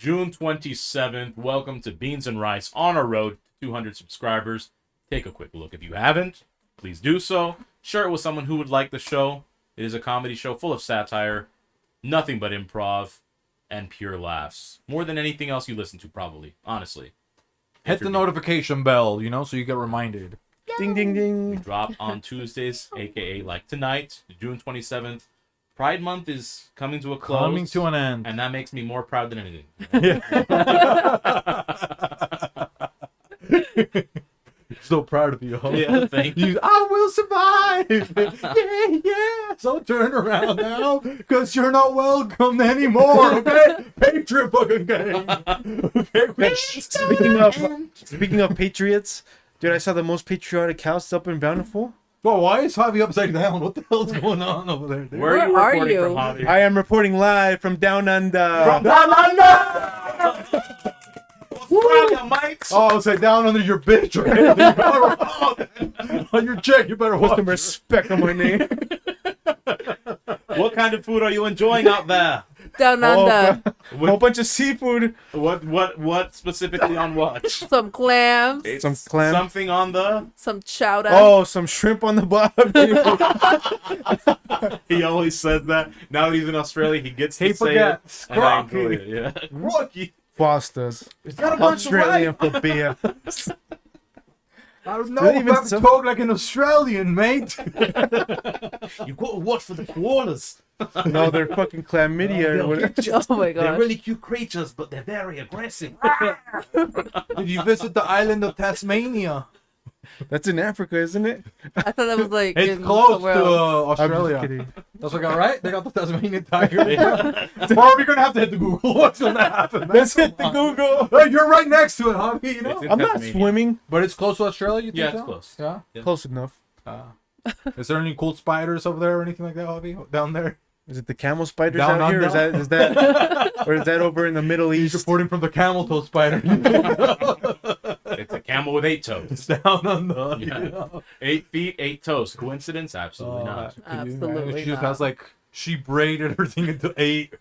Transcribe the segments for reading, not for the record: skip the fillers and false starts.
June 27th. Welcome to Beans and Rice on our road to 200 subscribers. Take a quick look. If you haven't, please do so. Share it with someone who would like the show. It is a comedy show full of satire, nothing but improv, and pure laughs. More than anything else you listen to, probably. Honestly. Hit the notification bell, so you get reminded. Ding, ding, ding. Drop on Tuesdays, a.k.a. like tonight, June 27th. Pride Month is coming to a close. Coming to an end. And that makes me more proud than anything. So proud of you. Yeah, thank you. I will survive. Yeah. So turn around now, because you're not welcome anymore, okay? Patriot fucking game. Okay? Speaking of patriots, dude, I saw the most patriotic house up in Bountiful. Well, why is Javi upside down? What the hell's going on over there? Dude? Where are you recording from, Javi? I am reporting live from Down Under. From Down Under! Oh, say down under your bitch, okay? On your check, you better Put watch some respect on my name. What kind of food are you enjoying out there? Down under. A whole bunch of seafood. What specifically on what? Some clams. Some clam. Something on the... Some chowder. Oh, some shrimp on the bottom. He always says that. Now that he's in Australia, he gets to say it. And I enjoy it, yeah. Rocky. Foster's. Is that a bunch Australian for beer. I don't know if I have to talk like an Australian, mate. You gotta watch for the koalas. No, they're fucking chlamydia. Or whatever. Oh my god. They're really cute creatures, but they're very aggressive. Did you visit the island of Tasmania? That's in Africa, isn't it? I thought that was like It's in close to somewhere else. I'm just Australia. kidding. That's what I got right. They got the Tasmanian tiger. Or we're gonna have to hit the Google. What's gonna happen? Let's hit the Google. Hey, you're right next to it, Javi. It's in I'm not Tasmania. swimming. But it's close to Australia. You think Yeah, it's so? close. Yeah. Yeah. Close enough. Is there any cool spiders over there or anything like that, Javi? Down there? Is it the camel spiders Down out here? under? Is that or is that over in the Middle He's East? reporting from the camel toe spider. It's a camel with 8 toes. It's down under. Yeah. 8 feet, 8 toes. Coincidence? Absolutely not. Absolutely She just not. has like, she braided her thing into 8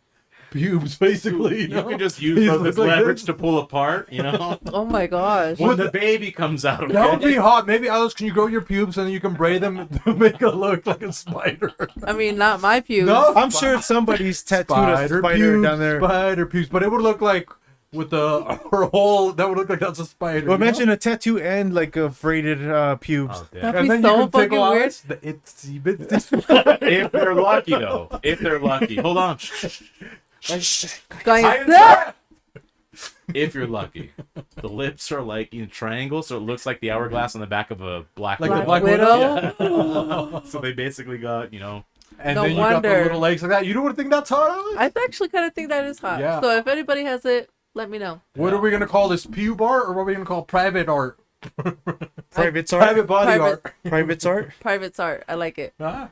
pubes, basically. You can just use those as leverage to pull apart, Oh my gosh. When the baby comes out, okay? That would be hot. Maybe, Alex, can you grow your pubes and then you can braid them to make it look like a spider? I mean, not my pubes. No? I'm sure somebody's tattooed a spider pubes, down there. Spider pubes, but it would look like with her whole. That would look like that's a spider. Well, imagine a tattoo and like a braided pubes. Oh, damn. That'd And be then so you can fucking tickle weird. eyes. The itsy bitsy. If they're lucky, though. If they're lucky. Hold on. Going, If you're lucky. The lips are like in triangles, so it looks like the hourglass on the back of a black Like widow. the Black Widow? Yeah. So they basically got, And No then you got the wonder. little legs like that. You don't think that's hot, Alex? I actually kind of think that is hot. Yeah. So if anybody has it, let me know. What are we gonna call this? Pube art, or what are we gonna call private art? Private art. Private body Private. art. Private art. Private's art. I like it. Art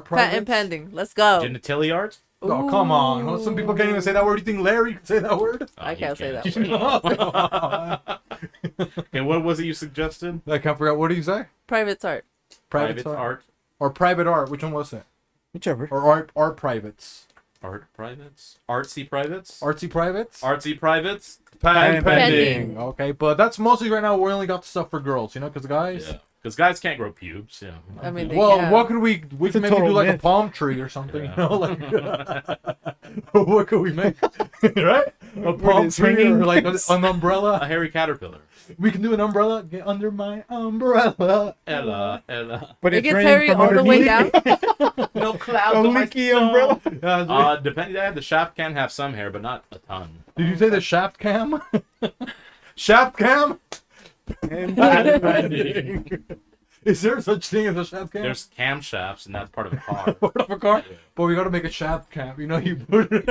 private. Patent pending. Let's go. genitalia art. Oh, come on. Well, some people can't even say that word. You think Larry can say that word? Oh, I you can't say that can't. word. Okay, what was it you suggested? I can't forget. What do you say? Private's art. Private art. Or private art. Which one was it? Whichever. Or art privates. Art privates? Artsy privates? Artsy privates? Artsy privates? Patent pending. Okay, but that's mostly right now. We only got the stuff for girls, because guys. Yeah. Because guys can't grow pubes, yeah. I mean, they Well, can. what could we It's can a maybe do total like a myth. palm tree or something, Yeah. like what could we make? Right? A palm it's tree hanging. or like an A umbrella. hairy caterpillar. We can do an umbrella. Get under my umbrella. Ella. But It it's gets raining hairy from all the way underneath. down. No clouds A on my leaky snow. umbrella. Depending, the shaft can have some hair, but not a ton. Did you say the shaft cam? Shaft cam? Is there such thing as a shaft cam? There's cam shafts, and that's part of a car. part of a car. Yeah. But we got to make a shaft cam. You put it.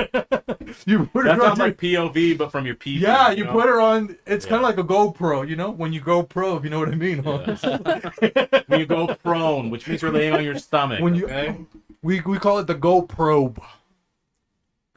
You put That it on sounds like POV, but from your PV. Yeah, you put it on. It's Yeah. kind of like a GoPro, when you go pro, if you know what I mean. Yeah. When you go prone, which means you're laying on your stomach. When you, okay? we call it the GoProbe.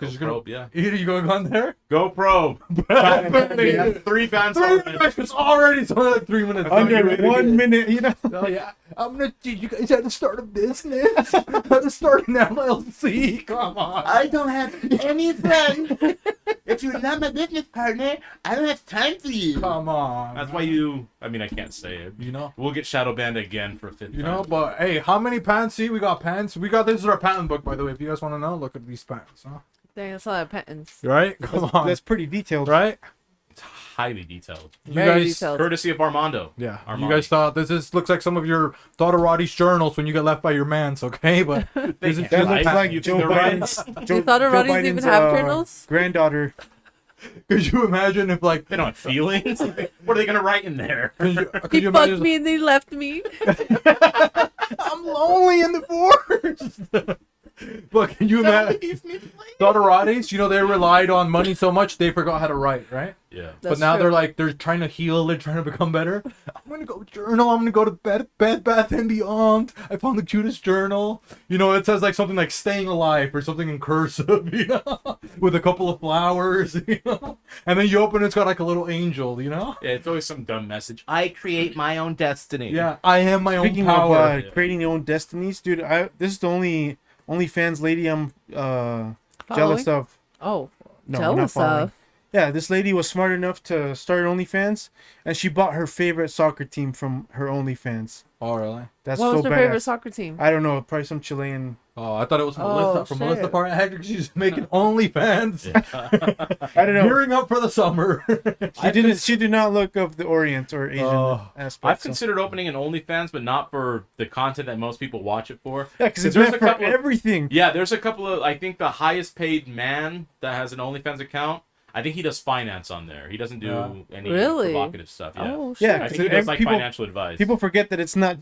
Go probe, yeah. Either you going on there? Go probe. Yeah. 3 fans. 3 minutes already. It's only like 3 minutes. Under 1 minute, Oh yeah. I'm gonna teach you guys how to start a business, how to start an LLC. Come on. I don't have any friends. If you're not my business partner, I don't have time for you. Come on. That's why you. I mean, I can't say it. You know. We'll get shadow banned again for a fifth You time. know, but hey, how many pants? See, we got pants. We got this is our patent book, by the way. If you guys want to know, look at these pants. Huh? Dang, that's a lot of patents. Right? Come on. That's pretty detailed. Right? It's highly detailed. You Very guys, detailed. Courtesy of Armando. yeah. Armani. You guys thought this looks like some of your Thotorattis journals when you get left by your mans, okay? But this is That That just looks I- like you Joe think they're right? Biden's. Do Thotorattis even have journals? Granddaughter. Could you imagine if like They don't have feelings. What are they gonna write in there? could He you fucked imagine me and he left me. I'm lonely in the forest. But can you imagine Thotorattis, you know, they relied on money so much they forgot how to write, right? Yeah. But now they're trying to heal, they're trying to become better. I'm gonna go journal, I'm gonna go to Bed Bath and Beyond. I found the cutest journal. You know, it says like something like staying alive or something in cursive, you know, with a couple of flowers, you know. And then you open it's got like a little angel, you know? Yeah, it's always some dumb message. I create my own destiny. Yeah, I am my Speaking own power. of creating your own destinies, dude, this is the only fans lady I'm jealous of. Oh, No, not jealous following. of. Yeah, this lady was smart enough to start OnlyFans, and she bought her favorite soccer team from her OnlyFans. Oh, really? That's What so was her badass. favorite soccer team? I don't know, probably some Chilean. Oh, I thought it was Oh, Melissa from shit. Melissa Part. She's making OnlyFans. I don't know. Gearing up for the summer. She did not look of the Orient or Asian Oh. aspect. I've so- considered opening an OnlyFans, but not for the content that most people watch it for. Yeah, because it's there's meant a for couple of- everything. Yeah, there's a couple of. I think the highest paid man that has an OnlyFans account. I think he does finance on there. He doesn't do Yeah. any Really? provocative stuff. Yeah. Oh, shit. Yeah, I think he does like financial advice. People forget that it's not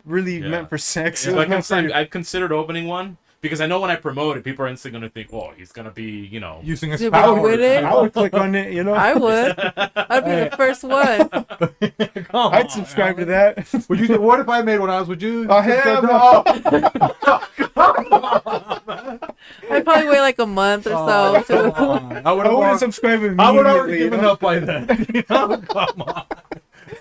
really Yeah. meant for sex. So It's meant for- I've considered opening one because I know when I promote it, people are instantly going to think, "Oh, he's going to be, you know." Using his Did we power. win it? I would click on it, you know. I would. I'd be the first one. Come I'd on, subscribe to man. that. Would you? What if I made one? Would you? Oh, hell I'd probably wait like a month or Oh, so. come on. I would I wouldn't have. subscribe immediately. I would have already you given know? up by then. You know? Come on.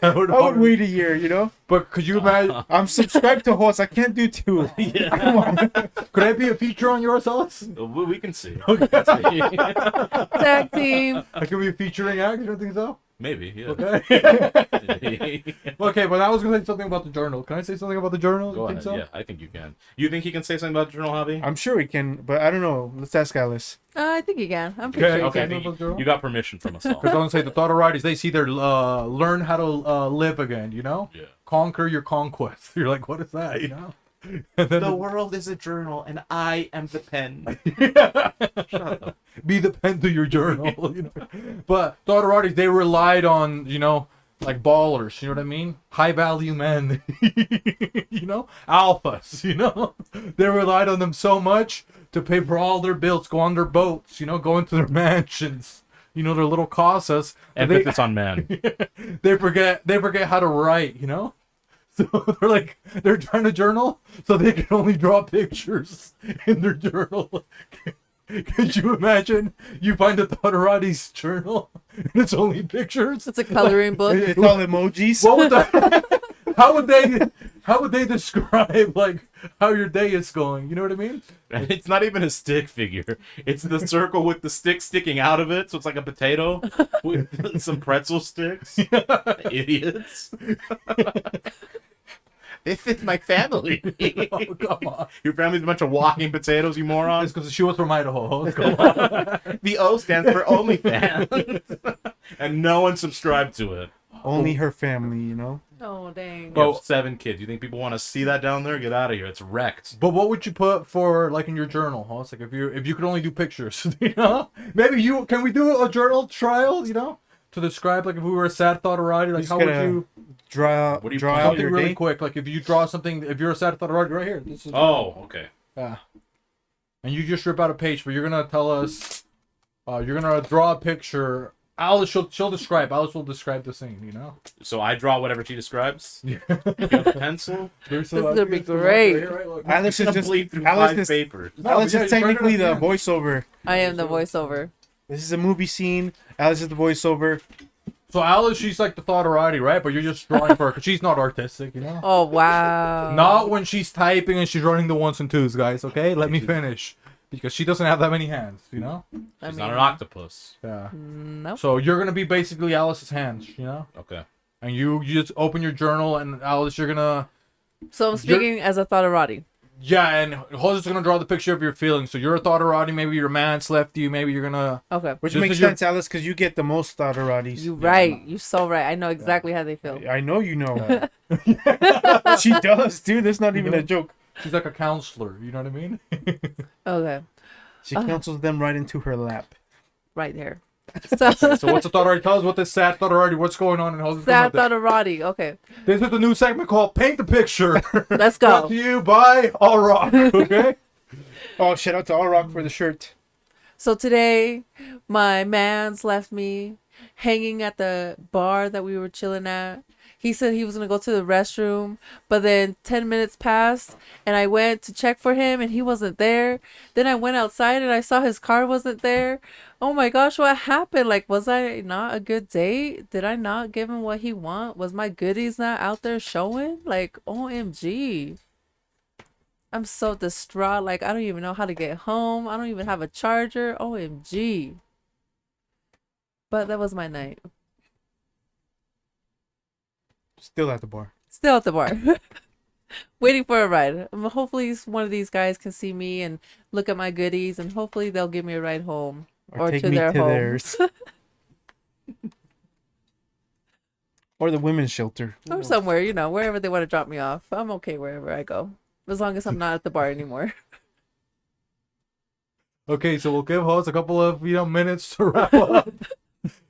I would I would wait a year, you know. But could you imagine? I'm subscribed to hosts. I can't do two. Could I be a feature on yours, Ellis? We can see. Tag team. I could be a featuring act. You don't think so? Maybe. Yeah. Okay. Okay, but I was gonna say something about the journal. Can I say something about the journal? Go You ahead. think so? Yeah, I think you can. You think he can say something about the journal, Javi? I'm sure we can, but I don't know. Let's ask Alice. I think you can. I'm pretty Okay, sure you Okay, I can. think about the journal? you got permission from us all. Because I want to say the Thotorattis, they see their learn how to live again. You know, Yeah. conquer your conquest. You're like, what is that? You know. And then The world is a journal, and I am the pen. be the pen to your journal. You know? But Thotorattis, they relied on, you know, like ballers, you know what I mean? High value men, you know, alphas, you know. They relied on them so much to pay for all their bills, go on their boats, you know, go into their mansions, you know, their little casas. And They- emphasis on man. they forget how to write, you know. So they're trying to journal, so they can only draw pictures in their journal. Could you imagine? You find a Thotorattis journal, and it's only pictures. It's a coloring book. It's all emojis. What would the, how would they describe like how your day is going? You know what I mean? It's not even a stick figure. It's the circle with the stick sticking out of it, so it's like a potato with some pretzel sticks. Idiots. This is my family. Oh, come on! Your family's a bunch of walking potatoes, you moron. It's because she was from Idaho. Come on. The O stands for OnlyFans. And no one subscribed to it. Only her family, you know. Oh, dang. You have 7 kids. You think people want to see that down there? Get out of here. It's wrecked. But what would you put for like in your journal? Huh? It's like if you could only do pictures, you know? Maybe can we do a journal trial? You know, to describe like if we were a sad Thotoratti, like Just how would gotta you Draw What do you draw put? out something your really day. quick? Like if you draw something, if you're a sad Thotoratti, right here. This is Oh, okay. yeah. And you just rip out a page, but you're gonna tell us. You're gonna draw a picture. Alice, she'll describe. Alice will describe the scene. You know. So I draw whatever she describes. You have a pencil. This is gonna be great. Alice is Gonna just bleed through Alice 5 is, papers. Alice yeah, is you write it technically at the the end. voiceover. I am the voiceover. This is a movie scene. Alice is the voiceover. So Alice, she's like the Thotoratti, right? But you're just drawing for her because she's not artistic, you know? Oh wow. Not when she's typing and she's running the ones and twos, guys, okay? Let me finish. Because she doesn't have that many hands, you know? I She's mean, not an octopus. Yeah. Nope. So you're going to be basically Alice's hands, you know? Okay. And you just open your journal and Alice, you're going to... So I'm speaking as a Thotoratti. Yeah, and Jose's going to draw the picture of your feelings. So you're a Thotoratti, maybe your man's left you, maybe you're going to... Okay. Which Just makes 'cause you're- sense, Alice, because you get the most Thotorattis. You right. You so right. I know exactly how they feel. I know you know. She does, dude. That's not even a joke. She's like a counselor, you know what I mean? Okay. She counsels them right into her lap. Right there. So, So what's a Thotoratti? Tell us what this sad Thotoratti, what's going on in Jose's sad coming up Thotoratti. Okay. there. This is the new segment called Paint the Picture. Let's Brought go. to you by All Rock, okay? Oh, shout out to All Rock for the shirt. So today, my man's left me hanging at the bar that we were chilling at. He said he was going to go to the restroom, but then 10 minutes passed and I went to check for him and he wasn't there. Then I went outside and I saw his car wasn't there. Oh my gosh, what happened? Like, was I not a good date? Did I not give him what he want? Was my goodies not out there showing? Like, OMG. I'm so distraught. Like, I don't even know how to get home. I don't even have a charger. OMG. But that was my night. Still at the bar. Still at the bar. Waiting for a ride. Hopefully one of these guys can see me and look at my goodies and hopefully they'll give me a ride home. Or take to me their to home. theirs. Or the women's shelter. Or somewhere, you know, wherever they want to drop me off. I'm okay wherever I go. As long as I'm not at the bar anymore. Okay, so we'll give Jose a couple of minutes to wrap up.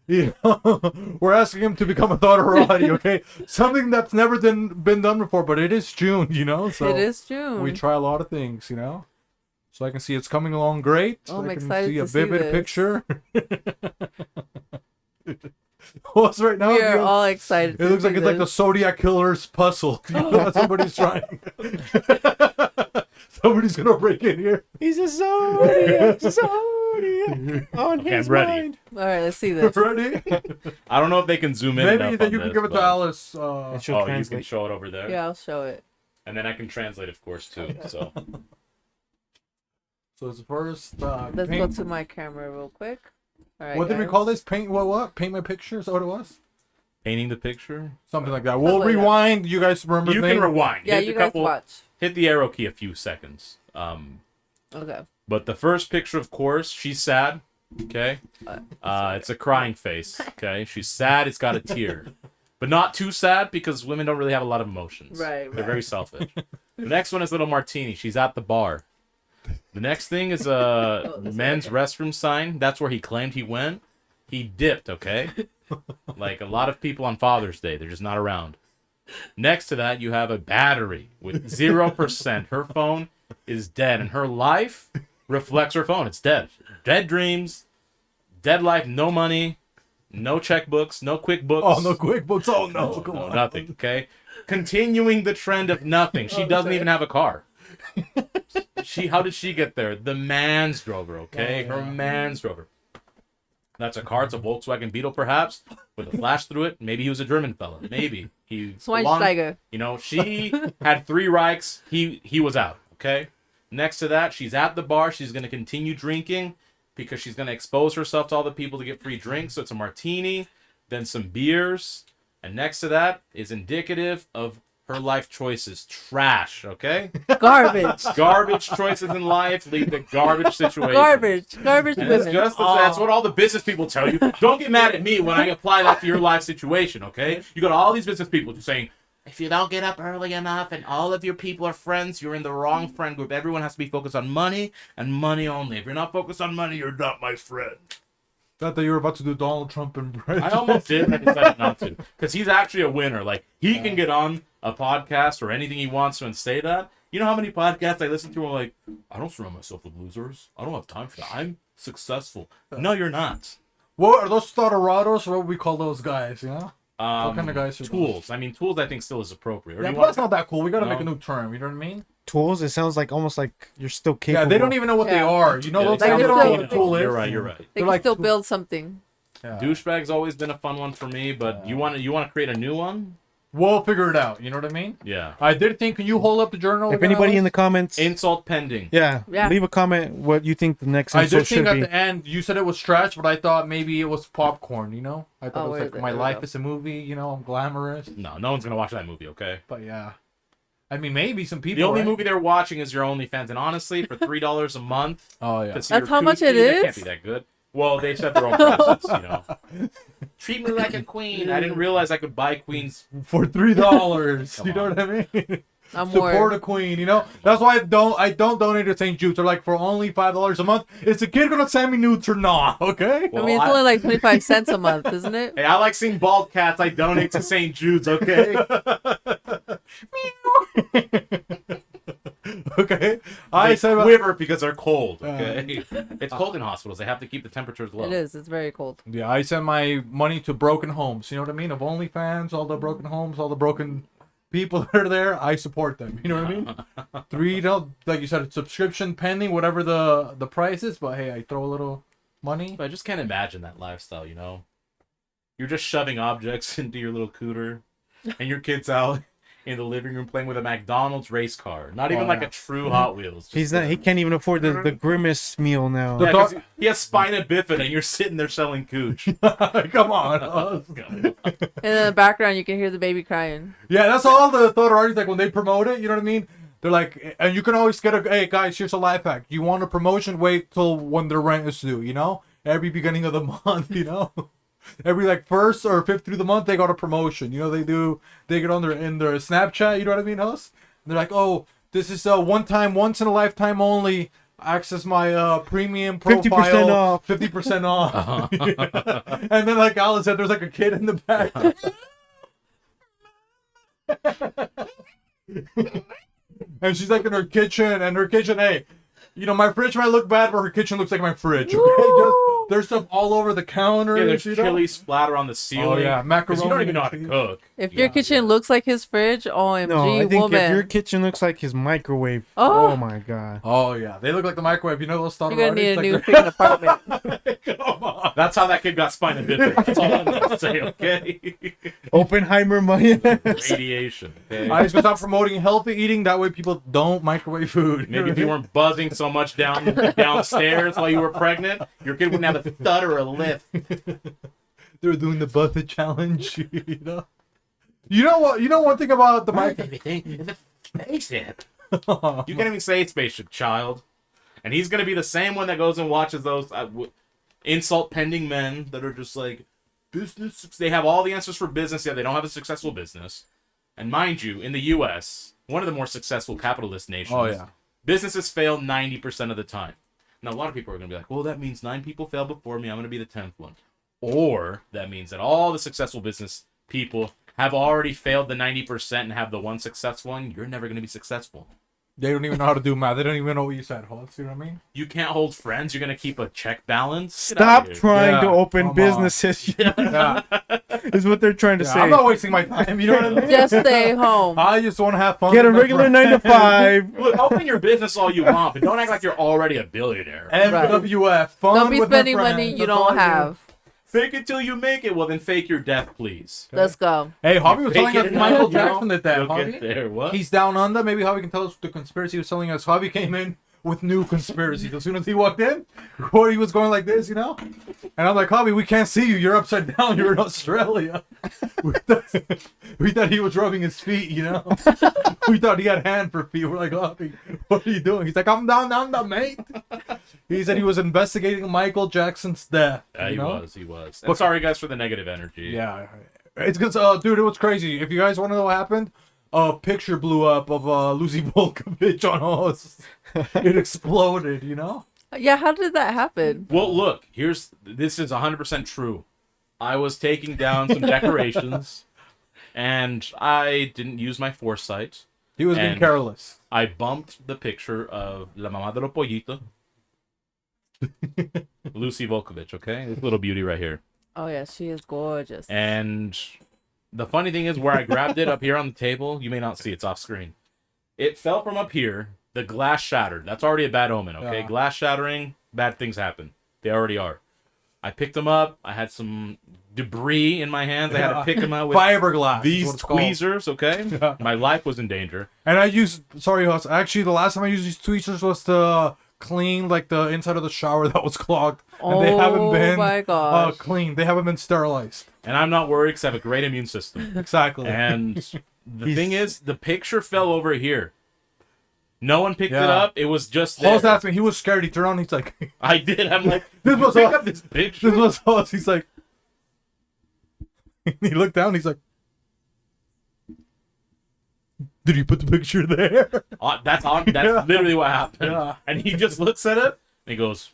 We're asking him to become a Thotoratti, okay? Something that's never been done before, but it is June, so It is June. we try a lot of things, So I can see it's coming along great. Oh, I'm I can excited see a to see vivid this. picture. What's right now? We are all excited. It looks like it's like the Zodiac Killer's puzzle. Somebody's trying. Somebody's gonna break in here. He's a Zodiac. Zodiac. On Okay, his I'm ready. mind. All right, let's see this. Ready? I don't know if they can zoom in. Maybe enough then on you can this, give it to but- Alice. And she'll Oh, you can translate. show it over there. Yeah, I'll show it. And then I can translate, of course, too. So So it's first. Let's paint. go to my camera real quick. All right. What did we guys. call this? Paint what? Paint my picture? Is that what it was? painting the picture. Something like that. We'll Something like that. rewind. You guys remember You the can name? rewind. Yeah, hit you the guys watch. Hit the arrow key a few seconds. Okay. But the first picture, of course, she's sad. Okay. It's a crying face. Okay. She's sad. It's got a tear, but not too sad because women don't really have a lot of emotions. Right, They're very selfish. The next one is little Martini. She's at the bar. The next thing is a men's restroom sign. That's where he claimed he went. He dipped. Okay. Like a lot of people on Father's Day, they're just not around. Next to that, you have a battery with 0%. Her phone is dead, and her life reflects her phone. It's dead. Dead dreams, dead life, no money, no checkbooks, no QuickBooks. Oh, no QuickBooks. Oh, no. No, Come no, on. nothing. Okay, continuing the trend of nothing. She doesn't even have a car. How did she get there? The man's drove her. Okay, her man's drove her. That's a car. It's a Volkswagen Beetle, perhaps, with a flash through it. Maybe he was a German fella. Maybe he. Schweinsteiger. She had 3 Reichs. He was out. Okay. Next to that, she's at the bar. She's gonna continue drinking because she's gonna expose herself to all the people to get free drinks. So it's a martini, then some beers, and next to that is indicative of her life choices. Trash. Okay. Garbage. Garbage choices in life lead to garbage situations. Garbage And it's women. just that's what all the business people tell you. Don't get mad at me when I apply that to your life situation, okay? You got all these business people saying, if you don't get up early enough and all of your people are friends, you're in the wrong friend group. Everyone has to be focused on money and money only. If you're not focused on money, you're not my friend. Thought that you were about to do Donald Trump impression. I almost did, but I decided not to. Because he's actually a winner. Like, he can get on a podcast or anything he wants to and say that. You know how many podcasts I listen to are like, I don't surround myself with losers. I don't have time for that. I'm successful. No, you're not. What are those Thotorattos? What would we call those guys? What kind of guys are Tools. I mean, tools I think still is appropriate. Or Yeah, do you but want that's not that cool. We gotta No. make a new term. You know what I mean? Tools, it sounds like almost like you're still capable. Yeah, they don't even know what they Yeah. are. You know, Yeah, those they guys can don't know still- what a tool is. You're right. They They're can like still two- build something. Yeah. Douchebag's always been a fun one for me, but you want to create a new one? We'll figure it out. You know what I mean? Yeah. I did think. Can you hold up the journal? If anybody in the comments, Insult pending. yeah, Yeah. leave a comment what you think the next I insult did think should at be. the end you said it was trash, but I thought maybe it was popcorn. You know, I thought Oh, it was where like is it? my There we life go. is a movie. You know, I'm glamorous. No one's gonna watch that movie. Okay. But yeah, I mean maybe some people. The only right? movie they're watching is your OnlyFans, and honestly, for $3 a month, Oh yeah. to see That's your how much it coochie, that can't is? be that good. Well, they set their own prices, you know. Treat me like a queen. I didn't realize I could buy queens. For $3. Come You know on. what I mean? I'm Support worried. a queen, you know. That's why I don't donate to St. Jude's. They're like for only $5 a month. Is the kid gonna send me nudes or not? Okay. Well, I mean, it's only like 25 cents a month, isn't it? Hey, I like seeing bald cats. I donate to St. Jude's, okay? Okay. I They said quiver because they're cold, okay? It's cold in hospitals. They have to keep the temperatures low. It is. It's very cold. yeah, I send my money to broken homes. You know what I mean? Of OnlyFans, all the broken homes, all the broken people that are there. I support them. You know what I mean? Like you said, it's subscription pending, whatever the price is. But hey, I throw a little money. But I just can't imagine that lifestyle, you know? You're just shoving objects into your little cooter, and your kid's out in the living room playing with a McDonald's race car. Not even Oh, like yeah. a true Hot Wheels. He's not. He can't even afford the grimace meal now. The- Yeah, 'cause he has spina bifida, and you're sitting there selling cooch. Come on. And in the background, you can hear the baby crying. Yeah, that's all the Thotorattis, like when they promote it, you know what I mean? They're like, and you can always get hey guys, here's a life hack. You want a promotion, wait till when their rent is due, you know? Every beginning of the month, you know? Every like first or fifth through the month they got a promotion. You know, they get on in their Snapchat, you know what I mean, host? And they're like, oh, this is once in a lifetime only. Access my premium profile. 50% off. 50% off. And then like Alan said, there's like a kid in the back. And she's like in her kitchen, hey, you know, my fridge might look bad, but her kitchen looks like my fridge. Okay? There's stuff all over the counter. Yeah, there's you know? chili splatter on the ceiling. Oh yeah, 'Cause macaroni. you don't even know how to and cheese. cook. If your kitchen looks like his fridge, OMG, No, I think woman. if your kitchen looks like his microwave, Oh. oh my god. Oh yeah, they look like the microwave. You know those Thotorattis? You're gonna need a like new they're- freaking apartment. Come on. That's how that kid got spina bifida. That's all I'm gonna say, okay? Oppenheimer money. Radiation, okay? I just stop promoting healthy eating. That way, people don't microwave food. Maybe if you weren't buzzing so much downstairs while you were pregnant, your kid wouldn't have a thud or a lift. They're doing the butter challenge. You know. You know what? You know one thing about the microwave. Everything is a spaceship. You can't even say spaceship, child. And he's gonna be the same one that goes and watches those insult pending men that are just like business. They have all the answers for business, yet they don't have a successful business. And mind you, in the U.S., one of the more successful capitalist nations, Oh yeah. businesses fail 90% of the time. Now, a lot of people are going to be like, well, that means 9 people failed before me. I'm going to be the 10th one. Or that means that all the successful business people have already failed the 90% and have the one successful one. You're never going to be successful. They don't even know how to do math. They don't even know what you said. You know what I mean? You can't hold friends. You're going to keep a check balance. Get Stop outta here. trying to Yeah, open come on. businesses. Yeah. Is what they're trying to Yeah, say. I'm not wasting my time. You know what I mean? Just stay home. I just want to have fun. Get a with my regular friends. 9 to 5. Look, open your business all you want, but don't act like you're already a billionaire. MWF. Fun Don't be with my spending friends. money you That's all don't I do. have. Fake it till you make it. Well, then fake your death, please. Let's go. Hey, Javi was Fake telling it us enough, Michael you know, Jackson did that. you'll get Javi? there. What? He's down under. Maybe Javi can tell us the conspiracy he was telling us. Javi came in with new conspiracies. As soon as he walked in, or he was going like this, you know? And I'm like, Javi, we can't see you. You're upside down. You're in Australia. We thought he was rubbing his feet, you know? We thought he had hand for feet. We're like, Javi, what are you doing? He's like, I'm down, mate. He said he was investigating Michael Jackson's death. Yeah, you he know? was. He was. And sorry, guys, for the negative energy. Yeah, it's because dude, it was crazy. If you guys want to know what happened, a picture blew up of Lucy Volkovich on us. It exploded, you know. Yeah, how did that happen? Well, look, this is 100% true. I was taking down some decorations, and I didn't use my foresight. He was being And- careless. I bumped the picture of La Mamá de los Pollitos, Lucy Volkovich, okay? This little beauty right here. Oh yeah, she is gorgeous. And the funny thing is, where I grabbed it up here on the table, you may not see it's off screen. It fell from up here. The glass shattered. That's already a bad omen, okay? Yeah. Glass shattering, bad things happen. They already are. I picked them up. I had some debris in my hands. I had to pick them out with Fiberglass. is these what it's called. tweezers, okay? Yeah. My life was in danger. And I used, sorry, Huss, actually, the last time I used these tweezers was to clean, like, the inside of the shower that was clogged. And they haven't been my gosh. cleaned. They haven't been sterilized. And I'm not worried because I have a great immune system. Exactly. And the thing is, the picture fell over here. No one picked it Yeah. up. It was just there. Huss asked me, he was scared. He turned around, he's like, I did. I'm like, this was pick Huss. up this picture. This was Huss. He's like, he looked down, he's like, did you put the picture there? That's Yeah. literally what happened. Yeah. And he just looks at it and he goes,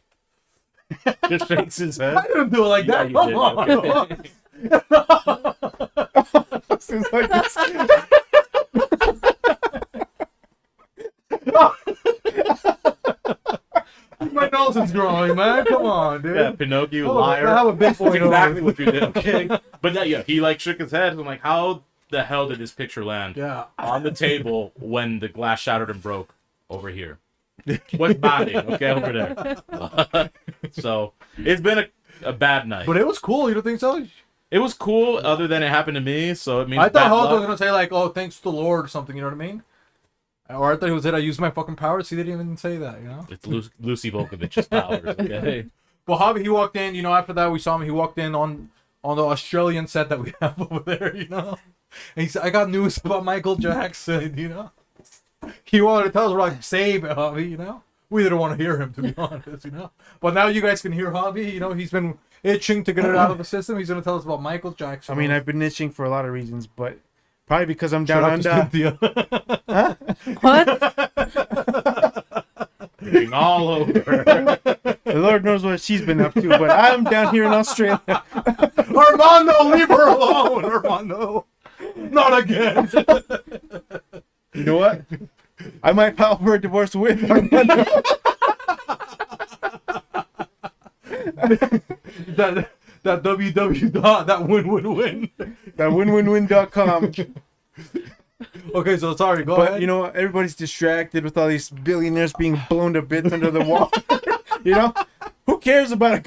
just shakes his head. I didn't do it like Yeah, that. you Come did. on. Okay. Seems like this. My nose is growing, man. Come on, dude. Yeah, Pinocchio, Oh, liar. I have a big boy That's exactly nose. what you did, okay? But yeah, he like shook his head. I'm like, how the hell did this picture land Yeah. on the table when the glass shattered and broke over here? What's body? Okay, over there. So it's been a bad night. But it was cool. You don't think so? It was cool, other than it happened to me. So it means I bad thought Hulk luck. was gonna say like, "Oh, thanks to the Lord" or something. You know what I mean? Or I thought he was it. I used my fucking powers. He didn't even say that. You know. It's Lucy Volkovich's powers. Okay. Well, Javi, he walked in. You know, after that we saw him. He walked in on the Australian set that we have over there. You know. And he said, "I got news about Michael Jackson." You know. He wanted to tell us, we're like, "Save it, Javi." You know. We didn't want to hear him, to be honest. You know. But now you guys can hear Javi. You know, he's been itching to get it out of the system. He's gonna tell us about Michael Jackson. I mean, I've been itching for a lot of reasons, but probably because I'm Shout down out to under. Cynthia. What? Being all over. The Lord knows what she's been up to, but I'm down here in Australia. Armando, leave her alone, Armando. Not again. You know what? I might file for a divorce with Armando. that www. That win. That winwinwin.com. Okay, so sorry. Go But ahead. you know what? Everybody's distracted with all these billionaires being blown to bits under the wall. You know? Who cares about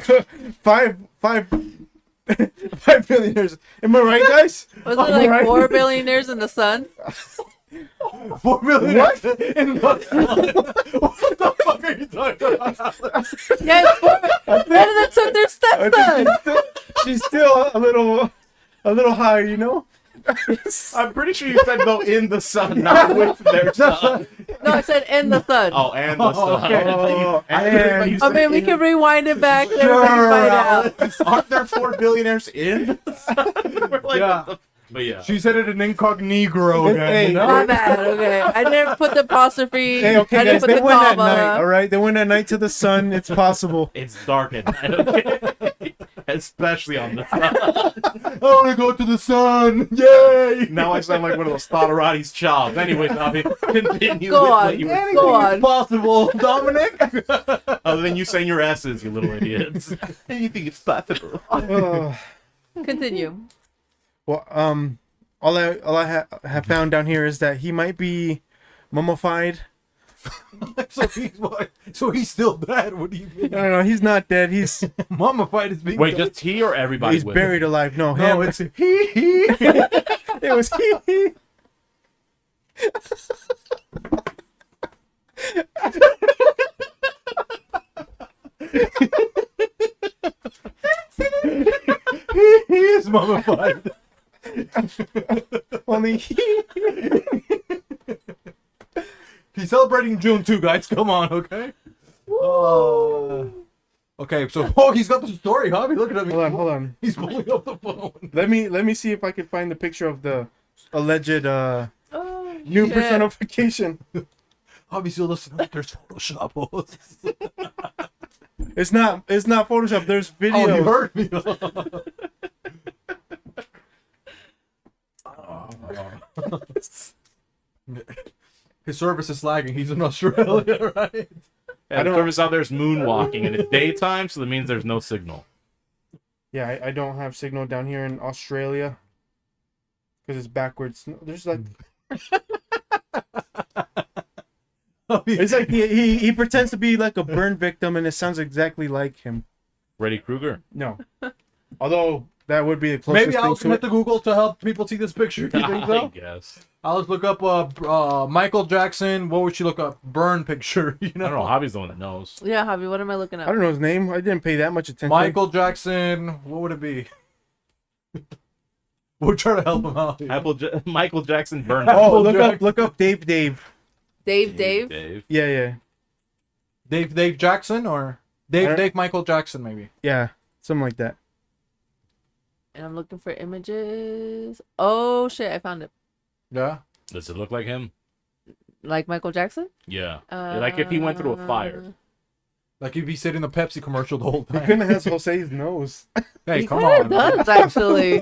five billionaires? Am I right, guys? Was it Am I like right? 4 billionaires in the sun? 4 million. What? In the what the fuck are you talking about? Yeah, 4. None of them took their I stepson. think she's still a little high, you know? I'm pretty sure you said though in the sun, not with their son. No, I said in the sun. Oh, and the sun. okay. Oh, And you I said mean, we in- can rewind it back. Let everybody find out. Aren't there 4 billionaires in? We're like, Yeah. what the- But yeah. She said it in incognito again. Hey, you know? My bad. Okay, I didn't put the apostrophe. Hey, okay, I didn't guys, put they the went at comma. night, all right? They went at night to the sun. It's possible. It's dark at night, okay? Especially on the sun. I want to go to the sun. Yay! Now I sound like one of those Thotorattis chops. Anyways, Javi, continue Go with on. what you were Anything Go is on. possible, Dominic. other than you saying your S's, you little idiots. Anything is possible. Continue. Well, all I have found down here is that he might be mummified. So he's still dead. What do you mean? No, he's not dead. He's Mummified is being. Wait, just he or everybody? he's with buried alive. No, No, him. it's he. It was he. He is mummified. Only he. He's celebrating June too, guys. Come on, okay? Okay, so he's got the story, huh? Look at him. Hold on. He's pulling up the phone. Let me see if I can find the picture of the alleged Oh, new shit. personification. Obviously, listen up. There's Photoshop. It's not Photoshop. There's video. Oh, you heard me. His service is lagging. He's in Australia, right? Yeah, the service out there is moonwalking, and it's daytime, so that means there's no signal. Yeah, I don't have signal down here in Australia because it's backwards. There's like it's like he pretends to be like a burn victim, and it sounds exactly like him. Freddy Krueger. No. Although that would be the closest Maybe I'll thing to submit it. to Google to help people see this picture. You think I so? guess. I'll just look up Michael Jackson. What would she look up? Burn picture. You I know. don't know. Javi's the one that knows. Yeah, Javi, what am I looking I up? don't know his name. I didn't pay that much attention. Michael Jackson. What would it be? We'll try to help him out. here. Michael Jackson burned. Oh, Michael look up Dave. Dave. Dave. Yeah. Dave Jackson or Dave Michael Jackson maybe. Yeah. Something like that. And I'm looking for images. Oh shit, I found it. Yeah. Does it look like him? Like Michael Jackson? Yeah. Like if he went through a fire. Like if he said in the Pepsi commercial the whole He time. kind of has Jose's nose. Hey, He come kinda on. does actually.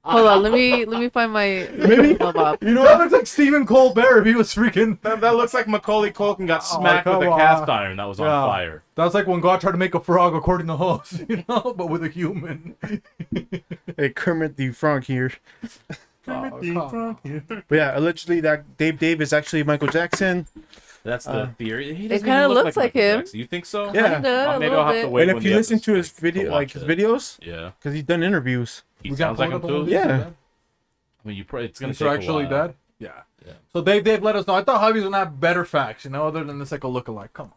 Hold on, let me find my Maybe. up. You know that looks like Stephen Colbert if he was freaking. That looks like Macaulay Culkin got Oh, smacked with come a on. cast iron that was on Yeah. fire. That's like when God tried to make a frog according to Hoss, you know, but with a human. Hey, Kermit the Frog here. Oh, come. But yeah, allegedly that Dave is actually Michael Jackson. That's the theory. He doesn't kinda even look looks like Michael him. Jackson. You think so? Yeah. Kinda, a Maybe little I'll have to bit. wait. And when if you the listen to his episode's video, to like watch his it. videos, Yeah. because he's done interviews. He We got sounds like him pulled up on too. the Yeah. list, I mean, it's gonna Is take he a actually while. dead? Yeah. Yeah. So Dave let us know. I thought Javi was gonna have better facts, you know, other than this like a lookalike. Come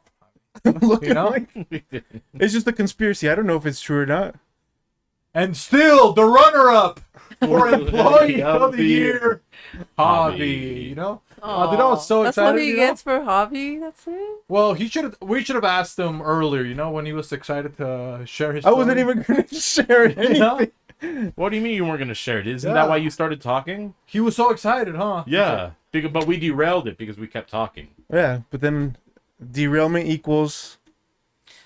on. Look, You know? it's just a conspiracy. I don't know if it's true or not. And still the runner-up for Employee Employee of of the the Year, Javi. Javi. You know? Aw, dude, I was so that's excited, what he you know? gets for Javi. That's it. Well, we should have asked him earlier, you know, when he was excited to share his I wasn't story. even going to share You know? anything. What do you mean you weren't gonna share it? Isn't Yeah. that why you started talking? He was so excited, huh? Yeah. But we derailed it because we kept talking. Yeah, but then derailment equals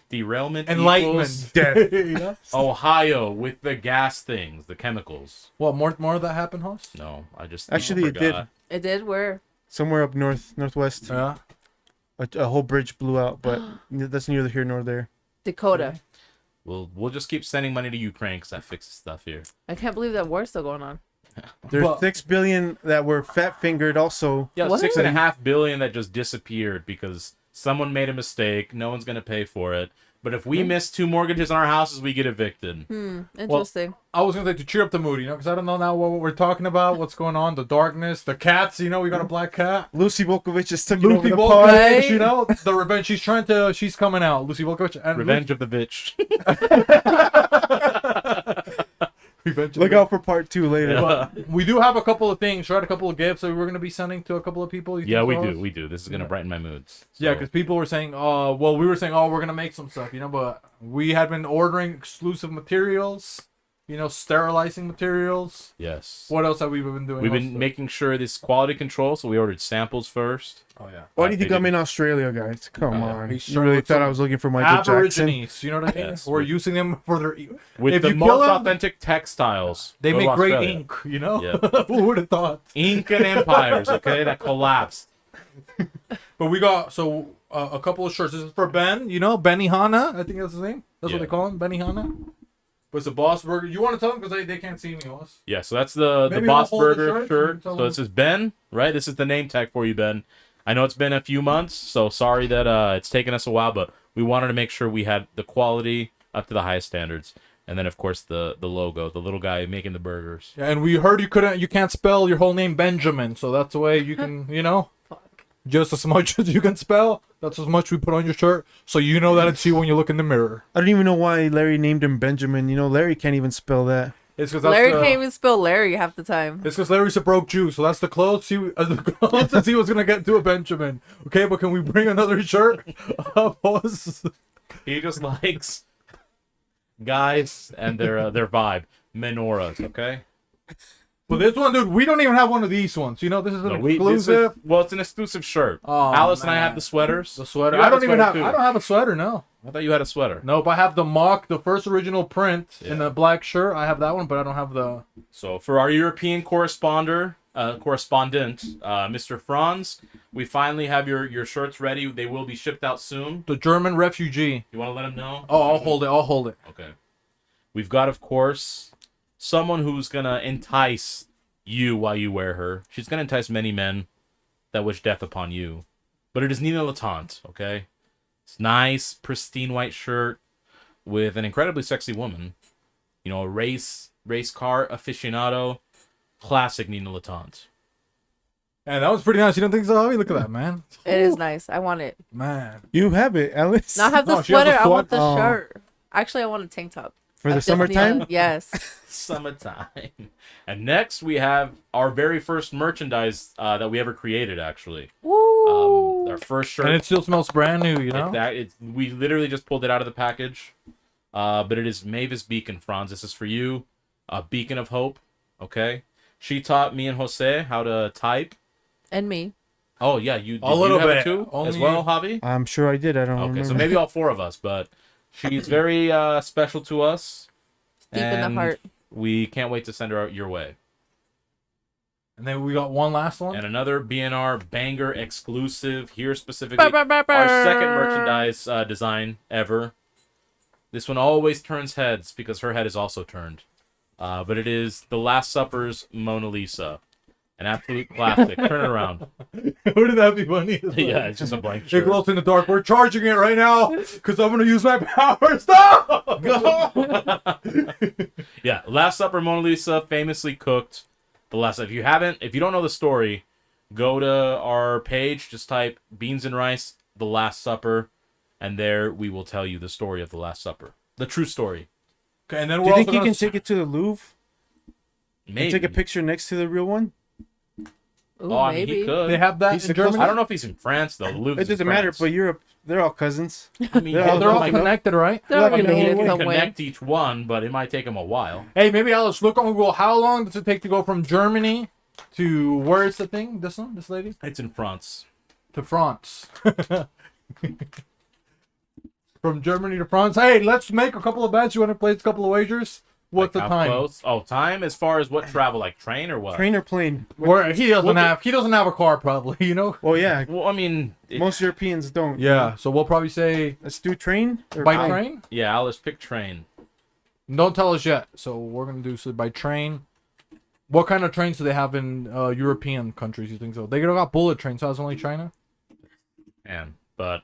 Derailment Enlightenment. equals death. You know? Ohio with the gas things, the chemicals. What, more of that happened, Hoss? No, I just Actually, it did. forgot. It did where? Somewhere up northwest. Yeah. A whole bridge blew out, but that's neither here nor there. Dakota. We'll just keep sending money to Ukraine because that fixes stuff here. I can't believe that war's still going on. There's But- 6 billion that were fat fingered also. Yeah, What? 6.5 billion that just disappeared because someone made a mistake. No one's gonna pay for it. But if we miss 2 mortgages on our houses, we get evicted. Interesting. I was gonna say to cheer up the mood, you know, because I don't know now what we're talking about, what's going on, the darkness, the cats, you know, we got a black cat. Lucy Volkovich is taking over Lucy the pod. Volkovich, Right? you know, the revenge. She's coming out. Lucy Volkovich and Revenge of the bitch. Revenge. Look out for part 2 later. But we do have a couple of things, right? A couple of gifts that we're gonna be sending to a couple of people. You Yeah, think we so, do. Hoss? We do. This is gonna brighten my moods. Yeah, So, because people were saying, well, we were saying, we're gonna make some stuff, you know, but we had been ordering exclusive materials, you know, sterilizing materials. yes. What else have we been doing? We've Hoss? been making sure this quality control, so we ordered samples first. Oh yeah. Why do you think they I'm in Australia, guys? Come Yeah. on. He's You really showing thought some I was looking for Michael Jackson? Aborigines, you know what I mean? Yes. We're using them for their. With If the you most kill 'em, authentic textiles. They Go to make great Australia. ink, you know. Yeah. Who would have thought? Incan empires, okay, that collapsed. But we got a couple of shirts. This is for Ben, you know, Benihana. I think that's his name. That's Yeah. what they call him, Benihana. But it's a Boss Burger. You want to tell them because they can't see me, Hoss. Yeah, so that's the Maybe Boss I'll hold the Burger shirt shirt. and tell So it them. says Ben, right? This is the name tag for you, Ben. I know it's been a few months, so sorry that it's taken us a while, but we wanted to make sure we had the quality up to the highest standards. And then, of course, the logo, the little guy making the burgers. Yeah, and we heard you can't spell your whole name Benjamin, so that's the way you can, you know, just as much as you can spell. That's as much we put on your shirt, so you know that it's you when you look in the mirror. I don't even know why Larry named him Benjamin. You know, Larry can't even spell that. It's because Larry can't even spell Larry half the time. It's because Larry's a broke Jew, so that's the closest he was gonna get to a Benjamin. Okay, but can we bring another shirt? Boss? He just likes guys and their vibe. Menorahs, okay? But this one, dude, we don't even have one of these ones. You know, this is an This exclusive. is, it's an exclusive shirt. Oh, Alice and I man. have the sweaters. The sweater. You I have don't a even sweater, have. too. I don't have a sweater. No. I thought you had a sweater. Nope. I have the first original print in Yeah. a black shirt. I have that one, but I don't have the. So for our European correspondent, Mr. Franz, we finally have your shirts ready. They will be shipped out soon. The German refugee. You want to let him know? Oh, I'll hold it. Okay. We've got, of course, someone who's gonna entice you while you wear her. She's gonna entice many men that wish death upon you. But it is Nina Latente, okay? It's nice, pristine white shirt with an incredibly sexy woman. You know, a race car aficionado. Classic Nina Latente. And that was pretty nice. You don't think so, Javi? Look at that, man. It is nice. I want it. Man. You have it, Alice. Now I have the No, she has sweater. a I want the sweat- shirt. Actually, I want a tank top. For the That's just summertime? me. Yes. Summertime. And next we have our very first merchandise that we ever created, actually. Woo. Our first shirt. And it still smells brand new, you know? We literally just pulled it out of the package. But it is Mavis Beacon, Franz. This is for you. A beacon of hope. Okay. She taught me and Jose how to type. And me. Oh yeah, you did A little you have bit. it too as Only- well, Javi. I'm sure I did. I don't remember. Okay, so maybe all four of us, but she's very special to us. Deep in the and heart. We can't wait to send her out your way. And then we got one last one. And another BNR banger exclusive here specifically. Our second merchandise design ever. This one always turns heads because her head is also turned. But it is The Last Supper's Mona Lisa. An absolute classic. Turn it around. Wouldn't that be funny? Yeah, it's just a blank It shirt. glows in the dark. We're charging it right now because I'm going to use my power. Stop! Yeah, Last Supper Mona Lisa famously cooked. If you don't know the story, go to our page, just type Beans and Rice, The Last Supper, and there we will tell you the story of The Last Supper. The true story. Okay, and then Do we're you think also you gonna... can take it to the Louvre Maybe. and take a picture next to the real one? Ooh, Oh, I mean, maybe. he could. They have that He's in supposed- Germany? I don't know if he's in France, though. Louvre It doesn't matter, but Europe, they're all cousins. I mean, they're Oh, they're all might connected, right? They're all Like, you know, related we some way. connect each one, but it might take them a while. Hey, maybe Alice, look on Google. How long does it take to go from Germany to where is the thing? This one, this lady, It's in France. to France. From Germany to France. Hey, let's make a couple of bets. You want to place a couple of wagers? What's Like, the how time? close? Oh, time as far as what travel, like train or what? Train or plane? Where he doesn't What the- have. He doesn't have a car, probably. You know. Well, yeah. Well, I mean, Most Europeans don't. Yeah. So we'll probably say Let's do train or by plane? train. yeah, Alice, pick train. Don't tell us yet. So we're gonna do so by train. What kind of trains do they have in European countries? You think so? They got bullet trains. So that's only China. Man, but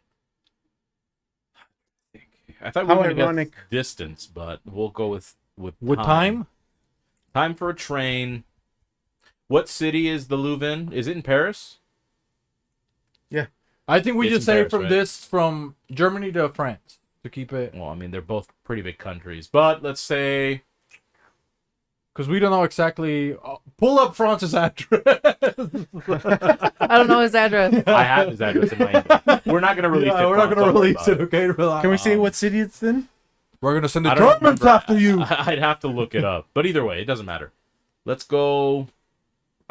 I thought we How were going to ironic. get distance, but we'll go with With time? Time for a train. What city is the Louvre in? Is it in Paris? I think we It's just in say Paris, from right? this from Germany to France to keep it Well, I mean, they're both pretty big countries, but let's say because we don't know exactly. Pull up France's address. I don't know his address. I have his address in my. We're not going to release it. We're not Franz, gonna don't worry release about it. Okay, relax. Can we say what city it's in? We're gonna send the I don't Germans remember. after you. I'd have to look it up, but either way, it doesn't matter. Let's go.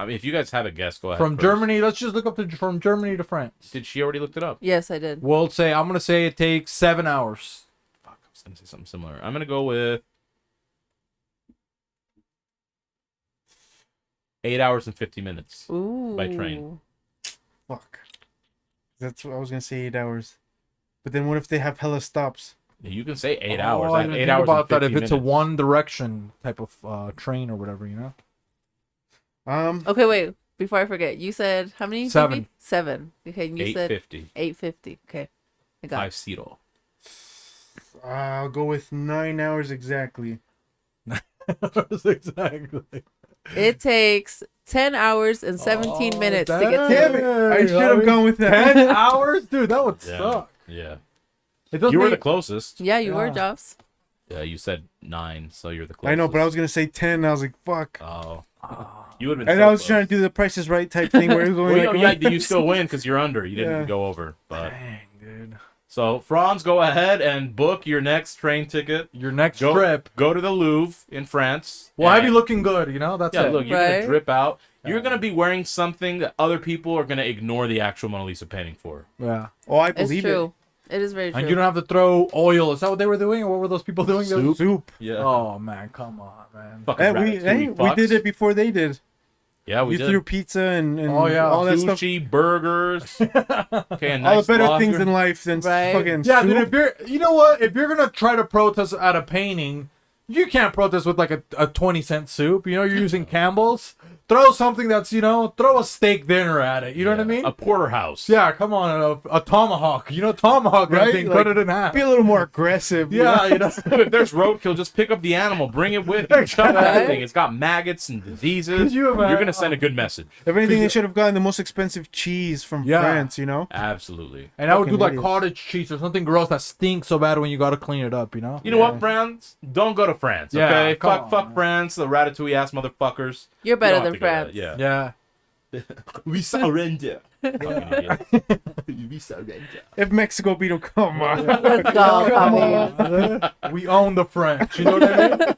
I mean, if you guys have a guess, go ahead. From first. Germany, let's just look up from Germany to France. Did she already looked it up? Yes, I did. We'll say I'm gonna say it takes 7 hours. Fuck, I was going to say something similar. I'm going to go with 8 hours and 50 minutes. Ooh. By train. Fuck. That's what I was gonna say. 8 hours. But then what if they have hella stops? You can say 8 Oh, hours. I I have didn't 8 think hours about and that 50 if it's a minutes. one direction type of train or whatever, you know. Okay, wait. Before I forget, you said how many? 7. 7. Okay, and you said 850. 850. Okay, I got it. 50. I'll go with 9 hours exactly. Exactly. It takes 10 hours and 17 minutes to get to Damn it! I should have gone with that. 10 hours, dude. That would Yeah. suck. Yeah. It doesn't You were the make- closest. Yeah, you were, Yeah. Jobs. Yeah, you said 9, so you're the closest. I know, but I was gonna say 10. And I was like, fuck. Oh. You would have been. And I was trying to do the Price is Right type thing where it was going Well, like, yeah, you still win because you're under. You didn't Yeah. go over. But Dang, dude. so Franz, go ahead and book your next train ticket. Your next Go trip. Go to the Louvre in France. Well, have and- you looking good? You know, that's Yeah, it. look, you're Right? gonna drip out. You're gonna be wearing something that other people are gonna ignore the actual Mona Lisa painting for. Yeah. oh, I It's believe true. It is very true. And you don't have to throw oil. Is that what they were doing, or what were those people doing? it. Soup. Yeah. Oh man, come on, man. Fucking And ratatouille we did fucks. it before they did. Yeah, we You did. threw pizza and Oh, yeah. all that stuff. Sushi, burgers. Okay, a All nice the better lager. things in life than Right. fucking Yeah, soup. dude. If you're, you know what? If you're gonna try to protest at a painting, You can't protest with like a 20-cent soup. You know, you're using Campbell's. Throw something that's, you know, throw a steak dinner at it. You know what I mean? A porterhouse. Yeah, come on, a tomahawk. You know, tomahawk, right? Right? Thing, Like, cut it in half. Be a little more aggressive. Yeah, you know. If there's roadkill, just pick up the animal, bring it with you, shove that thing. It's got maggots and diseases. Could you imagine- You're gonna send a good message. If anything, they should have gotten the most expensive cheese from Yeah. France, you know? Absolutely. And I would do Fucking like idiots. cottage cheese or something gross that stinks so bad when you got to clean it up, you know? You know what, France? Don't go to France. Yeah, Okay, come fuck on. France, the ratatouille ass motherfuckers. You're You better don't have than to go there. France. Yeah. Yeah. We surrender. Fucking idiot. We surrender. If Mexico beat them, come on. Let's go, Javi. We own the French, you know what I mean?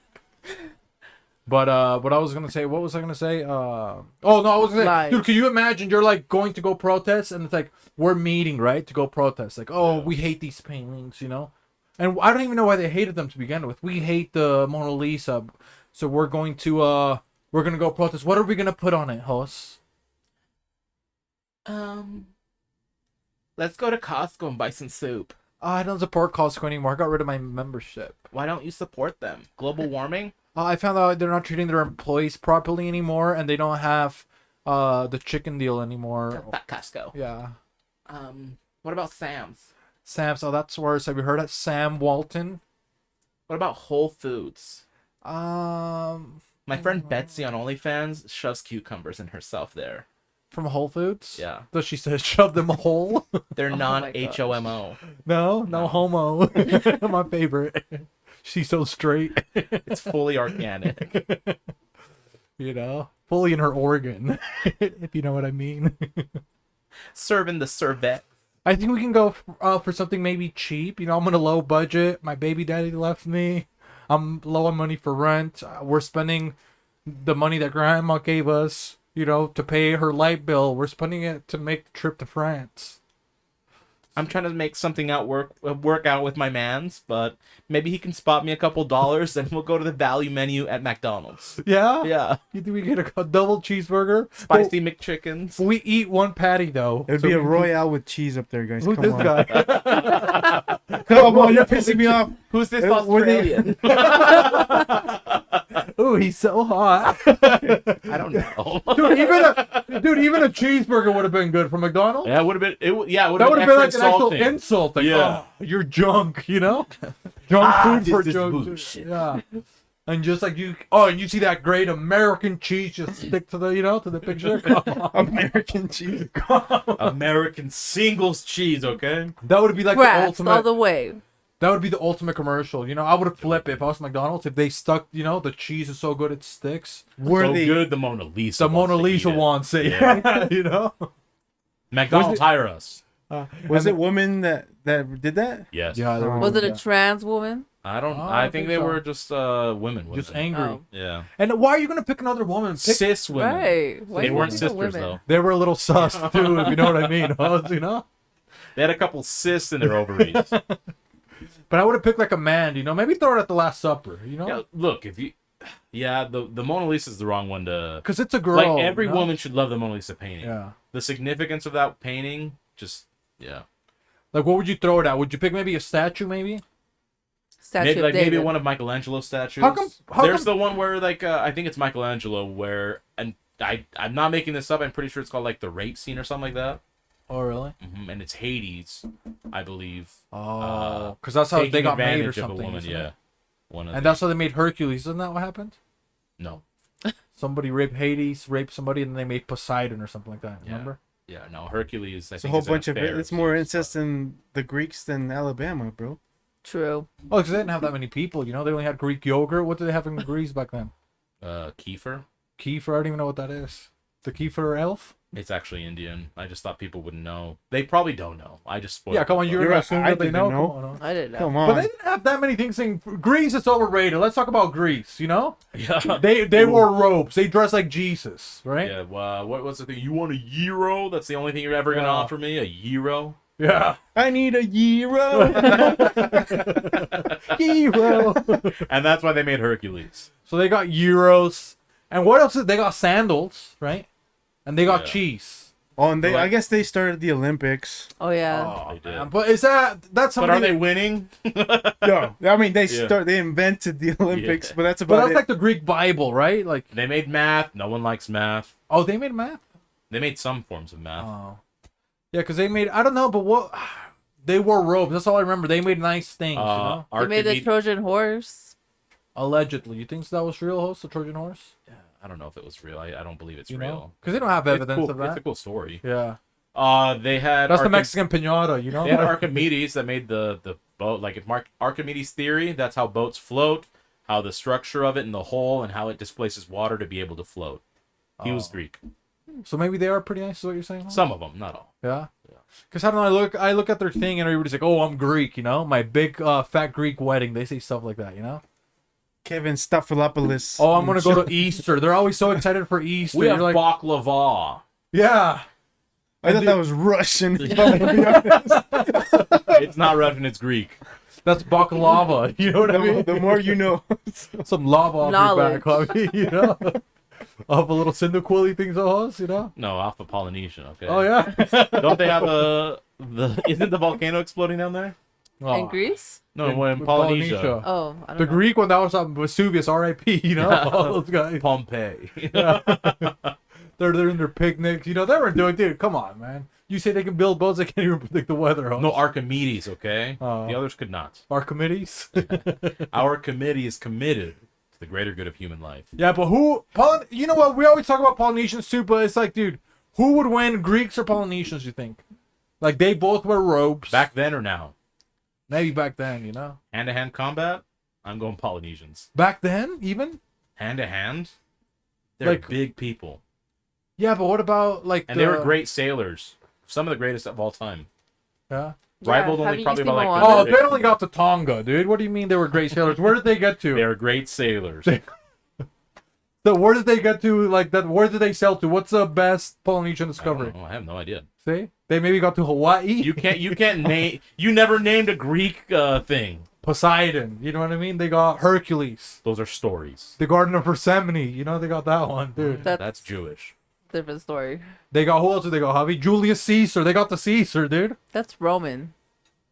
But I was gonna say, what was I gonna say? Oh no, I was gonna say, Lies. dude, can you imagine you're like going to go protest and it's like we're meeting, right, to go protest. Like, oh, we hate these paintings, you know? And I don't even know why they hated them to begin with. We hate the Mona Lisa, so we're going to go protest. What are we gonna put on it, host? Let's go to Costco and buy some soup. I don't support Costco anymore. I got rid of my membership. Why don't you support them? Global warming? I found out they're not treating their employees properly anymore, and they don't have the chicken deal anymore. Fuck Costco. Yeah. What about Sam's? Sam's, oh, that's worse. Have you heard of Sam Walton? What about Whole Foods? Um, My friend Betsy on OnlyFans shoves cucumbers in herself there. from Whole Foods? Yeah. Does she say shove them whole? They're my non-HOMO. No homo. My favorite. She's so straight. It's fully organic. You know? Fully in her organ. If you know what I mean. Serving the servet. I think we can go for something maybe cheap. You know, I'm on a low budget. My baby daddy left me. I'm low on money for rent. We're spending the money that grandma gave us, you know, to pay her light bill. We're spending it to make the trip to France. I'm trying to make something work out with my mans, but maybe he can spot me a couple dollars and we'll go to the value menu at McDonald's. Yeah? Yeah. You think we get a double cheeseburger? Spicy McChickens. We eat one patty, though. It'd So be a we- royale with cheese up there, guys. Who's Come this on. guy? Come on, you're pissing me off. Who's this What do you- Australian? Ooh, he's so hot. I don't know. Even a cheeseburger would have been good from McDonald's. Yeah, it would have been. It would have That would been have been like an actual insulting. insult. Like, Yeah. oh, you're junk, you know? Junk food for this junk. bullshit. Yeah. And just like and you see that great American cheese just stick to the, you know, to the picture. Come on. American cheese. American singles cheese, okay? That would be like Rats the all ultimate. the way. That would be the ultimate commercial. You know, I would have flipped it if I was McDonald's. If they stuck, you know, the cheese is so good it sticks. Were So they good, the Mona Lisa. The Mona wants to Lisa eat it. wants it. Yeah. You know. McDonald's hire us. Was it women that did that? Yes. Yeah. There Was it a yeah. trans woman? I don't. Oh, I I think think they so. were just women. Just women. angry. Oh. Yeah. And why are you gonna pick another woman? Pick Cis women. Right. Why They you weren't picking sisters women? though. They were a little sus too, if you know what I mean. You know. They had a couple cysts in their ovaries. But I would have picked like a man, you know, maybe throw it at the Last Supper, you know, Yeah, look, if you, the Mona Lisa is the wrong one to. because it's a girl. Like every you know? woman should love the Mona Lisa painting. Yeah. The significance of that painting, just yeah. Like, what would you throw it at? Would you pick maybe a statue, maybe? Statue Maybe, of like David. maybe one of Michelangelo's statues. How There's come- the one where like I think it's Michelangelo where and I'm not making this up. I'm pretty sure it's called like the rape scene or something like that. Oh, really? And it's Hades, I believe. Oh, because that's how Taking they got made or advantage of something. a woman, isn't yeah. it? One of And the- that's how they made Hercules. Isn't that what happened? no. Somebody raped Hades, raped somebody, and then they made Poseidon or something like that. Yeah. Remember? Yeah, no. Hercules. I It's a think whole is an bunch of affair It's more some incest stuff. in the Greeks than Alabama, bro. True. Oh, because they didn't have that many people. You know, they only had Greek yogurt. What did they have in Greece back then? Kefir. Kefir. I don't even know what that is. The Kefir elf? It's actually Indian. I just thought people wouldn't know. They probably don't know. I just spoiled Yeah, come on. it, You're You're gonna right, assume I that they didn't know. know. Come on, I didn't know. Come But on. they didn't have that many things saying Greece is overrated. Let's talk about Greece, you know? but- Yeah. They wore robes. They dressed like Jesus, right? Yeah. What was the thing? You want a gyro? That's the only thing you're ever gonna Yeah. offer me? A gyro? Yeah. I need a gyro. Hero. And that's why they made Hercules. So they got euros. And what else? They got sandals, right? And they got Yeah. cheese. Oh, and Like- I guess they started the Olympics. Oh yeah. Oh, They did. man. But is that's But something? are they winning? No, I mean they Yeah. they invented the Olympics, Yeah. but that's But about that's it. like the Greek Bible, right? Like, They made math. No one likes math. oh, they made math. They made some forms of math. Oh, yeah, because they made. I don't know, but what they wore robes. That's all I remember. They made nice things, you know. They made the Trojan horse. Allegedly, you think that was real? Host the Trojan horse? I don't know if it was real. I don't believe it's You real. Because they don't have It's evidence cool. of that. It's a cool story. Yeah, They had that's the Mexican pinata, you know. They had Archimedes that made the boat. Like if Archimedes' theory, that's how boats float, how the structure of it and the hull and how it displaces water to be able to float. He was Oh. Greek. So maybe they are pretty nice. Is what you're saying? Huh? Some of them, not all. Yeah. Because I don't know. I look at their thing and everybody's like, "Oh, I'm Greek," you know. My big fat Greek wedding. They say stuff like that, you know. Kevin Staphylopoulous. Oh, I'm gonna go to Easter. They're always so excited for Easter. We have You're like, baklava. yeah. I thought that was Russian. if I'm gonna be honest. It's not Russian, it's Greek. That's baklava. You know what I mean? The more you know. Some lava off your Knowledge. back, homie, you know. Of a little Cyndaquil things of us, you know. No, off of Polynesian, okay? Oh yeah. Don't they have isn't the volcano exploding down there? Oh. In Greece? No, in With Polynesia. Oh, I don't The know. Greek one that was on Vesuvius, R.I.P. You know, all those guys. Pompeii. They're in their picnics. You know, they were doing. Dude, come on, man. You say they can build boats, they can't even predict the weather. Huh? No, Archimedes, okay? Oh. The others could not. Our committees. Our committee is committed to the greater good of human life. Yeah, but you know what? We always talk about Polynesians too, but it's like, dude, who would win, Greeks or Polynesians, you think? Like, they both wear robes. Back then or now? Maybe back then, you know? Hand-to-hand combat? I'm going Polynesians. Back then, even? Hand-to-hand? They're Like- big people. Yeah, but what about, like, And they were great sailors. Some of the greatest of all time. Yeah. Rivaled have only you probably seen by like Moana? Oh, the they only got to Tonga, dude. What do you mean they were great sailors? Where did they get to? They're great sailors. So where did they get to, like, that? Where did they sail to? What's the best Polynesian I discovery? don't know. I have no idea. See? They maybe got to Hawaii. You can't name. You never named a Greek thing. Poseidon. You know what I mean? They got Hercules. Those are stories. The Garden of Gethsemane. You know, they got that one, dude. That's Jewish. Different story. They got, who else did they got, Javi? Julius Caesar. They got the Caesar, dude. That's Roman.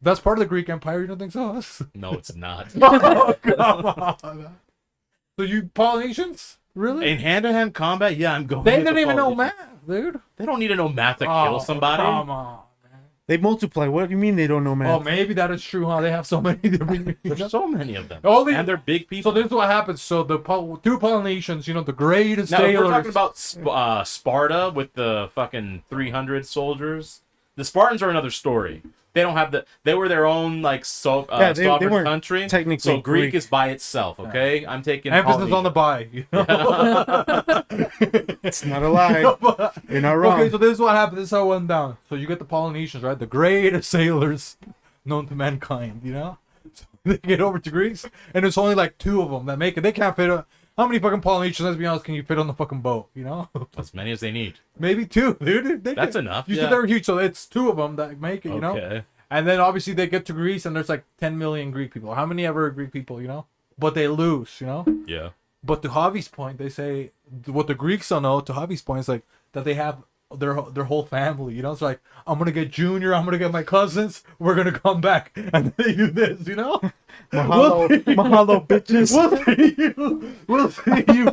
That's part of the Greek Empire. You don't think so? No, it's not. Oh, come on. So you Polynesians? Really? In hand-to-hand combat, yeah, I'm going. They with didn't the even know Polynesians. math, dude. They don't need to know math to Oh, kill somebody. Come on. They multiply. What do you mean they don't know Oh, math? maybe that is true, huh? They have so many different. There's so many of them. Only- And they're big So people. this is what happens. So the two Polynesians, you know, the greatest Now, if sailors. we're talking about Sparta with the fucking 300 soldiers. The Spartans are another story. They don't have they were their own like Yeah, they sovereign weren't country. technically so Greek Greek. is by itself. Okay, I'm taking Emphasis on the Polynesia. by. You know? It's not a lie. You're not wrong. Okay, so this is what happened. This is how it went down. So you get the Polynesians, right? The greatest sailors known to mankind, you know? So they get over to Greece, and there's only like 2 of them that make it. They can't fit. How many fucking Polynesians, let's be honest, can you fit on the fucking boat, you know? As many as they need. Maybe 2, dude. That's enough. You yeah. said they were huge, so it's 2 of them that make it, you know? Okay. And then obviously they get to Greece, and there's like 10 million Greek people. How many ever Greek people, you know? But they lose, you know? Yeah. But to Javi's point, they say what the Greeks don't know. To Javi's point, is like that they have their whole family. You know, it's like I'm gonna get Junior, I'm gonna get my cousins. We're gonna come back, and they do this. You know, Mahalo, mahalo, bitches. We'll see you.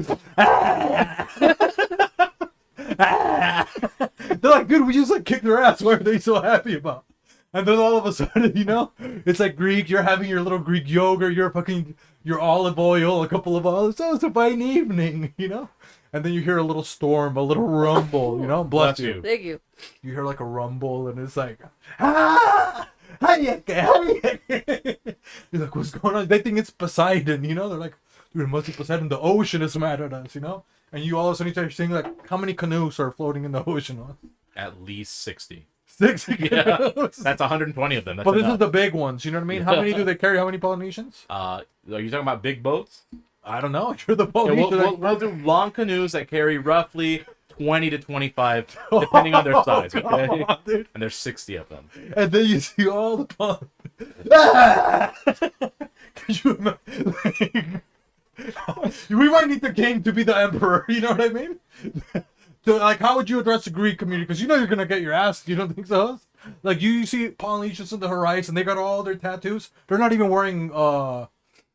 They're like, dude, we just like kicked their ass. What are they so happy about? And then all of a sudden, you know, it's like Greek. You're having your little Greek yogurt. Your olive oil, a couple of olives. Oh, it's a fine evening, you know. And then you hear a little storm, a little rumble, you know. Bless you. Thank you. You hear like a rumble, and it's like, ah, hayeke. You're like, what's going on? They think it's Poseidon, you know. They're like, dude, it must be Poseidon. The ocean is mad at us, you know. And you all of a sudden start saying like, how many canoes are floating in the ocean? Huh? At least 60. 6 Yeah. canoes. That's 120 of them. That's But this enough. is the big ones, you know what I mean? How many do they carry? How many Polynesians? Are you talking about big boats? I don't know. You're the Yeah, Polynesian. we'll do long canoes that carry roughly 20 to 25, depending on their size, Come okay? on, dude. And there's 60 of them. And then you see all the ah! Could you imagine? We might need the king to be the emperor. You know what I mean? like, how would you address the Greek community? Because you know you're gonna get your ass. You don't think so? Like, you see Polynesians in the horizon, they got all their tattoos. They're not even wearing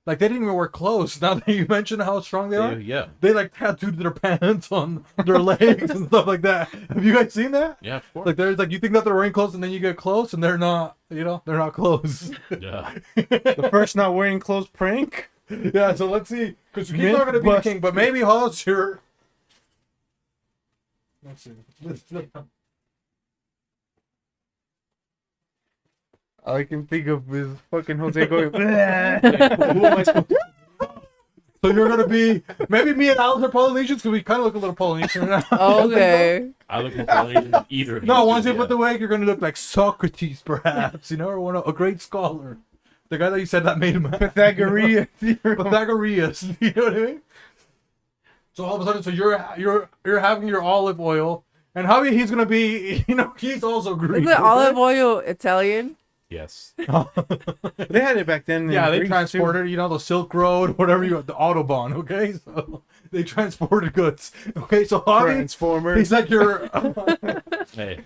like, they didn't even wear clothes. Now that you mention how strong they are, Yeah. they like tattooed their pants on their legs and stuff like that. Have you guys seen that? Yeah, of course. Like, there's like, you think that they're wearing clothes, and then you get close, and they're not. You know, they're not clothes. Yeah. The first not wearing clothes prank. Yeah. So let's see, because he's Myth not gonna be the bust. king, but maybe Hall's your. Let's see. All I can think of is fucking Jose going. So you're gonna be, maybe me and Alex are Polynesians, because we kind of look a little Polynesian now. Okay. I look more Polynesian than either of you. No, once you yeah. put the wig, you're gonna look like Socrates, perhaps. You know, or a great scholar, the guy that you said that made him Pythagorean. Pythagoras. You know what I mean? So all of a sudden, so you're having your olive oil, and Javi, he's gonna be, you know, he's also Greek. Isn't olive oil Italian? Yes. They had it back then. in Yeah, they Greece, transported, you know, the Silk Road, whatever the Autobahn. Okay, so they transported goods. Okay, so too. Javi, Transformers. he's like your. Hey,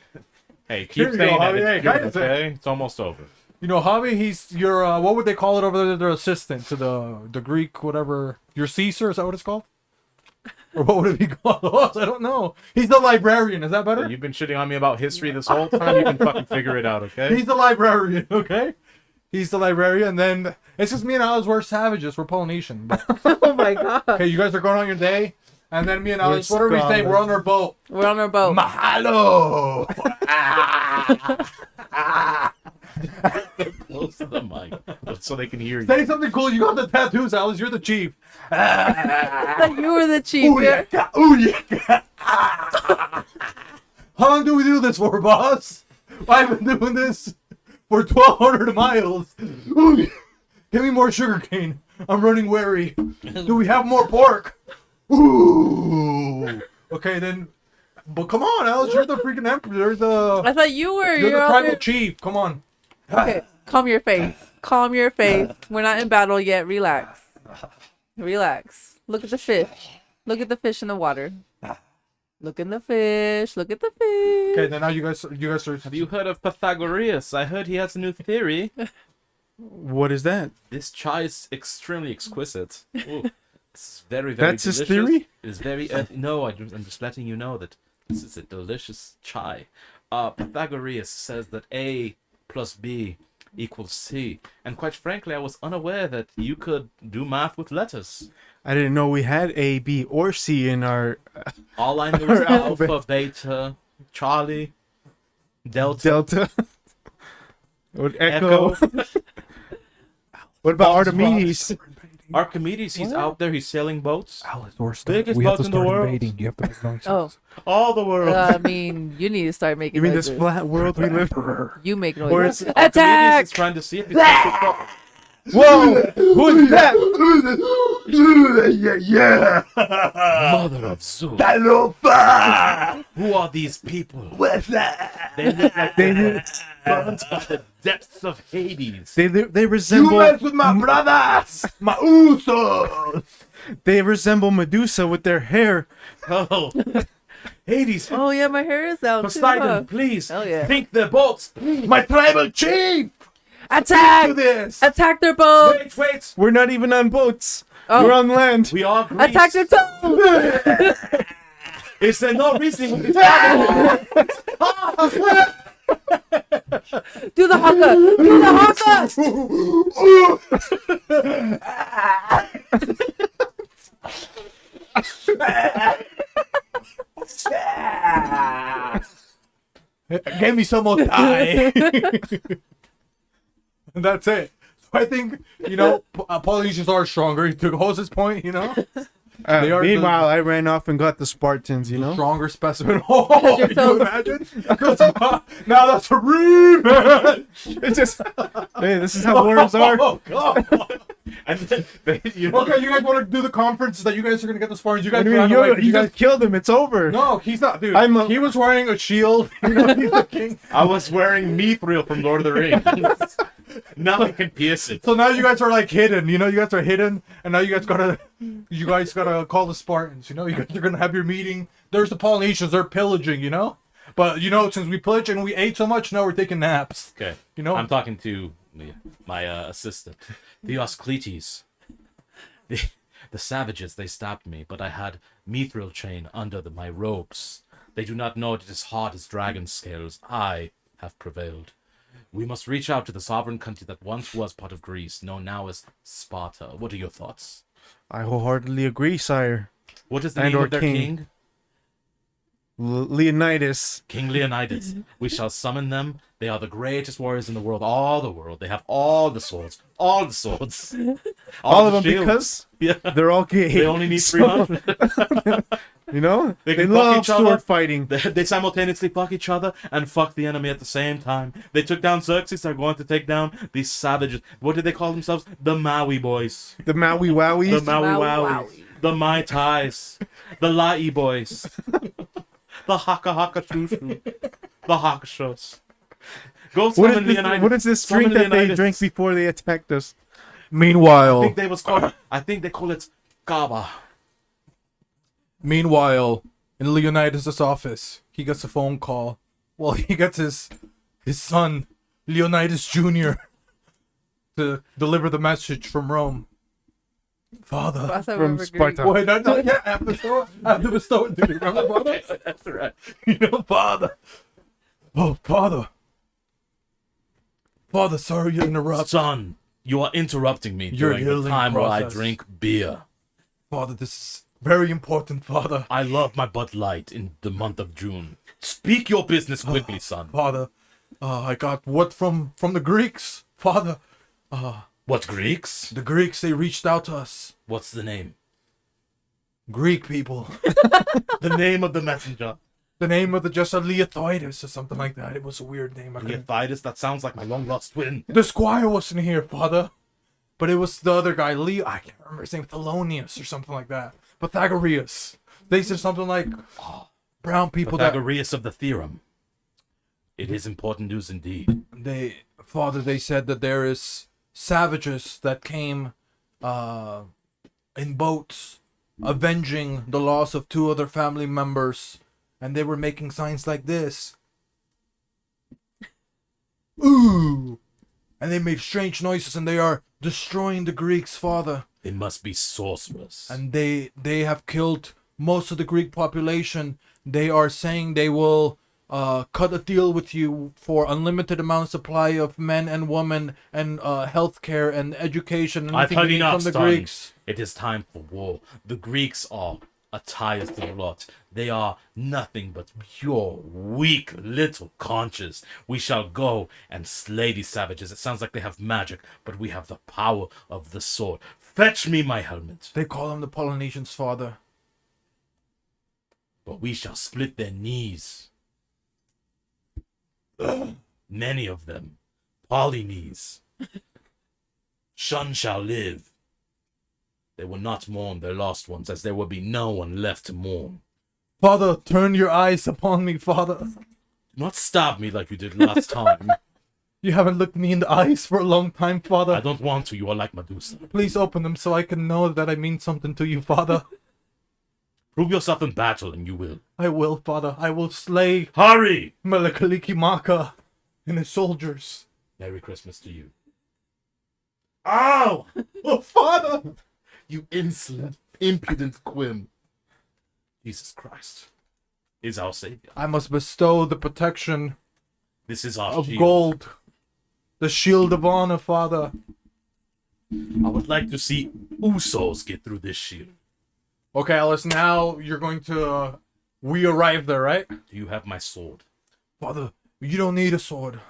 Here keep you go, saying that. Javi. Hey, It's good, guys. okay? It's almost over. You know, Javi, he's your, what would they call it over there? Their assistant to the Greek, whatever. Your Caesar, is that what it's called? Or what would it be called? Oh, I don't know. He's the librarian. Is that better? You've been shitting on me about history this whole time. You can fucking figure it out, okay? He's the librarian, okay? He's the librarian. And then it's just me and Alice. We're savages. We're Polynesian. But, Oh my god. okay, you guys are going on your day. And then me and Alice, what are we saying? scholars. We're on our boat. We're on our boat. Mahalo! Close to the mic so they can hear you. Say something cool. You got the tattoos, Alice. You're the chief. I thought you were the chief. Ooh, yeah. Ooh, yeah. How long do we do this for, boss? I've been doing this for 1,200 miles. Ooh, yeah. Give me more sugarcane. I'm running wary. Do we have more pork? Ooh. Okay, then. But come on, Alice. You're the freaking emperor. You're I thought you were. the You're tribal on chief. Come on. Okay, calm your face. Calm your face. We're not in battle yet. Relax. Relax. Look at the fish. Look at the fish in the water. Look at the fish. Look at the fish. Okay, then now you guys are. Have you heard of Pythagoras? I heard he has a new theory. What is that? This chai is extremely exquisite. Ooh, it's very, very That's his delicious. theory? It is very... no, I'm just letting you know that this is a delicious chai. Pythagoras says that A plus B equals C. And quite frankly, I was unaware that you could do math with letters. I didn't know we had A, B, or C in our All I know is Our Alpha, alphabet. Beta, Charlie, Delta, Delta. What Echo? Echo. What about Archimedes? Archimedes, he's out there, he's sailing boats. Alice, or Biggest boat in the world. You have to make noise. Oh, All the world. I mean, you need to start making You mean this noises. flat world we live? You make Or noises. it's- Archimedes Attack! is trying to see if he's going Whoa! Who's that? Mother of Zeus. Talofa! Who are these people? What's that? They look like They they live- burnt by the depths of Hades. They You resemble mess with my brothers! My Usos! they resemble Medusa with their hair. Oh, Hades. Oh yeah, my hair is down too. Poseidon, Huh? please. Hell yeah. Sink their boats, please. My tribal chief! Do Attack! this! Attack their boat! Wait. We're not even on boats. Oh. We're on land. We are Greece. Attack their toes! Is there no reason we can travel? Do the haka! Do the haka! Give me some more time. And that's it. So I think, you know, Polynesians are stronger. To Jose's point, you know, They are Meanwhile, I ran off and got the Spartans, you know? stronger specimen. Oh, Your can you toes. imagine? Now that's a rematch. It's just, hey, this is how wars are. Oh, God. And then, you know, Okay, you guys want to do the conference that you guys are going to get the Spartans? You guys What do you run mean? away, You but you guys... just killed him. It's over. No, he's not, dude. I'm a- He was wearing a shield. You know, he's the king. I was wearing mithril from Lord of the Rings. Nothing can pierce it. So now you guys are like hidden, you know, you guys are hidden, and now you guys gotta call the Spartans, you know, you guys are gonna have your meeting. There's the Polynesians, they're pillaging, you know? But, you know, since we pillaged and we ate so much, now we're taking naps. Okay. You know? I'm talking to my assistant, Theoscletes. The savages, they stopped me, but I had mithril chain under my robes. They do not know it is hard as dragon scales. I have prevailed. We must reach out to the sovereign country that once was part of Greece, known now as Sparta. What are your thoughts? I wholeheartedly agree, sire. What is the And name or of their king. king? Leonidas. King Leonidas. We shall summon them. They are the greatest warriors in the world. All the world. They have all the swords. All the swords. All of the them shields. because Yeah. they're all gay. They only need So, 300. you know? They They can fuck love each other. sword fighting. They simultaneously fuck each other and fuck the enemy at the same time. They took down Xerxes. They're going to take down these savages. What did they call themselves? The Maui boys. The Maui Wowies. The Maui Maui Wowies. Wowie. The Mai Tais. The Lai boys. The Haka Haka Shoo Shoo. The Hakashos. Go summon Leonidas. What is this Summon drink that they Leonidas. drank before they attacked us? Meanwhile, I think they call it Kava. Meanwhile, in Leonidas' office, he gets a phone call. Well, he gets his son, Leonidas Jr., to deliver the message from Rome. Father. Last time I From remember Sparta. Greek. Wait, no, yeah, I have to bestow it. Do you remember, Father? That's right. You know, Father. Oh, Father. Father, sorry to interrupt. Son, you are interrupting me Your during the healing time where I process. drink beer. Father, this is very important, Father. I love my Bud Light in the month of June. Speak your business quickly, son. Father, I got what from the Greeks. Father, What, Greeks? the Greeks, they reached out to us. What's the name? Greek people. The name of the messenger. The name of the just a Leothoides or something like that. It was a weird name. I couldn't- Leothitis? That sounds like my long-lost twin. The squire wasn't here, Father. But it was the other guy, Leo. I can't remember his name, Thelonious or something like that. Pythagoras. They said something like brown people Pythagoras of the theorem. It is important news indeed. they said that there is savages that came in boats avenging the loss of two other family members, and they were making signs like this. Ooh! And they made strange noises, and they are destroying the Greeks, Father. They must be sorcerers. And they have killed most of the Greek population. They are saying they will cut a deal with you for unlimited amount of supply of men and women and healthcare and education and I've anything heard you need enough, from the son. Greeks. It is time for war. The Greeks are a tiresome lot. They are nothing but pure, weak little conches. We shall go and slay these savages. It sounds like they have magic, but we have the power of the sword. Fetch me my helmet. They call them the Polynesians, Father. But we shall split their knees. Many of them. Polynesians. Shun shall live. They will not mourn their lost ones, as there will be no one left to mourn. Father, turn your eyes upon me, Father. Do not stab me like you did last time. You haven't looked me in the eyes for a long time, I Father. don't want to. You are like Medusa. Please open them so I can know that I mean something to you, Father. Prove yourself in battle, and you will. I will, Father. I will slay Hurry! Melakaliki Maka and his soldiers. Merry Christmas to you. Ow! Oh, Father! You insolent, impudent Quim. Jesus Christ is our savior. I must bestow the protection This is our of shield. gold. The shield of honor, Father. I would like to see Usos get through this shield. Okay, Alice, now you're going to... we arrived there, right? Do you have my sword? Father, you don't need a sword.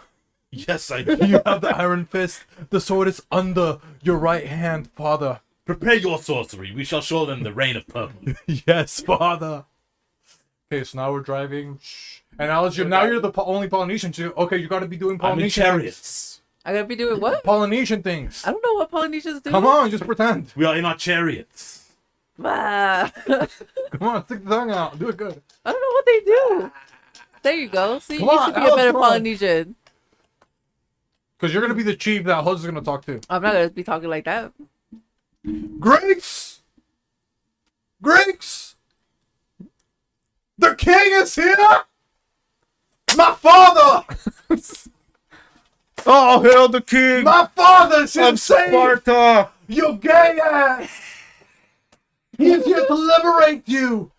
Yes, I do. You have the iron fist. The sword is under your right hand, Father. Prepare your sorcery. We shall show them the reign of purple. Yes, Father. Okay, so now we're driving. Shh. And Alice, now you're the only Polynesian. Okay, you got to be doing I'm in Polynesian things. chariots. I gotta be doing what? Polynesian things. I don't know what Polynesians do. Come on, just pretend. We are in our chariots. Ah. Come on, stick the tongue out. Do it good. I don't know what they do. There you go. See, Come you on, should be a Alice, better come on. Polynesian. Because you're gonna be the chief that host is gonna talk to. I'm not gonna be talking like that. Greeks! Greeks! The king is here! My father! Oh, hail the king My father's of insane! Sparta! You gay ass! He is here to liberate you!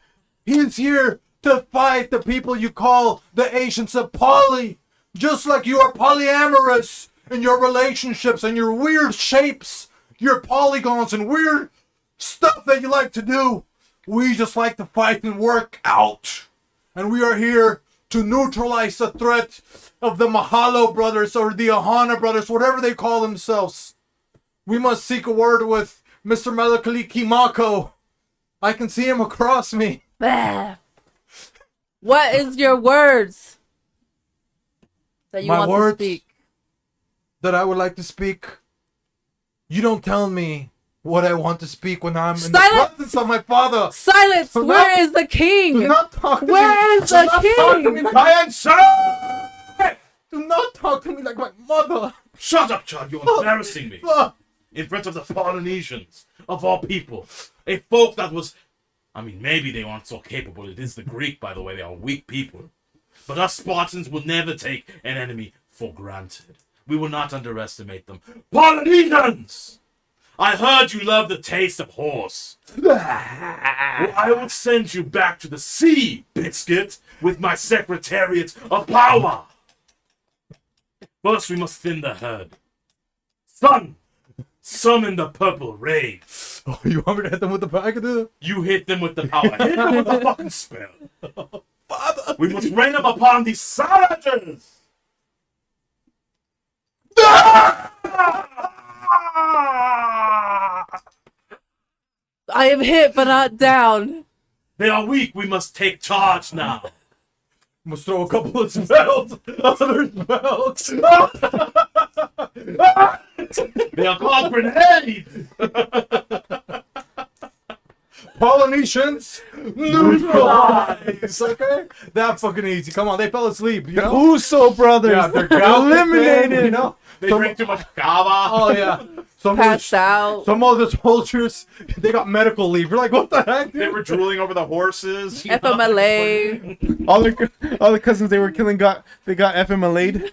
He is here to fight the people you call the Asians of Poly! Just like you are polyamorous in your relationships and your weird shapes, your polygons and weird stuff that you like to do. We just like to fight and work out. And we are here to neutralize the threat of the Mahalo brothers or the Ahana brothers, whatever they call themselves. We must seek a word with Mr. Melancholy Kimako. I can see him across me. Bah. What is your words that you My want words? to speak? That I would like to speak. You don't tell me what I want to speak when I'm in the Silence! presence of my father. Silence! Do Where not- is the king? Do not talk to me. Where is Do the not talk to me king? like I am son. Do not talk to me like my mother. Shut up, child. You're embarrassing me. In front of the Polynesians, of all people. A folk that was... I mean, maybe they aren't so capable. It is the Greek, by the way. They are weak people. But us Spartans will never take an enemy for granted. We will not underestimate them. Polynesians! I heard you love the taste of horse. Well, I will send you back to the sea, Biscuit, with my secretariat of power. First, we must thin the herd. Sun, summon the purple ray. Oh, you want me to hit them with the pack of the... You hit them with the power. Hit them with the fucking spell. Father, we must rain them upon these savages. I am hit but not down. They are weak. We must take charge now. Must throw a couple of spells. Other spells. They are called grenades. Polynesians neutralize. Okay, that fucking easy. Come on, they fell asleep. You know. Uso brothers. Yeah, they're eliminated. eliminated. You know. They drink too much kava. Oh yeah. Passed out. Some of the soldiers, they got medical leave. You're like, what the heck, dude? They were drooling over the horses. FMLA. All the cousins they were killing got FMLA'd.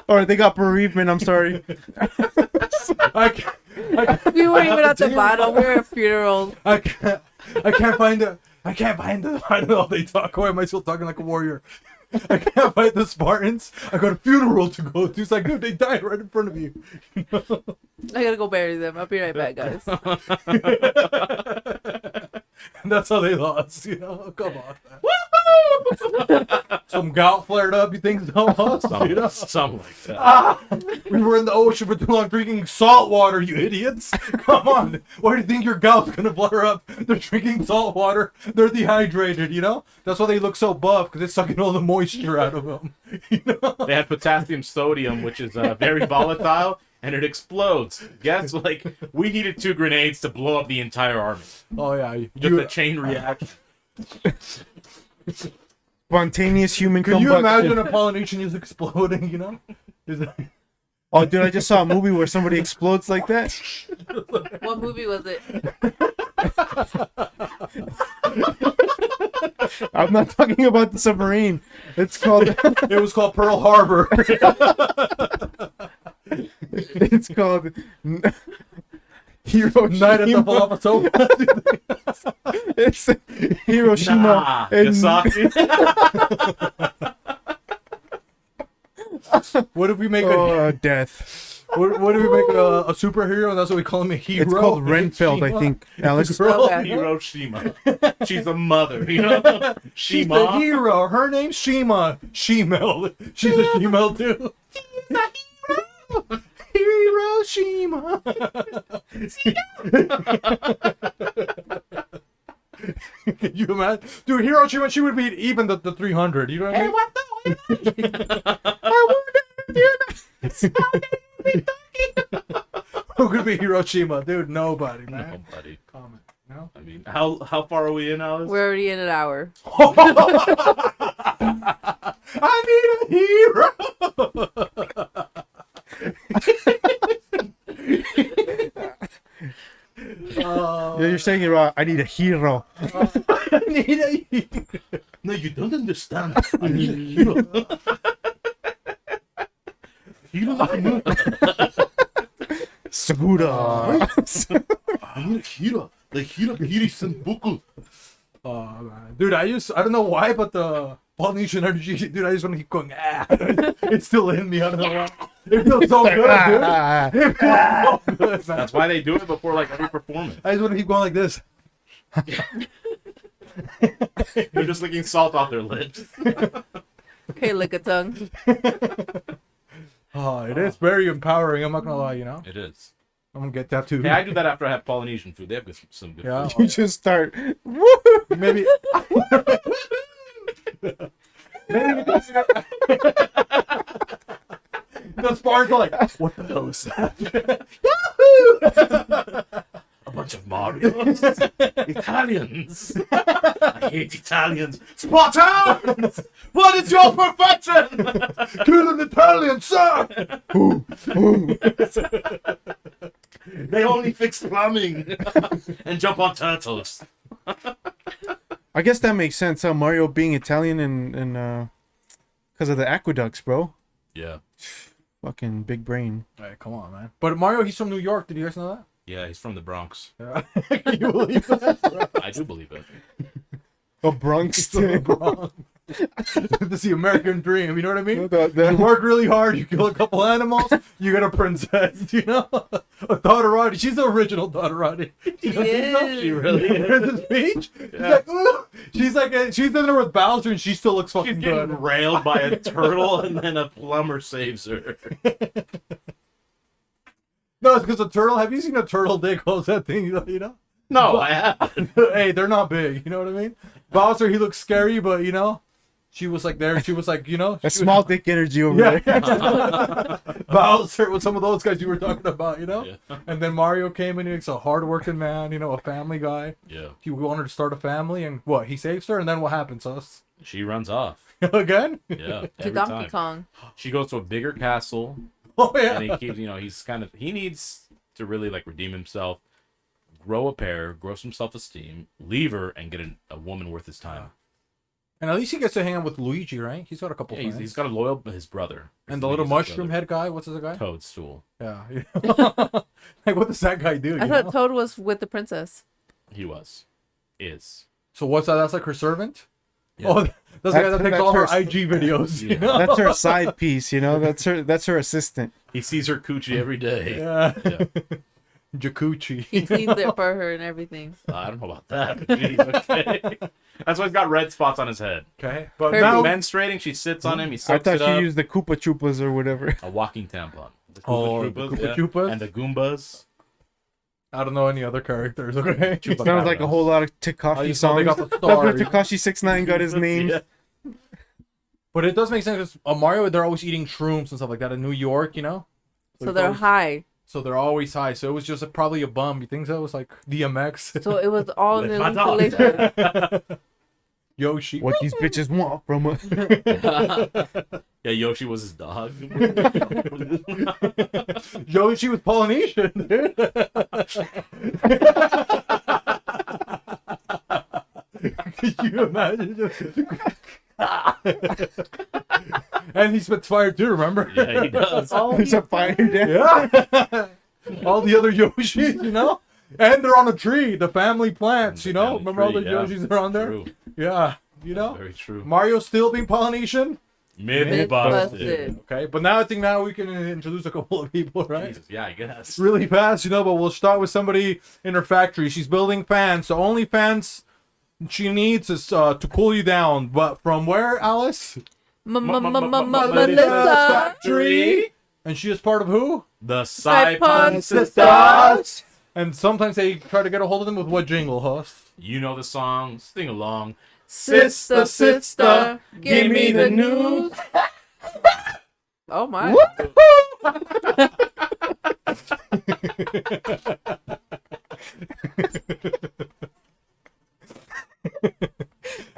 Or they got bereavement, I'm sorry. I can't, We weren't even at the bottom. We were at funerals. I can't find the. I don't know how they talk. Why am I still talking like a warrior? I can't fight the Spartans. I got a funeral to go to. It's like, dude, they died right in front of you. I gotta go bury them. I'll be right back, guys. And that's how they lost, you know? Come on, man. Some gout flared up, you think so? You know? Something like that. We were in the ocean for too long drinking salt water, you idiots. Come on. Why do you think your gout's gonna flare up? They're drinking salt water. They're dehydrated, you know? That's why they look so buff, because it's sucking all the moisture out of them. You know? They had potassium sodium, which is very volatile, and it explodes. Guess, like, we needed 2 grenades to blow up the entire army. Oh, yeah. Just a chain reaction. Spontaneous human Can you combustion. imagine a Polynesian just exploding, you know? Is it... Oh, dude, I just saw a movie where somebody explodes like that. What movie was it? I'm not talking about the submarine. It's called. It was called Pearl Harbor. It's called Hiroshima. Night at the Falafel. It's Hiroshima. Nah, and Nagasaki. What if we make death. what if we make a superhero? That's what we call him, a hero. It's called Renfeld, I think. Alex. Okay. Hiroshima. She's a mother, you know? She's the Shema. hero. Her name's SheMa. Shemale. She's a Shemale too. Hiroshima. Can you imagine? Dude, Hiroshima, she would beat even the 300. You know what I mean? What the? I wonder if you know. Who could be Hiroshima? Dude, nobody, man. Nobody. Comment. No? I mean, how far are we in, Alice? We're already in an hour. I need a hero. You're saying it wrong. I need a hero. No, you don't understand. I need a hero. Segura. I need a hero. The hero Senpuku. Oh man, dude, I don't know why, but the Polynesian energy, dude, I just want to keep going. It's still in me. I don't know why. It feels so good, dude. It feels so good, man. That's why they do it before like every performance. I just want to keep going like this. They're just licking salt off their lips. Okay, lick a tongue. Oh, it is very empowering. I'm not gonna lie, you know. It is. I'm gonna get that too. Hey, I do that after I have Polynesian food. They have some good Yeah. food. You just start. Maybe. The Spartans are like, what the hell is that? A bunch of Marios. Italians. I hate Italians. Spartans! What is your profession? Kill an Italian, sir! They only fix plumbing and jump on turtles. I guess that makes sense. Mario being Italian and because of the aqueducts, bro. Yeah. Fucking big brain. Hey, come on, man. But Mario, he's from New York. Did you guys know that? Yeah, he's from the Bronx. Yeah. Can you believe that? I do believe it. A Bronx So Tail. wrong. This is the American dream. You know what I mean? The- the- You work really hard. You kill a couple animals. You get a princess. You know, a Thotoratti. She's the original Thotoratti. You don't think so? She really is. Princess Peach. She's like, ooh. She's in there with Bowser, and she still looks She's fucking getting good. railed by a turtle, and then a plumber saves her. No, it's because a turtle. Have you seen a turtle dick? Close that thing. You know. No, I haven't. Hey, they're not big. You know what I mean? Bowser, he looks scary, but you know, she was like there. She was like, you know, A small dick energy over Yeah. there. Bowser with some of those guys you were talking about, you know? Yeah. And then Mario came in, he's a hard-working man, you know, a family guy. Yeah. He wanted to start a family, and what? He saves her, and then what happens, us? She runs off. Again? Yeah. To Every Donkey time. Kong. She goes to a bigger castle, Oh, yeah. and he keeps, he needs to really like redeem himself, grow a pair, grow some self-esteem, leave her, and get a woman worth his time. And at least he gets to hang out with Luigi, right? He's got a couple Yeah, friends. he's got a loyal his brother. And the little mushroom head guy, what's his guy? Toadstool. Yeah. Like, what does that guy do? I you thought know? Toad was with the princess. He is. So what's that? That's like her servant? Yeah. Oh, that's the guy that takes That's all her her- IG videos, you Yeah. know? That's her side piece, you know. That's her assistant. He sees her coochie every day. Yeah. Yeah. Jacuzzi. He cleans it for her and everything. I don't know about that. But geez, okay. That's why he's got red spots on his head. Okay. But Her- now... Menstruating, she sits on him. He I soaks thought it she up. used the Koopa Troopas or whatever. A walking tampon. The Oh, the Koopa Troopas? And the Goombas. I don't know any other characters, okay? It sounds like a whole lot of I Tekashi just know they songs. got the That's where star. Tekashi 69 got his name. Yeah. But it does make sense because Mario, they're always eating shrooms and stuff like that in New York, you know? So they're high. So they're always high. So it was just probably a bum. You think so? It was like DMX, So it was all in With the my dog. installation. Yoshi. What these bitches want from us. Yeah, Yoshi was his dog. Yoshi was Polynesian, dude. Could you imagine? And he spits fire too, remember? Yeah, he does. Oh, There's a fire there. Yeah. All the other Yoshis, you know? And they're on a tree, the family plants, you know? Family Remember all the tree, yeah. Yoshis are on there? True. Yeah. You know? Very true. Mario still being Polynesian? Myth Myth busted. busted. Okay, but now I think now we can introduce a couple of people, right? Jesus, yeah, I guess. Really fast, you know, but we'll start with somebody in her factory. She's building fans. The only fans she needs is to cool you down. But from where, Alice? Melissa. Factory. And she is part of who? The Saipon Saipon Sisters. Sisters. And sometimes they try to get a hold of them with what jingle, Huss? You know the song. Sing along. Sister, sister, give me the news. Oh my.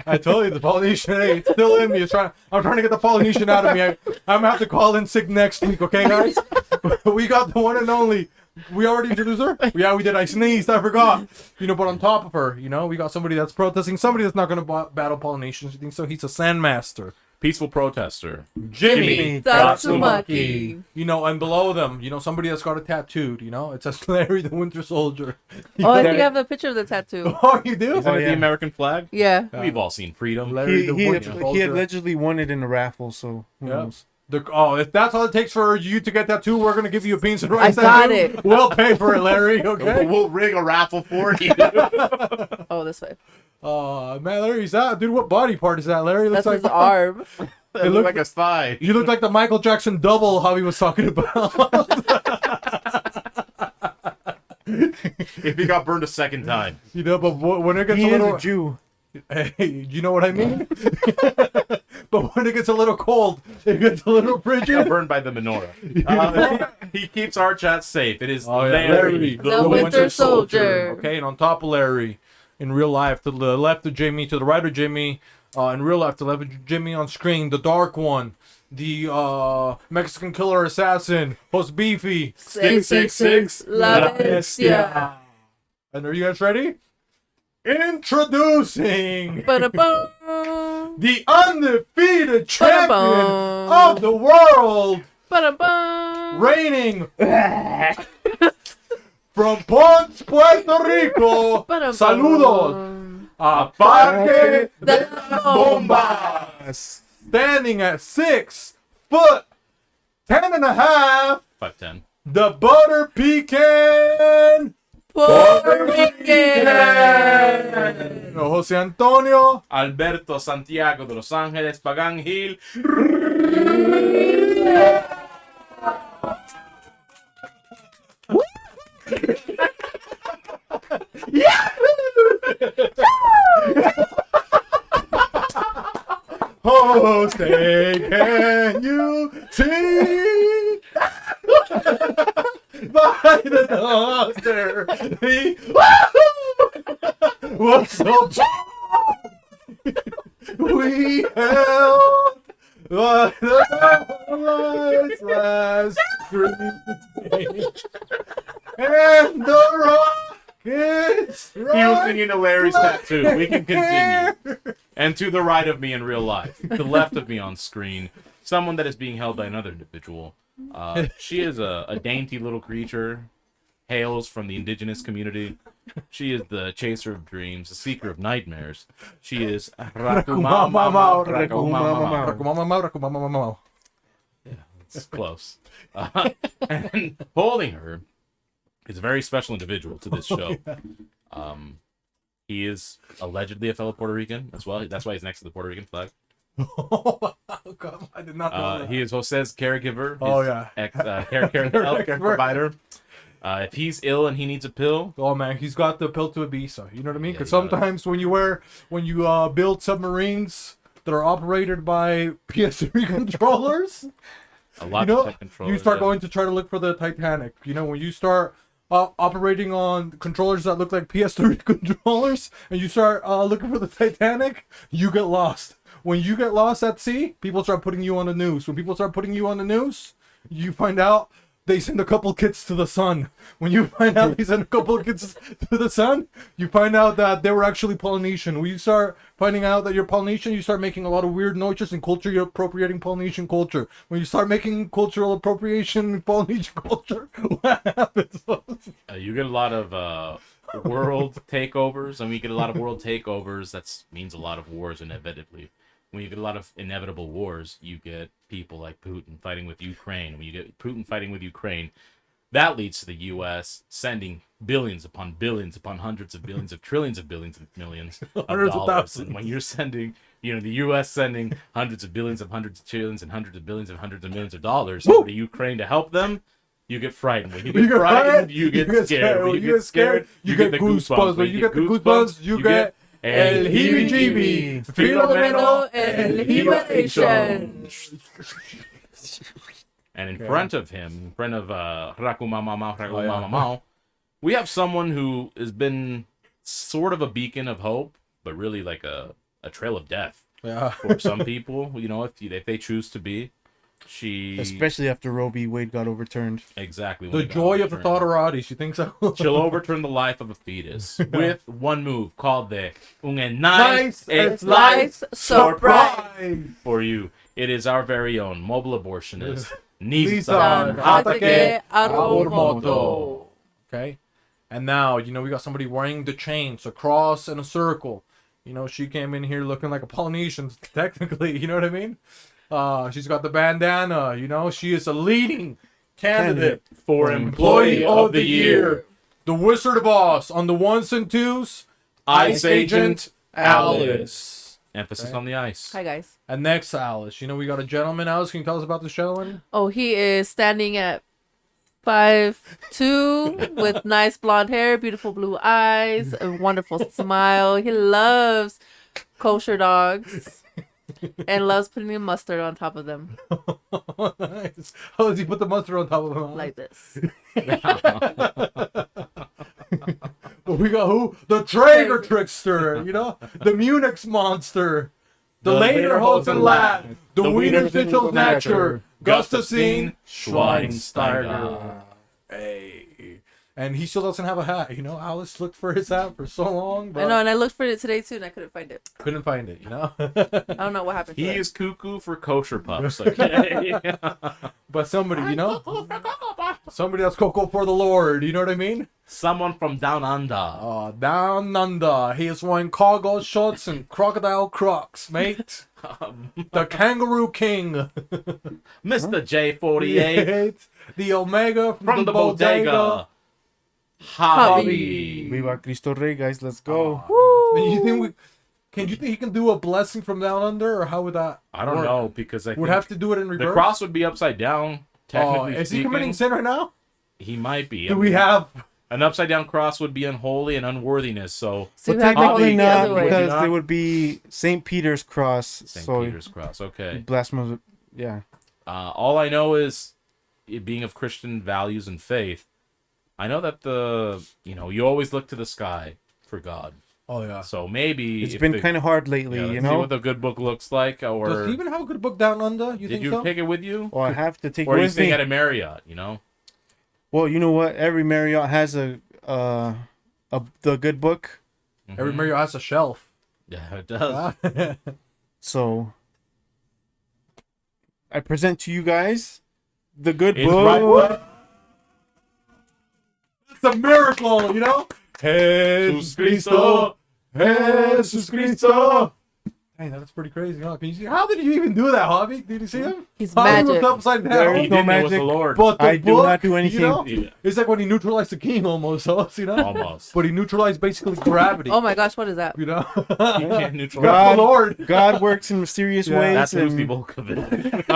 I told you the Polynesian, hey, it's still in me. I'm trying to get the Polynesian out of me. I'm gonna have to call in sick next week, okay, guys? We got the one and only we already introduced her? Yeah, we did. I sneezed. I forgot. But on top of her, we got somebody that's protesting. Somebody that's not going to battle Polynesians. So he's a sandmaster. Peaceful protester. Jimmy Tatsumaki. And below them, somebody that's got it tattooed. It says Larry the Winter Soldier. Oh, I think I have a picture of the tattoo. Oh, you do? Isn't it yeah. the American flag? Yeah. We've all seen freedom. Larry the He Winter Soldier. allegedly won it in a raffle, so who Yeah. knows? If that's all it takes for you to get that too, we're gonna give you a beans and rice. I got tattoo. it. We'll pay for it, Larry. Okay. We'll rig a raffle for you. Oh, this way. Man, Larry's that dude. What body part is that, Larry? That's Looks his arm. It looked like a thigh. You look like the Michael Jackson double Javi was talking about. If he got burned a second time. But when it gets He a is little, a Jew. hey, you know what I mean? But when it gets a little cold, it gets a little Got frigid. burned by the menorah. He keeps our chat safe. It is Larry, Larry, the Winter Soldier. Okay, and on top of Larry, in real life, to the left of Jimmy, to the right of Jimmy, in real life, to the left of Jimmy on screen, the dark one, the Mexican killer assassin, Host Beefy. 666 La Bestia. And are you guys ready? Introducing Ba-da-bum. the undefeated champion Ba-da-bum. of the world, Ba-da-bum. reigning from Ponce, Puerto Rico. Ba-da-bum. Saludos a Parque De de las Bombas. Standing at 6 foot 10.5, 5'10". the Butter Pecan Puerto Rican. Jose Antonio Alberto Santiago de Los Ángeles Pagan Gil. Jose, can you see? By the dumpster, what's up? We held the last scream, and the rockets. He was singing a Larry's tattoo. We can continue. And to the right of me in real life, to the left of me on screen, someone that is being held by another individual. She is a dainty little creature, hails from the indigenous community. She is the chaser of dreams, the seeker of nightmares. She is Rakumamamau. Yeah, it's close. And holding her is a very special individual to this show. He is allegedly a fellow Puerto Rican as well. That's why he's next to the Puerto Rican flag. Oh, God, I did not know that. He is Jose's caregiver. Oh, yeah. Health provider. If he's ill and he needs a pill, Oh man, he's got the pill to Ibiza. You know what I mean? Yeah, Because he does. sometimes when you build submarines that are operated by PS3 controllers, a lot you of tech controllers. you start yeah. going to try to look for the Titanic. When you start operating on controllers that look like PS3 controllers, and you start looking for the Titanic, you get lost. When you get lost at sea, people start putting you on the news. When people start putting you on the news, you find out they send a couple kids to the sun. When you find out they send a couple of kids to the sun, you find out that they were actually Polynesian. When you start finding out that you're Polynesian, you start making a lot of weird noises and culture. You're appropriating Polynesian culture. When you start making cultural appropriation in Polynesian culture, what happens? You get a lot of world takeovers, and we get a lot of world takeovers. That means a lot of wars inevitably. When you get a lot of inevitable wars, you get people like Putin fighting with Ukraine. When you get Putin fighting with Ukraine, that leads to the U.S. sending billions upon hundreds of billions of trillions of billions and millions of Hundreds of dollars. thousands. And when you're sending, the U.S. sending hundreds of billions of hundreds of trillions and hundreds of billions of hundreds of millions of dollars over to Ukraine to help them, you get frightened. When you get frightened, you get scared. When you get scared, you get the goosebumps. When you get the goosebumps, you get el heebie-jeebie. Filomeno el liberation. And in front of him, in front of Rakumamamau, we have someone who has been sort of a beacon of hope, but really like a trail of death Yeah. for some people, if they choose to be. Especially after Roe v. Wade got overturned. Exactly. when The it got joy of the overturned. Thotorattis. You think so? She'll overturn the life of a fetus with one move called the Nice nice and Slice surprise. for you. It is our very own mobile abortionist, Nissan Nissan Hatake Aromoto. Okay. And now, we got somebody wearing the chains, a cross and a circle. She came in here looking like a Polynesian, technically. You know what I mean? She's got the bandana. She is a leading candidate for Employee of the Year. The Wizard of Oz on the ones and twos. Ice Agent Alice. Emphasis Okay. on the ice. Hi guys. And next, Alice. We got a gentleman. Alice, can you tell us about this gentleman? Oh, he is standing at 5'2" with nice blonde hair, beautiful blue eyes, a wonderful smile. He loves kosher dogs and loves putting a mustard on top of them Nice. How does he put the mustard on top of him? like this. But we got who? The Traeger Trickster, the Munich's Monster, the Lederhosen Lad, the Wiener Schnitzel Natcher, Gustafsson Schweinsteiger. Hey. And he still doesn't have a hat, Alice looked for his hat for so long, I but know, and I looked for it today too, and I couldn't find it. couldn't find it, I don't know what happened to He it. is cuckoo for kosher pups. Okay. But somebody, somebody that's cocoa for the Lord, you know what I mean? Someone from down under. Down under. He is wearing cargo shorts and crocodile crocs, mate. The Kangaroo King. Mr. J48 The Omega from the bodega. Javi. Viva Cristo Rey, guys. Let's go. Do you think he can do a blessing from down under, or how would that? I don't work? know because I Would think have to do it in reverse. the cross would be upside down. Technically Is he speaking. committing sin right now? He might be. Do we have? An upside down cross would be unholy and unworthiness. So So But you have to technically hold it the not, other way. because Not? they would be St. Peter's cross. St. So Peter's cross. Okay. blasphemous. Yeah. All I know is, it being of Christian values and faith, I know that you always look to the sky for God. Oh yeah. So maybe It's been kind of hard lately, let's you see know? what the good book looks like. Or Does he even have a good book down under? You did think you so? take it with you? Well, I have to take it Or are you with staying me. at a Marriott? Well, you know what? Every Marriott has the good book. Every Mario has a shelf. Yeah, it does. So I present to you guys the good It's book. right. It's a miracle, Jesus Cristo, Jesus Cristo. Hey, that's pretty crazy, huh? Can you see? How did you even do that, Javi? Did you see him? He's Javi magic. was upside There down. is He no didn't. It was the magic. Lord. But the I do book, not do anything. Yeah, It's like when he neutralized the king almost, almost. But he neutralized basically gravity. Oh my gosh, what is that? You can't neutralize. God, the Lord. God works in mysterious Yeah. ways. That's and Lucy Volkovich.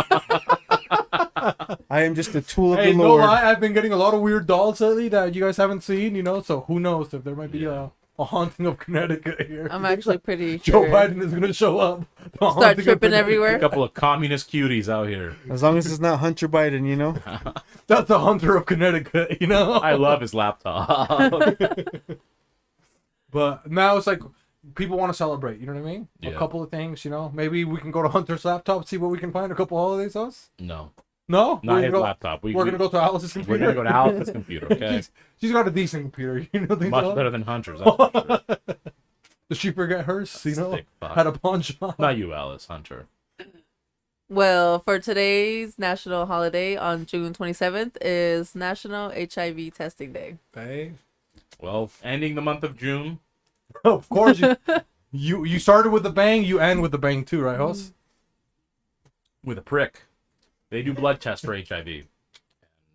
I am just a tool of Hey, the no Lord. lie, I've been getting a lot of weird dolls lately that you guys haven't seen, so who knows if there might be a haunting of Connecticut here. I'm actually pretty Joe sure. Biden is going to show up. The Start haunting of tripping Connecticut. A everywhere. couple of communist cuties out here. As long as it's not Hunter Biden, you know? That's the hunter of Connecticut, I love his laptop. But now it's like people want to celebrate, you know what I mean? Yeah. A couple of things, Maybe we can go to Hunter's laptop, see what we can find, a couple holidays us. No, No? not We're his gonna go- laptop. We're going to go to Alice's We're computer. gonna go to Alice's computer. Okay, She's got a decent computer, things much like better than Hunter's. That's for sure. Does she forget hers? Sick fuck. Had a pawn shop. Not you, Alice. Hunter. Well, for today's national holiday on June 27th is National HIV Testing Day. Hey. Well, ending the month of June. Of course, you started with a bang, you end with a bang too, right, Hoss? With a prick. They do blood tests for HIV.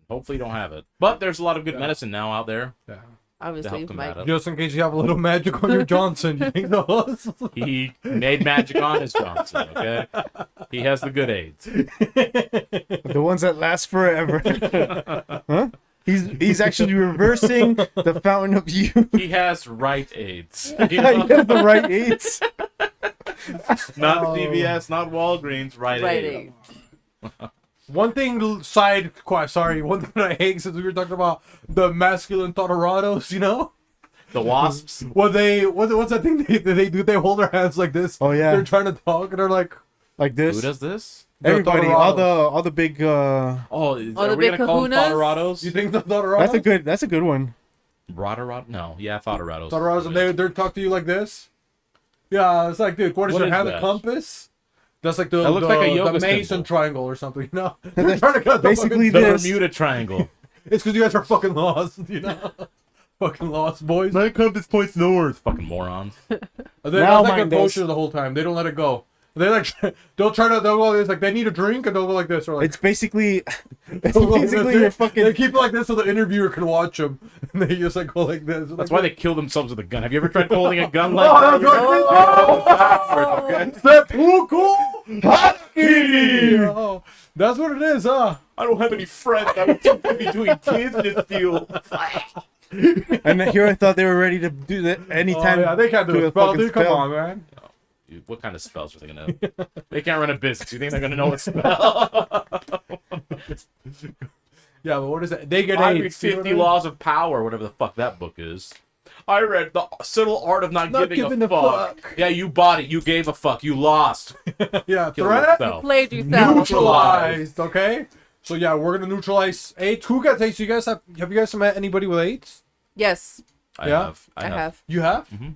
Hopefully you don't have it. But there's a lot of good medicine now out there Yeah. to Obviously, help Mike. combat it. Just in case you have a little magic on your Johnson, you think the Hoss? He made magic on his Johnson, okay? He has the good AIDS. The ones that last forever. Huh? He's actually reversing the fountain of youth. He has right AIDS. You have the right AIDS. Not CVS, not Walgreens, right Right AIDS. age. One thing, one thing that I hate since we were talking about the masculine Thotorattos, The wasps. what's that thing they do? They hold their hands like this. Oh, yeah. They're trying to talk and they're like, Like this. Who does this? Everybody, all the big. Oh, the are we big gonna call them kahunas? Thotorattos? You think the Thotorattos? That's a good one. Rotorot? No, yeah, Thotorattos. Thotorattos, and they talk to you like this? Yeah, it's like, dude, what is What your is hand? that? A compass? That's like the, That looks like a yoga the Mason symbol. triangle or something, you know? They're trying to cut Basically The this. Bermuda Triangle. It's because you guys are fucking lost, you know? Fucking lost, boys. My compass points north. Fucking morons. That's Now like a mine does. poster the whole time. They don't let it go. They like they'll go like this, like they need a drink and they'll go like this or like It's basically. It's they'll go like basically this. your fucking. They keep it like this so the interviewer can watch them. And they just like go like this. That's why they kill themselves with a gun. Have you ever tried holding a gun Oh, like that's that? seppuku hockey. Oh, that's what it is, huh? I don't have any friends. I would too busy doing kids in this field. And here I thought they were ready to do that anytime. Oh, yeah, they can't do a it. Spell, fucking dude, come spell. on, man. Dude, what kind of spells are they gonna? They can't run a business. You think they're gonna know what spell? Yeah, but what is that? They get I read AIDS. you know 50 what I mean? Laws of Power, whatever the fuck that book is. I read The Subtle Art of Not Giving a Fuck. Yeah, you bought it. You gave a fuck. You lost. Yeah, Kill threat yourself. Played yourself. neutralized. Okay, so yeah, we're gonna neutralize AIDS. Who got AIDS? You guys have you guys met anybody with AIDS? Yes, I I have. You have? Mhm.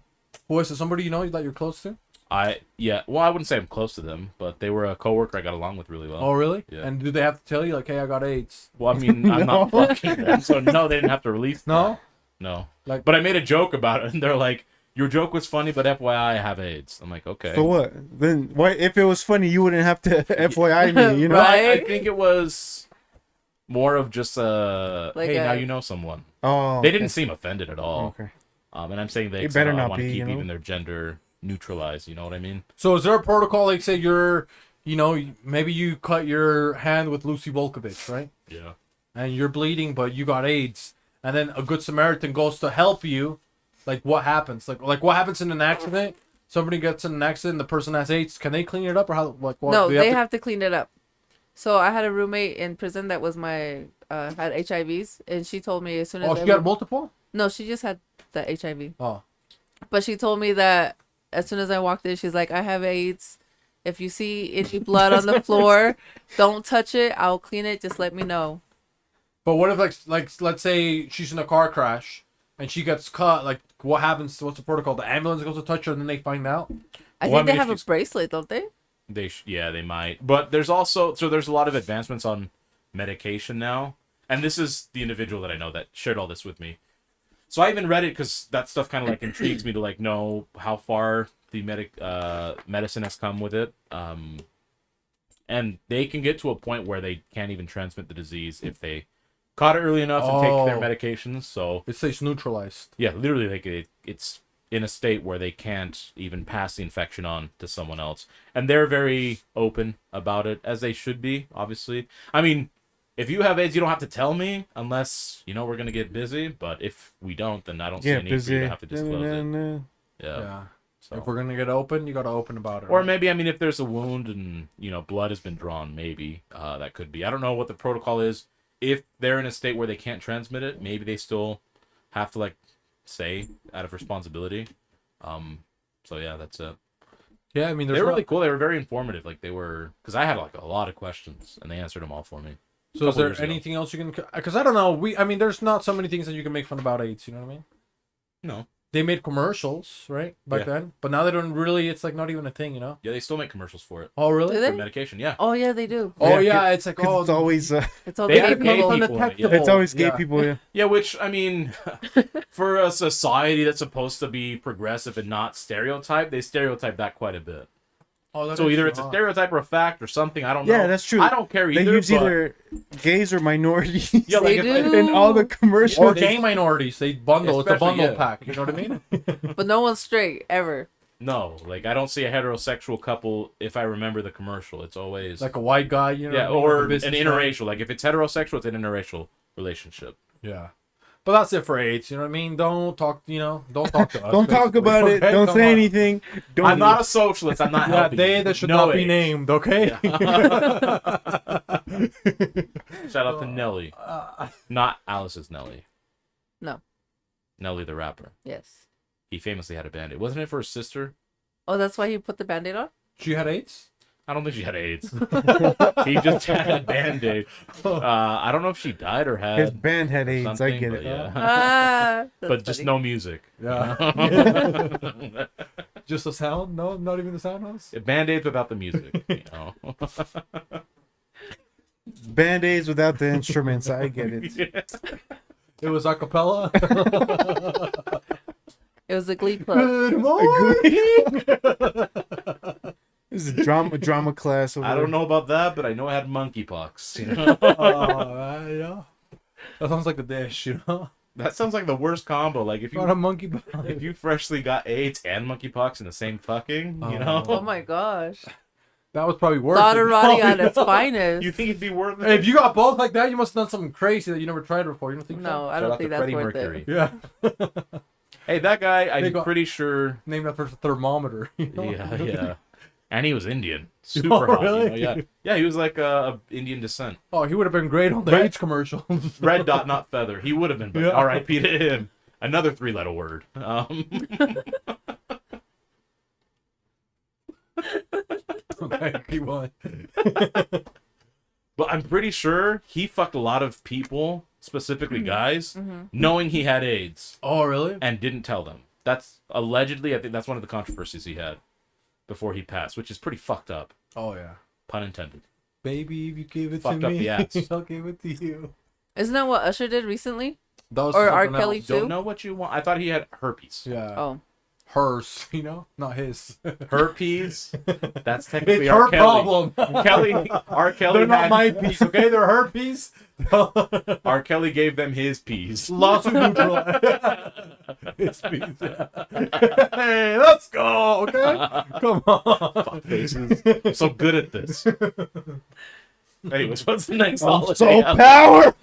Who is it? Somebody you know that you're close to? Well, I wouldn't say I'm close to them, but they were a coworker I got along with really well. Oh, really? Yeah. And do they have to tell you like, hey, I got AIDS? Well, I mean, I'm not fucking them, so no, they didn't have to release No. that. No. Like- But I made a joke about it, and they're like, your joke was funny, but FYI, I have AIDS. I'm like, okay. So what? Then why? If it was funny, you wouldn't have to FYI me. You know. Right. I think it was more of just Like hey, a- now you know someone. Oh. They didn't seem offended at all. Okay. And I'm saying they It better not want to be, keep you know? even their gender neutralized. You know what I mean? So is there a protocol like say you're, you know, maybe you cut your hand with Luci Volkovich, right? Yeah. And you're bleeding, but you got AIDS, and then a good Samaritan goes to help you. Like what happens? Like what happens in an accident? Somebody gets in an accident, the person has AIDS. Can they clean it up or how? Like what? No, do they have to clean it up. So I had a roommate in prison that was had HIVs, and she told me as soon as Oh, she got multiple. no, she just had the HIV. Oh. But she told me that as soon as I walked in, she's like, I have AIDS. If you see any blood on the floor, don't touch it. I'll clean it. Just let me know. But what if like let's say she's in a car crash and she gets cut? Like what happens? What's the protocol? The ambulance goes to touch her and then they find out. I Well, I think they mean, if have a she's- bracelet, don't they? Yeah, they might. But there's also there's a lot of advancements on medication now, and this is the individual that I know that shared all this with me. So I even read it because that stuff kind of like intrigues me to like know how far the medicine has come with it. And they can get to a point where they can't even transmit the disease if they caught it early enough and take their Oh. medications. So It says neutralized. yeah, literally, like it's in a state where they can't even pass the infection on to someone else, and they're very open about it, as they should be. Obviously, I mean, if you have AIDS, you don't have to tell me unless you know we're gonna get busy. But if we don't, then I don't see Yeah, a need for you busy. to have to disclose it. Nah. Yeah. Yeah. So. If we're gonna get open, you gotta open about it. Or right? maybe, I mean, if there's a wound and you know blood has been drawn, maybe that could be. I don't know what the protocol is. If they're in a state where they can't transmit it, maybe they still have to like say out of responsibility. So yeah, that's it. Yeah, I mean, They there's were not- really cool. They were very informative. Like they were, because I had like a lot of questions and they answered them all for me. So is couple there years ago. anything else you can? Because I don't know. I mean, there's not so many things that you can make fun about AIDS. You know what I mean? No. They made commercials, right, back Yeah. then, but now they don't really. It's like not even a thing, you know? Yeah, they still make commercials for it. Oh, really? Do they? For medication, yeah. Oh yeah, they do. Oh, Yeah, yeah. It's like 'Cause it's always It's all They the have gay gay people. people. undetectable. it's always gay Yeah. people. Yeah. Yeah, which, I mean, for a society that's supposed to be progressive and not stereotype, they stereotype that quite a bit. Oh, that So is either true, it's a huh? stereotype or a fact or something, I don't know. Yeah, that's true. I don't care They either. use but- either gays or minorities. Yeah, like They if, do. in all the commercials. Or gay minorities. They bundle. It's a Especially, bundle yeah. pack. You know what I mean? But no one's straight ever. no, like I don't see a heterosexual couple if I remember the commercial. It's always Like a white guy, you know? yeah, what I mean? or Like a an business interracial. Like if it's heterosexual, it's an interracial relationship. guy. Yeah. But that's it for AIDS. You know what I mean? Don't talk. You know, don't talk to us. Don't talk basically, about it. okay? Don't Come say on. anything. Don't. I'm not a socialist. I'm not Yeah, helping. they you. that should No not be AIDS. named. Okay. Shout out to Nelly, not Alice's Nelly. No. Nelly the rapper. Yes. He famously had a band-aid. Wasn't it for his sister? Oh, that's why he put the band-aid on? She had AIDS. I don't think she had AIDS. He just had Band-Aid. I don't know if she died or had His band had AIDS. I something, get but it. yeah. Ah, But just funny. no music. Yeah. Just the sound? No, not even the sound house. Band-Aids without the music. You know. Band-Aids without the instruments. I get it. It was a cappella. It was a Glee club. Good morning. This is a drama class. Over I don't there. know about that, but I know I had monkeypox. You know? Yeah. That sounds like a dish, you know. That sounds like the worst combo. Like if Got a you monkey. if you freshly got AIDS and monkeypox in the same fucking, you know. Oh my gosh. That was probably worth Thotoratti it. at its finest. You think it'd be worth it? Hey, if you got both like that, you must have done something crazy that you never tried before. You don't think No, I Shout don't out think to that's Freddie worth Mercury. it. so? Yeah. Hey, that guy, They I'm got- pretty sure. Named after a thermometer. You know? Yeah. And he was Indian. Super hot. really? You know? Yeah, he was like of Indian descent. Oh, he would have been great on the Red- AIDS commercials. Red dot, not feather. He would have been. But Yeah. R.I.P. to him. Another 3-letter word. Okay, keep on. But I'm pretty sure he fucked a lot of people, specifically guys, knowing he had AIDS Oh, really? and didn't tell them. That's allegedly, I think that's one of the controversies he had before he passed, which is pretty fucked up. Oh, yeah. Pun intended. Baby, if you give it Fucked to up me, the ass. I'll give it to you. Isn't that what Usher did recently? That was Or R. something Kelly else. Don't too? know what you want. I thought he had herpes. Yeah. Oh. Hers, you know? Not his. Herpes. That's technically It's R. her Kelly. problem. Kelly. R. Kelly. They're not had- my piece, okay? They're her piece. R. Kelly gave them his peas. Lawsuit neutral. His piece. Hey, let's go, okay? Come on. Faces. I'm so good at this. Anyways, what's the next I'm holiday? so power.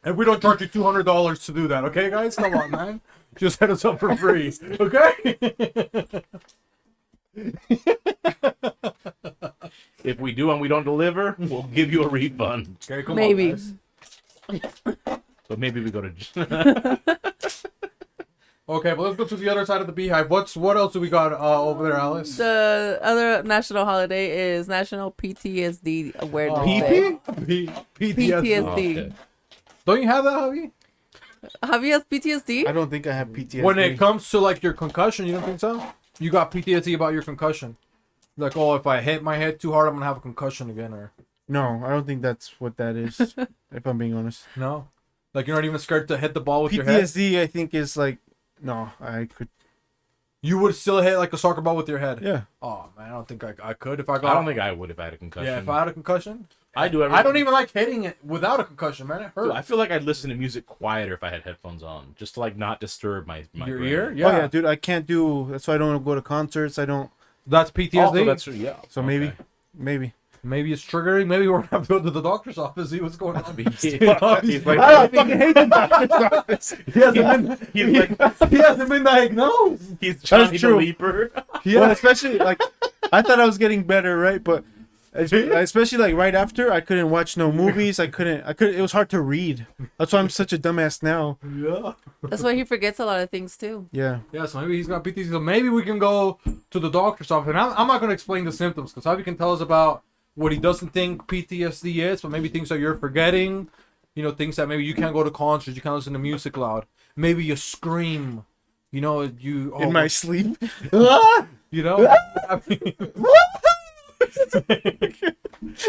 And we don't charge you $200 to do that, okay, guys? Come on, man. Just hit us up for free, okay? If we do and we don't deliver, we'll give you a refund. Okay, come Maybe. on, guys. But maybe we go to. Okay, but let's go to the other side of the beehive. What else do we got over there, Alice? The other national holiday is National PTSD Awareness Oh. Day. PTSD. PTSD. Don't you have that, Javi? Javi has PTSD? I don't think I have PTSD. When it comes to like your concussion, you don't think so? You got PTSD about your concussion? Like, oh, if I hit my head too hard, I'm gonna have a concussion again, or No, I don't think that's what that is. If I'm being honest. no? Like you're not even scared to hit the ball with your head? PTSD, I think, is like, no, I could. You would still hit like a soccer ball with your head? Yeah. Oh man, I don't think I could if I got. I don't think I would if I had a concussion. Yeah, if I had a concussion, I do. I don't even like hitting it without a concussion, man. It hurts. Dude, I feel like I'd listen to music quieter if I had headphones on, just to like not disturb my your brain. ear? Yeah. Oh yeah, dude, I can't do. That's why I don't go to concerts. I don't. That's PTSD. Also, that's yeah. So Okay. maybe. Maybe it's triggering. Maybe we're gonna have to go to the doctor's office, see what's going on. He's like- I fucking hate the doctor's office. He hasn't He's like been, he hasn't been diagnosed. he's Johnny the true. Leaper. Yeah. Well, especially like, I thought I was getting better, right? But especially like right after, I couldn't watch no movies. I couldn't. It was hard to read. That's why I'm such a dumbass now. Yeah. That's why he forgets a lot of things too. Yeah. Yeah, so maybe he's got PTSD. So maybe we can go to the doctor's office. And I'm not going to explain the symptoms because Javi can tell us about what he doesn't think PTSD is, but maybe things that you're forgetting. You know, things that maybe you can't go to concerts, you can't listen to music loud. Maybe you scream. You know, you In my sleep. you know. I mean,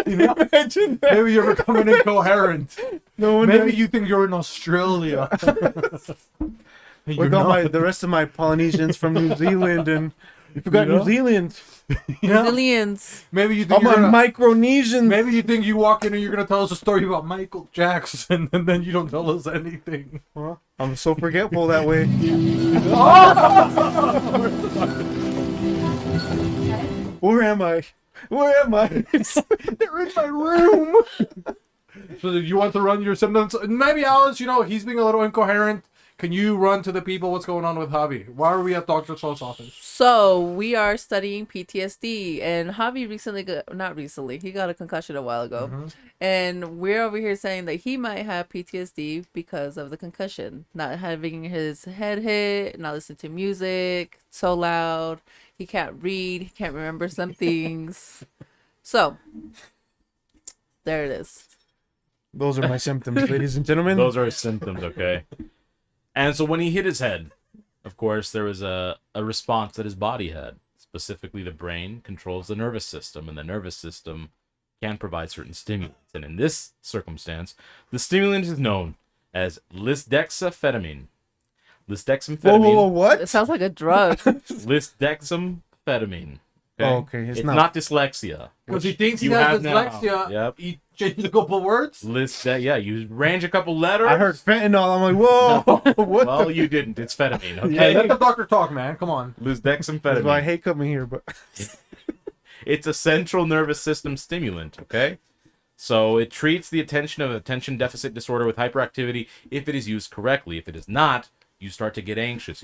you know, Imagine that. maybe you're becoming incoherent. No one. Maybe you think you're in Australia. You're With all not. the rest of my Polynesians from New Zealand, and you forgot You know? New Zealand. You know? Millions. Maybe you All think you're my gonna, Micronesians. maybe you think you walk in and you're gonna tell us a story about Michael Jackson, and then you don't tell us anything. Well, I'm so forgetful that way. Where am I? Where am I? They're in my room. So you want to run your symptoms? Maybe Alice, you know, he's being a little incoherent can you run to the people what's going on with Javi? Why are we at Dr. So's office? So we are studying PTSD, and Javi he got a concussion a while ago, and we're over here saying that he might have PTSD because of the concussion, not having his head hit, not listening to music, so loud, he can't read, he can't remember some things. So there it is. Those are my symptoms, ladies and gentlemen. Those are his symptoms, okay? And so when he hit his head, of course, there was a response that his body had. Specifically, the brain controls the nervous system, and the nervous system can provide certain stimulants. And in this circumstance, the stimulant is known as lisdexamfetamine. Whoa, what? It sounds like a drug. Lisdexamfetamine. Okay? Oh, okay. It's not dyslexia. Because he which thinks he you has have now. dyslexia. Yep. He changed a couple words. Yeah, you range a couple letters. I heard fentanyl. I'm like, whoa. What? Well, you didn't. It's fetamine, okay? Hey, let the doctor talk, man. Come on. That's why I Lisdexamfetamine. hate coming here, but It's a central nervous system stimulant, okay? So it treats the attention deficit disorder with hyperactivity if it is used correctly. If it is not, you start to get anxious.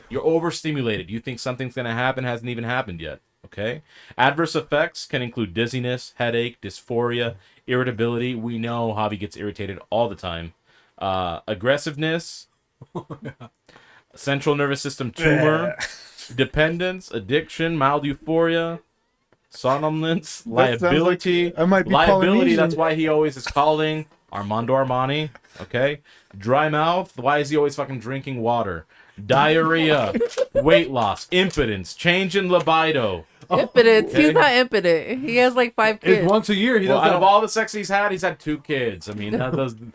You're overstimulated. You think something's going to happen, hasn't even happened yet, okay? Adverse effects can include dizziness, headache, dysphoria, irritability. We know Javi gets irritated all the time. Aggressiveness, central nervous system tumor, dependence, addiction, mild euphoria, somnolence, liability. I might be Liability, Polynesian. that's why he always is calling Armando Armani, okay? Dry mouth, why is he always fucking drinking water? Diarrhea, weight loss, impotence, change in libido. Impotent. Okay. He's not impotent. He has like 5 kids. It's once a year. He Well, does out of that. all the sex he's had 2 kids. I mean, that's less than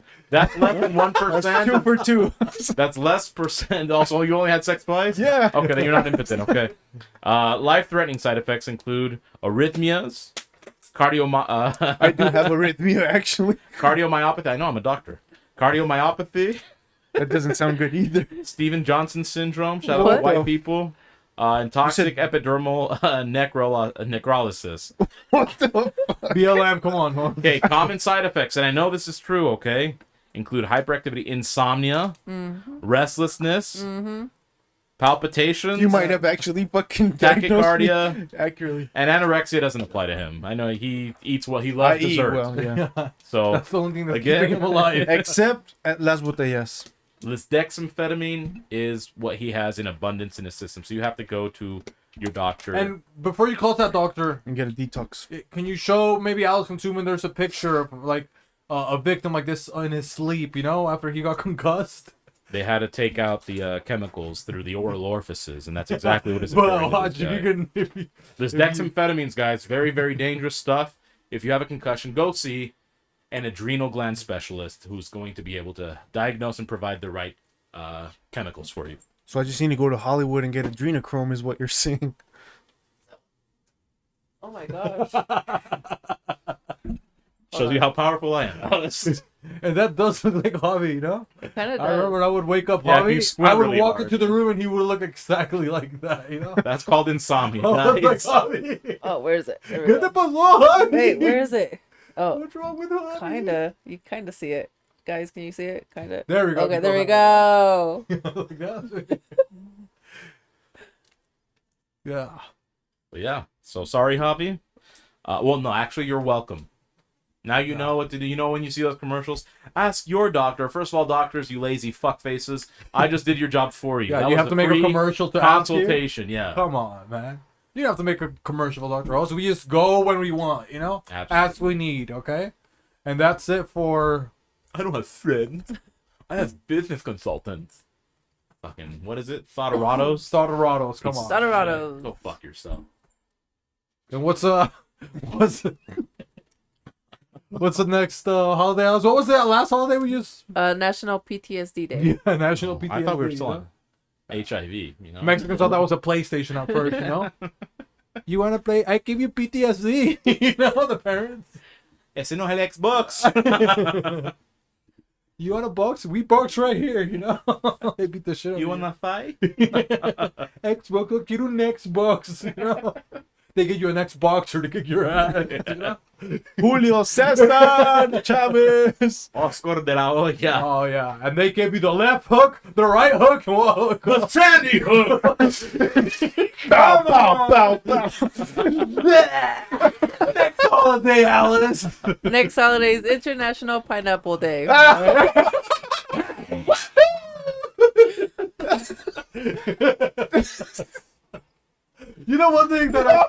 1%. 2 for 2. That's less percent. Also, you only had sex twice? Yeah. Okay, then you're not impotent, okay. Life-threatening side effects include arrhythmias, I do have arrhythmia, actually. cardiomyopathy. I know, I'm a doctor. Cardiomyopathy, That doesn't sound good either. Steven Johnson syndrome, shout out What? to white people, and toxic epidermal necrolysis. What the fuck? BLM, come on. Huh? Okay, common side effects, and I know this is true, okay, include hyperactivity, insomnia, restlessness, palpitations, You might have actually fucking diagnosed me tachycardia, accurately. and anorexia doesn't apply to him. I know he eats well. He loves I eat dessert. well, yeah. So That's the only thing that's Again. keeping him alive. Except at Las Botellas. lisdexamfetamine is what he has in abundance in his system. So you have to go to your doctor. And before you call that doctor, And get a detox. can you show maybe Alex consuming? There's a picture of like a victim like this in his sleep, after he got concussed. They had to take out the chemicals through the oral orifices, and that's exactly what is Well, occurring. to watch this if guy. you can. If you, This dexamphetamines, guys, very, very dangerous stuff. If you have a concussion, go see an adrenal gland specialist who's going to be able to diagnose and provide the right chemicals for you. So I just need to go to Hollywood and get adrenochrome, is what you're saying. Oh my gosh. Shows you how powerful I am. and that does look like Javi, It kind of I remember I would wake up Yeah, if you Javi, squint I would really walk hard. into the room and he would look exactly like that, That's called insomnia. I was like, Nice. Javi, Oh, where is it? There we ¿qué te go. pasó, Javi? Wait, where is it? Oh, What's wrong with Javi? kinda. You kinda see it. Guys, can you see it? Kinda. There we go. Okay, there we go. Like that. Yeah. But yeah. So sorry, Javi. Well, no, actually, you're welcome. Now you know what to do. You know when you see those commercials, ask your doctor. First of all, doctors, you lazy fuckfaces. I just did your job for you. Yeah, That you was have to make a free commercial to ask you. consultation. Yeah. Come on, man. You don't have to make a commercial for Dr. Oz. We just go when we want, Absolutely. As we need, okay? And that's it for... I don't have friends. I have business consultants. Fucking, what is it? Thotorattos? Thotorattos, come on. Thotorattos. Go fuck yourself. And what's the next holiday? What was that last holiday we used? National PTSD Day. Yeah, National PTSD. I thought we were still you on HIV, you know? Mexicans thought that was a PlayStation at first, You want to play? I give you PTSD. The parents. Ese no es el Xbox. You want a box? We box right here, They beat the shit out You of wanna fight? Xbox, quiero un Xbox, they get you an ex-boxer to kick your ass. You know? Julio Cesar Chavez. Oscar de la Hoya. Oh yeah, and they give you the left hook, the right hook, and what hook? The Sandy Hook. Bow, bow, bow, bow. Next holiday, Alice. Next holiday is International Pineapple Day. You know one thing that I...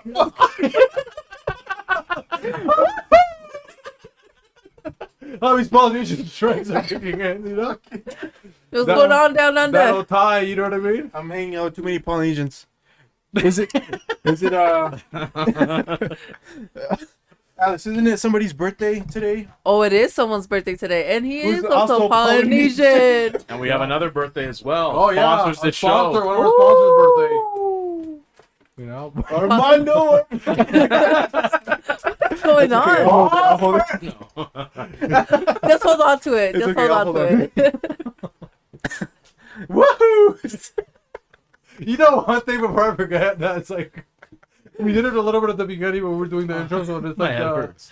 How these Polynesian strengths are kicking in, you know? What's going on down That'll under? tie, you know what I mean? I'm hanging out with too many Polynesians. Is it Alex, isn't it somebody's birthday today? Oh, it is someone's birthday today, and he Who's is also also Polynesian. And we have another birthday as well. Oh yeah, Sponsors a this sponsor, show. one of our sponsors' birthday. Ooh. You know? Armando. What's going on? I'll hold it. Just hold on to it. It's Just okay, hold I'll on hold to it. Woohoo! You know one thing before I forget, that's like... We did it a little bit at the beginning when we were doing the intro, so it's My like... head hurts.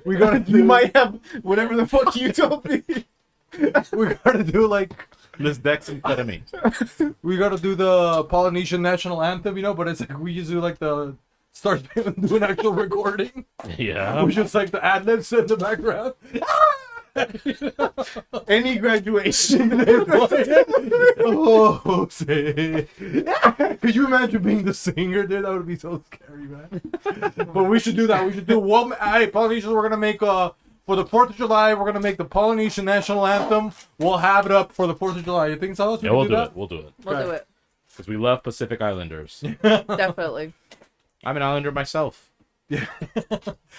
we gotta do... You might have whatever the fuck you told me. We gotta do like... This dexamphetamine. We gotta do the Polynesian national anthem, you know, but it's like we just do like the start do an actual recording. Yeah. We just like the ad libs in the background. Any graduation. Oh, say. Could you imagine being the singer, dude? That would be so scary, man. But we should do that. We should do one. Hey, Polynesians, we're gonna make for the 4th of July, we're gonna make the Polynesian national anthem. We'll have it up for the 4th of July. You think so? Yeah, we'll do it. We'll do it. We'll do it. Because we love Pacific Islanders. Definitely. I'm an Islander myself.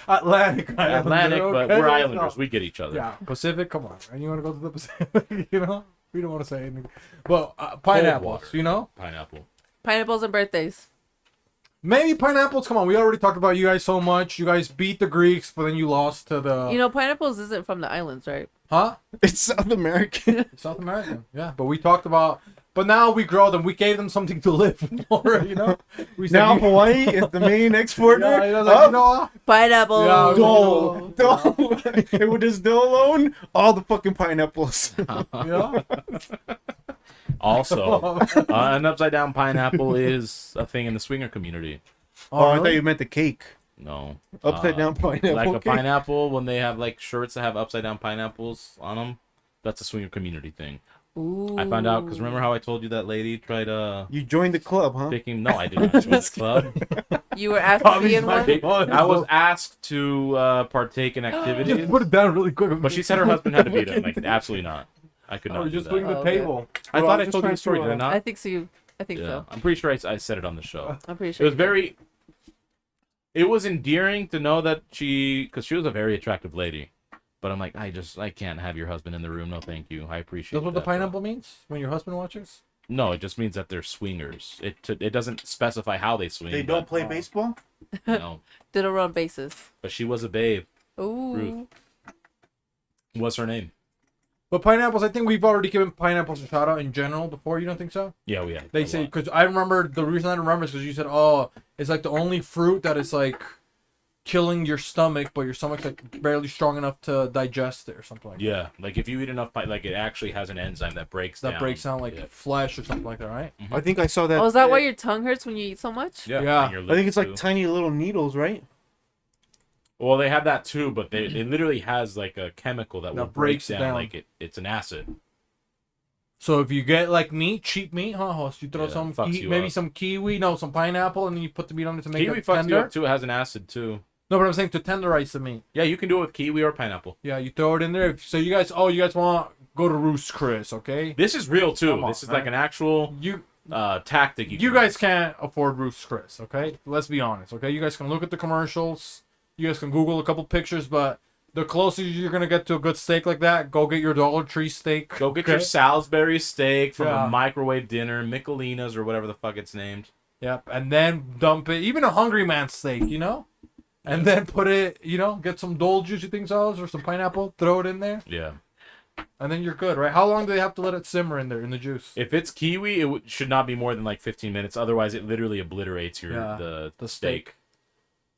Atlantic, Atlantic, but okay? we're Islanders. We get each other. Yeah, Pacific. Come on, man. You want to go to the Pacific? You know, we don't want to say anything. But pineapples, water. you know, Pineapple. Pineapples and birthdays. maybe pineapples. Come on, we already talked about you guys so much. You guys beat the Greeks, but then you lost to the. You know, pineapples isn't from the islands, right? Huh? It's South American. South American. Yeah, but we talked about. But now we grow them. We gave them something to live for. You know. We said Now you- Hawaii is the main exporter. Yeah, you know, like, you know, Pineapple. Yeah, Dole. And with this dough alone, all the fucking pineapples. yeah. Also, an upside down pineapple is a thing in the swinger community. Oh, I really? thought you meant the cake. No. Upside down pineapple. Like a cake. pineapple, when they have like shirts that have upside down pineapples on them, that's a swinger community thing. Ooh. I found out because remember how I told you that lady tried You joined the club, huh? picking? No, I did not join the club. You were asked to be in one? I was asked to partake in Just activities, put it down really quick. but she said her husband had to be there. I'm like, absolutely not. I could Oh, not. we're do just that. doing the Oh, okay. table. I Well, thought I'm I just told you trying the story, to, did I not? I think so. I think Yeah, so. I'm pretty sure I said it on the show. I'm pretty It sure. was very. It was endearing to know that because she was a very attractive lady, but I'm like, I can't have your husband in the room. No, thank you. I appreciate. That's what the that, but- pineapple means when your husband watches. No, it just means that they're swingers. It doesn't specify how they swing. They don't but, play baseball? No, Did a run basis. but she was a babe. Ooh. Ruth. What's her name? But pineapples, I think we've already given pineapples a shout out in general before. You don't think so? Yeah, we have. They a say lot. because I remember the reason I remember is because you said, "Oh, it's like the only fruit that is like killing your stomach, but your stomach's like barely strong enough to digest it or something like that." Yeah, like if you eat enough, like it actually has an enzyme that breaks That down. breaks down like Yeah. flesh or something like that, right? I think I saw that. Oh, is that why your tongue hurts when you eat so much? Yeah, Yeah. and your I think it's lips, like too. tiny little needles, right? Well, they have that too, but it literally has like a chemical that will That break breaks it down, down. like it's an acid. So if you get like meat, cheap meat, huh? Host, you throw Yeah, some fucks you maybe up. some kiwi, no, some pineapple, and then you put the meat on it to make Kiwi it fucks you tender. up too. It has an acid too. No, but I'm saying to tenderize the meat. Yeah, you can do it with kiwi or pineapple. Yeah, you throw it in there. So you guys want go to Roost Chris, okay? This is real too. Come on, This is man. like an actual You tactic. you can guys use. can't afford Roost Chris, okay? Let's be honest, okay? You guys can look at the commercials. You guys can Google a couple pictures, but the closer you're gonna get to a good steak like that, go get your Dollar Tree steak. Go get okay? your Salisbury steak from Yeah. a microwave dinner, Michelina's or whatever the fuck it's named. Yep, and then dump it. Even a Hungry Man steak, you know, and then put it. You know, get some Dole juice, you think, so, or some pineapple. Throw it in there, Yeah. and then you're good, right? How long do they have to let it simmer in there in the juice? If it's kiwi, it should not be more than like 15 minutes. Otherwise, it literally obliterates your Yeah, the the steak.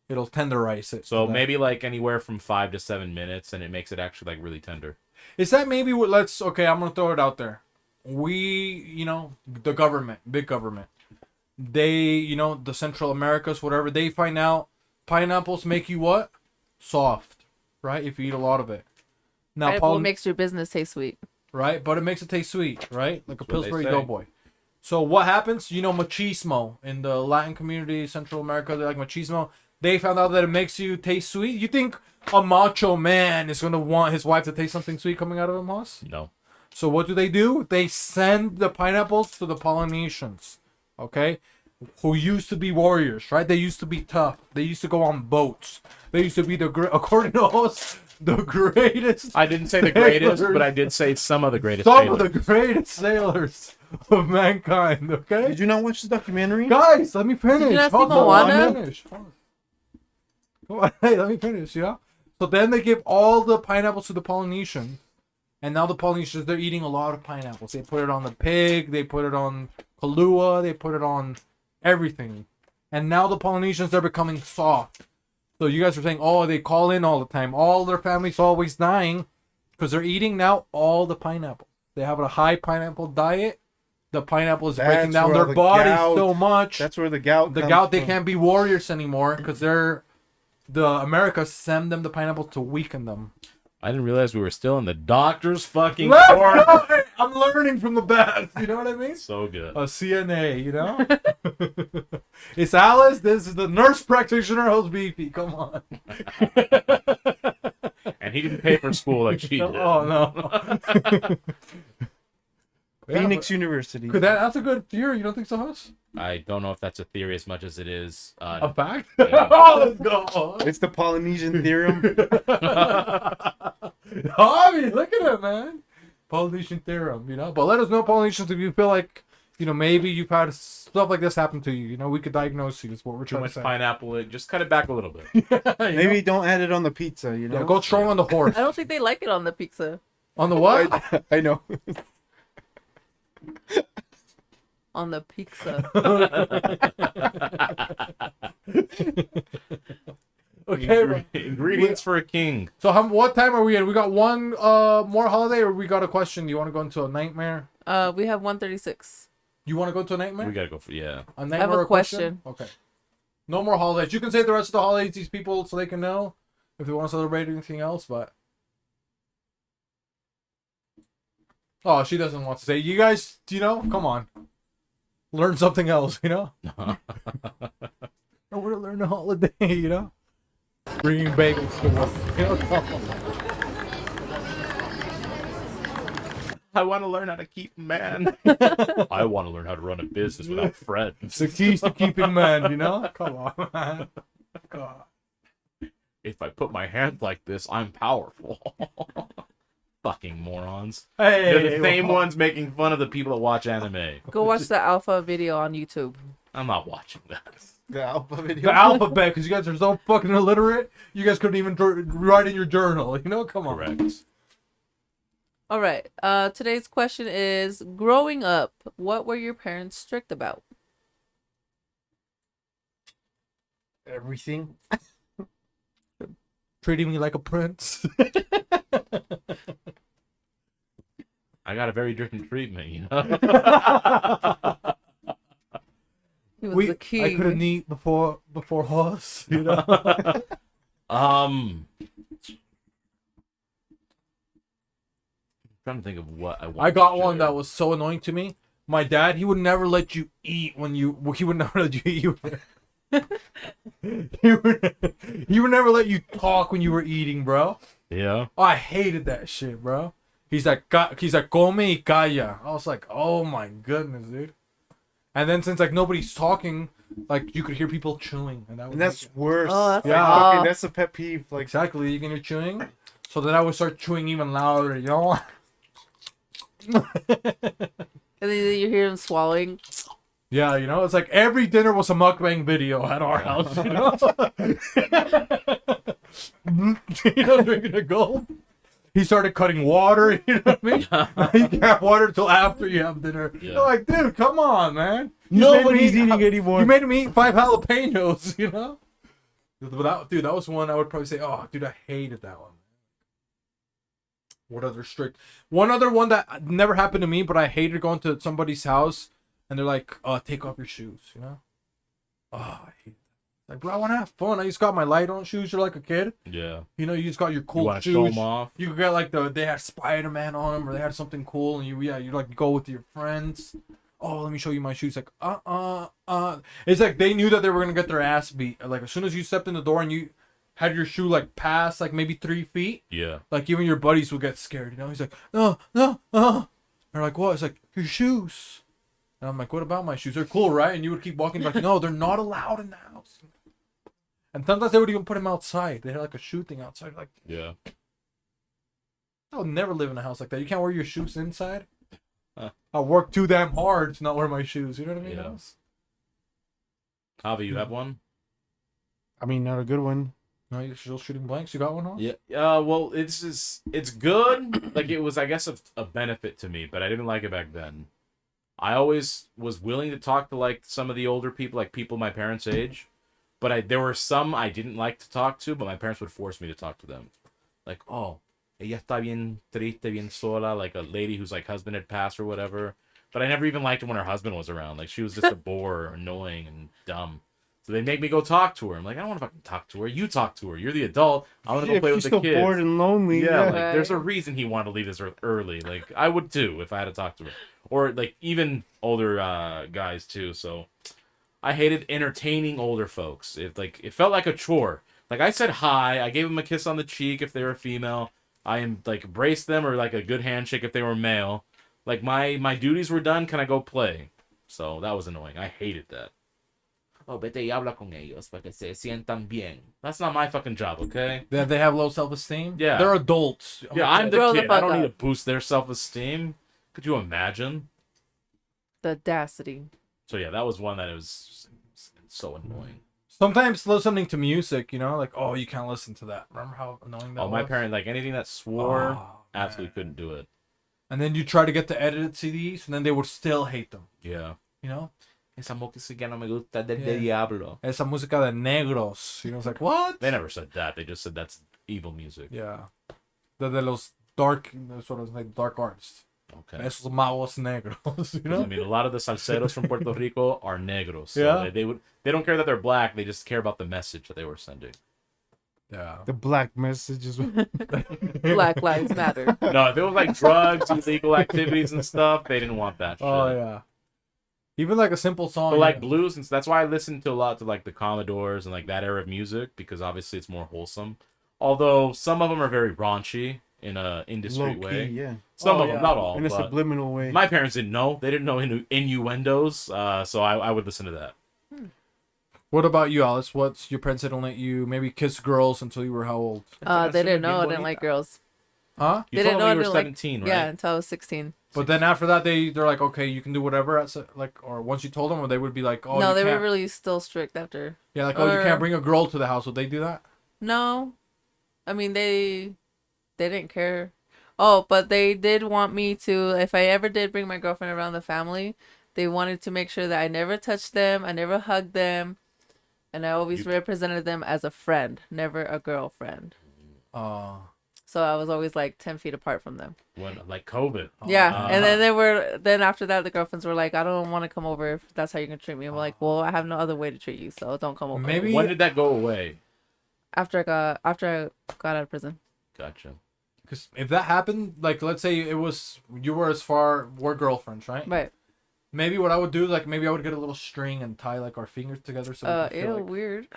it'll tenderize it. So that- maybe like anywhere from 5 to 7 minutes, and it makes it actually like really tender. Is that maybe what? Okay, I'm gonna throw it out there. The government, big government, they, the Central Americas, whatever, they find out pineapples make you what? Soft, right? If you eat a lot of it. Now, Pineapple makes your business taste sweet. right? But it makes it taste sweet, right? Like a That's what they Pillsbury say. Doughboy. So what happens? Machismo in the Latin community, Central America, they like machismo. They found out that it makes you taste sweet. You think a macho man is gonna want his wife to taste something sweet coming out of him, Hoss? No. So what do? They send the pineapples to the Polynesians, okay? Who used to be warriors, right? They used to be tough. They used to go on boats. They used to be according to us, the greatest. I didn't say the greatest, sailors. but I did say some of the greatest. Some sailors. of the greatest sailors of mankind, okay? Did you not watch the documentary? Guys, let me finish. Did you not see Hold on, Moana? let me finish. Come on, hey, let me finish, So then they give all the pineapples to the Polynesians. And now the Polynesians, they're eating a lot of pineapples. They put it on the pig, they put it on Kahlua, they put it on everything. And now the Polynesians, they're becoming soft. So you guys are saying, oh, they call in all the time. All their families always dying because they're eating now all the pineapple. They have a high pineapple diet. The pineapple is breaking That's down where their the bodies gout- so much. That's where the gout. The comes gout, they from. can't be warriors anymore because the Americas send them the pineapple to weaken them. I didn't realize we were still in the doctor's fucking Let's corner. go! Hey, I'm learning from the best. You know what I mean? So good. A CNA, It's Alice. This is the nurse practitioner host Beefy. Come on. And he didn't pay for school like she did. Oh no. Phoenix University. That's a good theory. You don't think so, Hoss? I don't know if that's a theory as much as it is. A fact? Yeah. Oh, let's go. It's the Polynesian theorem. I mean, look at it, man. Polynesian theorem, But let us know, Polynesians, if you feel like, maybe you've had stuff like this happen to you. We could diagnose you. Is what we're Too trying much to say. pineapple. Just cut it back a little bit. Maybe don't add it on the pizza. Yeah, go strong on the horse. I don't think they like it on the pizza. On the what? I know. On the pizza. Okay. Bro. Ingredients for a king. So what time are we at? We got one more holiday, or we got a question? You want to go into a nightmare? We have 136. You want to go to a nightmare? We gotta go for A I have nightmare a or question. Okay. No more holidays. You can say the rest of the holidays these people so they can know if they want to celebrate anything else, but. Oh, she doesn't want to say. You guys, come on. Learn something else, I want to learn a holiday, Bringing bagels to work, come on. I want to learn how to keep man. I want to learn how to run a business without friends. The keys to keeping men, Come on, man. God. If I put my hands like this, I'm powerful. Fucking morons. Hey, They're the same ones making fun of the people that watch anime. Go watch the alpha video on YouTube. I'm not watching that. The alpha video. The alphabet, because you guys are so fucking illiterate. You guys couldn't even write in your journal. Come on. Correct. All right. Today's question is: growing up, what were your parents strict about? Everything. Treating me like a prince. I got a very different treatment, He was the I king. couldn't eat before horse. I'm trying to think of what I want. I got one that was so annoying to me. My dad, he would never let you eat when you. He would never let you eat. he would never let you talk when you were eating, bro. Yeah. Oh, I hated that shit, bro. He's like, come y calla. I was like, oh my goodness, dude. And then since nobody's talking, you could hear people chewing, and That's worse. Oh, that's Yeah. Fucking, that's a pet peeve. exactly. You can hear chewing, so then I would start chewing even louder. And then you hear him swallowing. Yeah, it's like every dinner was a mukbang video at our house. Drinking a gulp. He started cutting water. You know what I mean? You can't have water until after you have dinner. Yeah. You're like, dude, come on, man. Nobody's eating anymore. You made him eat 5 jalapenos. Dude, that was one I would probably say, oh, dude, I hated that one. What other strict? One other one that never happened to me, but I hated going to somebody's house and they're like, take off your shoes, you know? Oh, I hate that. Like, bro, I want to have fun. I just got my light on shoes. You're like a kid. Yeah. You know, you just got your cool You want to shoes. show them off? You could get like they had Spider-Man on them or they had something cool and you like go with your friends. Oh, let me show you my shoes. Like, It's like they knew that they were going to get their ass beat. Like, as soon as you stepped in the door and you had your shoe like past like maybe 3 feet. Yeah. Like even your buddies will get scared, you know? He's like, no. They're like, what? It's like, your shoes. And I'm like, what about my shoes? They're cool, right? And you would keep walking like, no, they're not allowed in the house. And sometimes they would even put them outside. They had like a shoe thing outside. Like, Yeah. I would never live in a house like that. You can't wear your shoes inside. Huh. I work too damn hard to not wear my shoes. You know what I mean? Yeah. Javi, you have one? I mean, not a good one. No, you're still shooting blanks. You got one on? Yeah. Well, it's good. Like it was, I guess, a benefit to me, but I didn't like it back then. I always was willing to talk to like some of the older people, like people my parents' age, but there were some I didn't like to talk to, but my parents would force me to talk to them. Like, oh, ella está bien triste, bien sola, like a lady whose like husband had passed or whatever. But I never even liked it when her husband was around. Like she was just a bore, annoying, and dumb. So they make me go talk to her. I'm like, I don't want to fucking talk to her. You talk to her. You're the adult. I want to go play with the still kids. bored and lonely. Yeah, like Right. there's a reason he wanted to leave this earth early. Like I would too if I had to talk to her, or like even older guys too. So I hated entertaining older folks. It felt like a chore. Like I said hi, I gave them a kiss on the cheek if they were female. I embraced them or like a good handshake if they were male. Like my duties were done. Can I go play? So that was annoying. I hated that. Oh, vete y habla con ellos para que se sientan bien. That's not my fucking job, okay? They have low self-esteem? Yeah. They're adults. Yeah, I'm the Grow the kid. I fuck don't need up. to boost their self-esteem. Could you imagine? The audacity. So yeah, that was one that was so annoying. Sometimes listening to music, you know, like, oh, you can't listen to that. Remember how annoying that Oh, was? my parents, like anything that swore, Oh, absolutely man. couldn't do it. And then you try to get the edited CDs, and then they would still hate them, Yeah. you know? Esa música no me gusta del Yeah. diablo. Esa música de negros. You know, it's like, what? They never said that. They just said that's evil music. Yeah. De los dark, sort of like dark arts. Okay. Esos magos negros, you know? I mean, a lot of the salseros from Puerto Rico are negros. So Yeah. they don't care that they're black. They just care about the message that they were sending. Yeah. The black messages. Black Lives Matter. No, if it was like drugs, illegal activities and stuff, they didn't want that shit. Oh, yeah. Even like a simple song. But like yeah. blues, and that's why I listen to a lot to like the Commodores and like that era of music because obviously it's more wholesome. Although some of them are very raunchy in a industry Low way. key, yeah. Some Oh, of them, yeah. not all. In a But subliminal way. my parents didn't know. They didn't know innuendos. So I would listen to that. What about you, Alice? What's your parents didn't let you maybe kiss girls until you were how old? They didn't know I didn't like girls. Huh? You They told didn't me know I you were didn't like- 17, right? Yeah, until I was 16. But then after that, they're like, okay, you can do whatever. Or once you told them, or they would be like, oh, no, you they can't. were really still strict after. Yeah, like, oh, you or- can't bring a girl to the house. Would they do that? No, I mean they didn't care. Oh, but they did want me to. If I ever did bring my girlfriend around the family, they wanted to make sure that I never touched them, I never hugged them, and I always represented them as a friend, never a girlfriend. So I was always like 10 feet apart from them. When like COVID. Yeah, and then after that, the girlfriends were like, I don't want to come over if that's how you're gonna treat me. I'm like, well, I have no other way to treat you, so don't come over. Maybe- When did that go away? after I got out of prison. Gotcha. Because if that happened, like, let's say you were girlfriends, right? Right. Maybe what I would do is, like, maybe I would get a little string and tie, like, our fingers together so we could feel Ew, like... weird.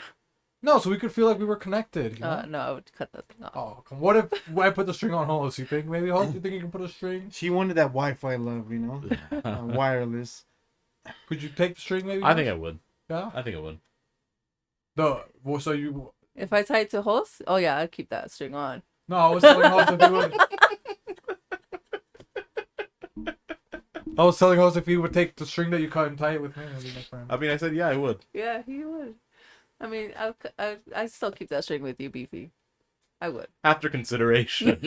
No, so we could feel like we were connected, you know? No, I would cut that thing off. Oh, come. What if I put the string on Hollis? You think maybe Hollis? You think you can put a string? She wanted that Wi-Fi love, you know, wireless. Could you take the string maybe? I think I would. Yeah. I think I would. Well, so you. If I tie it to host, oh yeah, I'd keep that string on. No, I was telling Hollis if he would. I was telling Hollis if he would take the string that you cut and tie it with me. That'd be my friend. I mean, I said yeah, I would. Yeah, he would. I mean, I still keep that string with you, Beefy. I would. After consideration.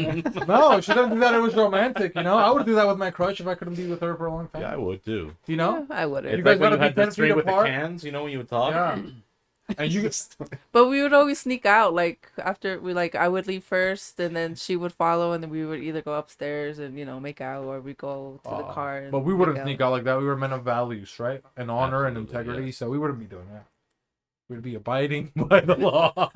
No, she doesn't do that. It was romantic, you know. I would do that with my crush if I couldn't be with her for a long time. Yeah, I would too. You know. I wouldn't. It's guys like when gotta you be had the 10 feet string with the apart? cans, you know, when you would talk. Yeah. And you But we would always sneak out. Like after I would leave first, and then she would follow, and then we would either go upstairs and make out, or we go to the car. And but we wouldn't make sneak out like that. We were men of values, right? And honor and Absolutely, integrity. yes. So we wouldn't be doing that. We'd be abiding by the law.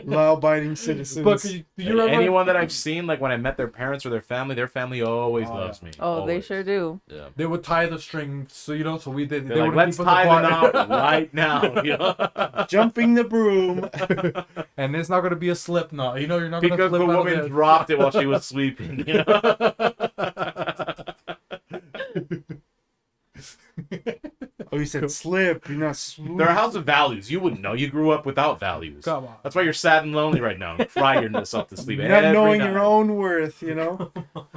Law-abiding citizens. But do you remember anyone that I've seen, like when I met their parents or their family always loves me. Oh, they Always. sure do. Yeah. they would tie the string, so so we did. They're like, let's tie the knot right now. You know? Jumping the broom. And it's not gonna be a slip knot. You're not gonna Because slip the out of woman it. dropped it while she was sleeping. You know? Oh, you said slip. You're not swoop. They're a house of values. You wouldn't know. You grew up without values. Come on. That's why you're sad and lonely right now. And cry yourself to sleep. Not every knowing night. your own worth, you know?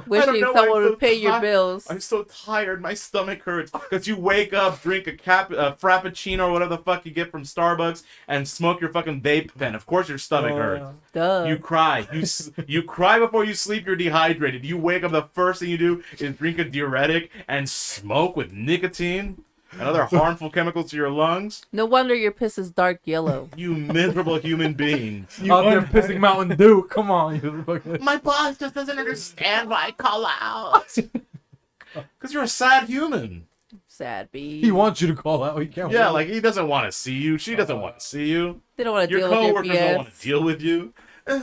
Wishing know, someone I'm would pay your so bills. I'm so tired. My stomach hurts because you wake up, drink a frappuccino or whatever the fuck you get from Starbucks, and smoke your fucking vape pen. Of course, your stomach hurts. Duh. You cry. You cry before you sleep. You're dehydrated. You wake up. The first thing you do is drink a diuretic and smoke with nicotine and other harmful chemicals to your lungs. No wonder your piss is dark yellow. You miserable human being. Out there pissing Mountain Dew. Come on, you fucking. My boss just doesn't understand why I call out. Because you're a sad human. Sad bee. He wants you to call out. He can't. Yeah, wait. like he doesn't want to see you. She doesn't want to see you. They don't want to Your deal with your coworkers don't want BS. to deal with you.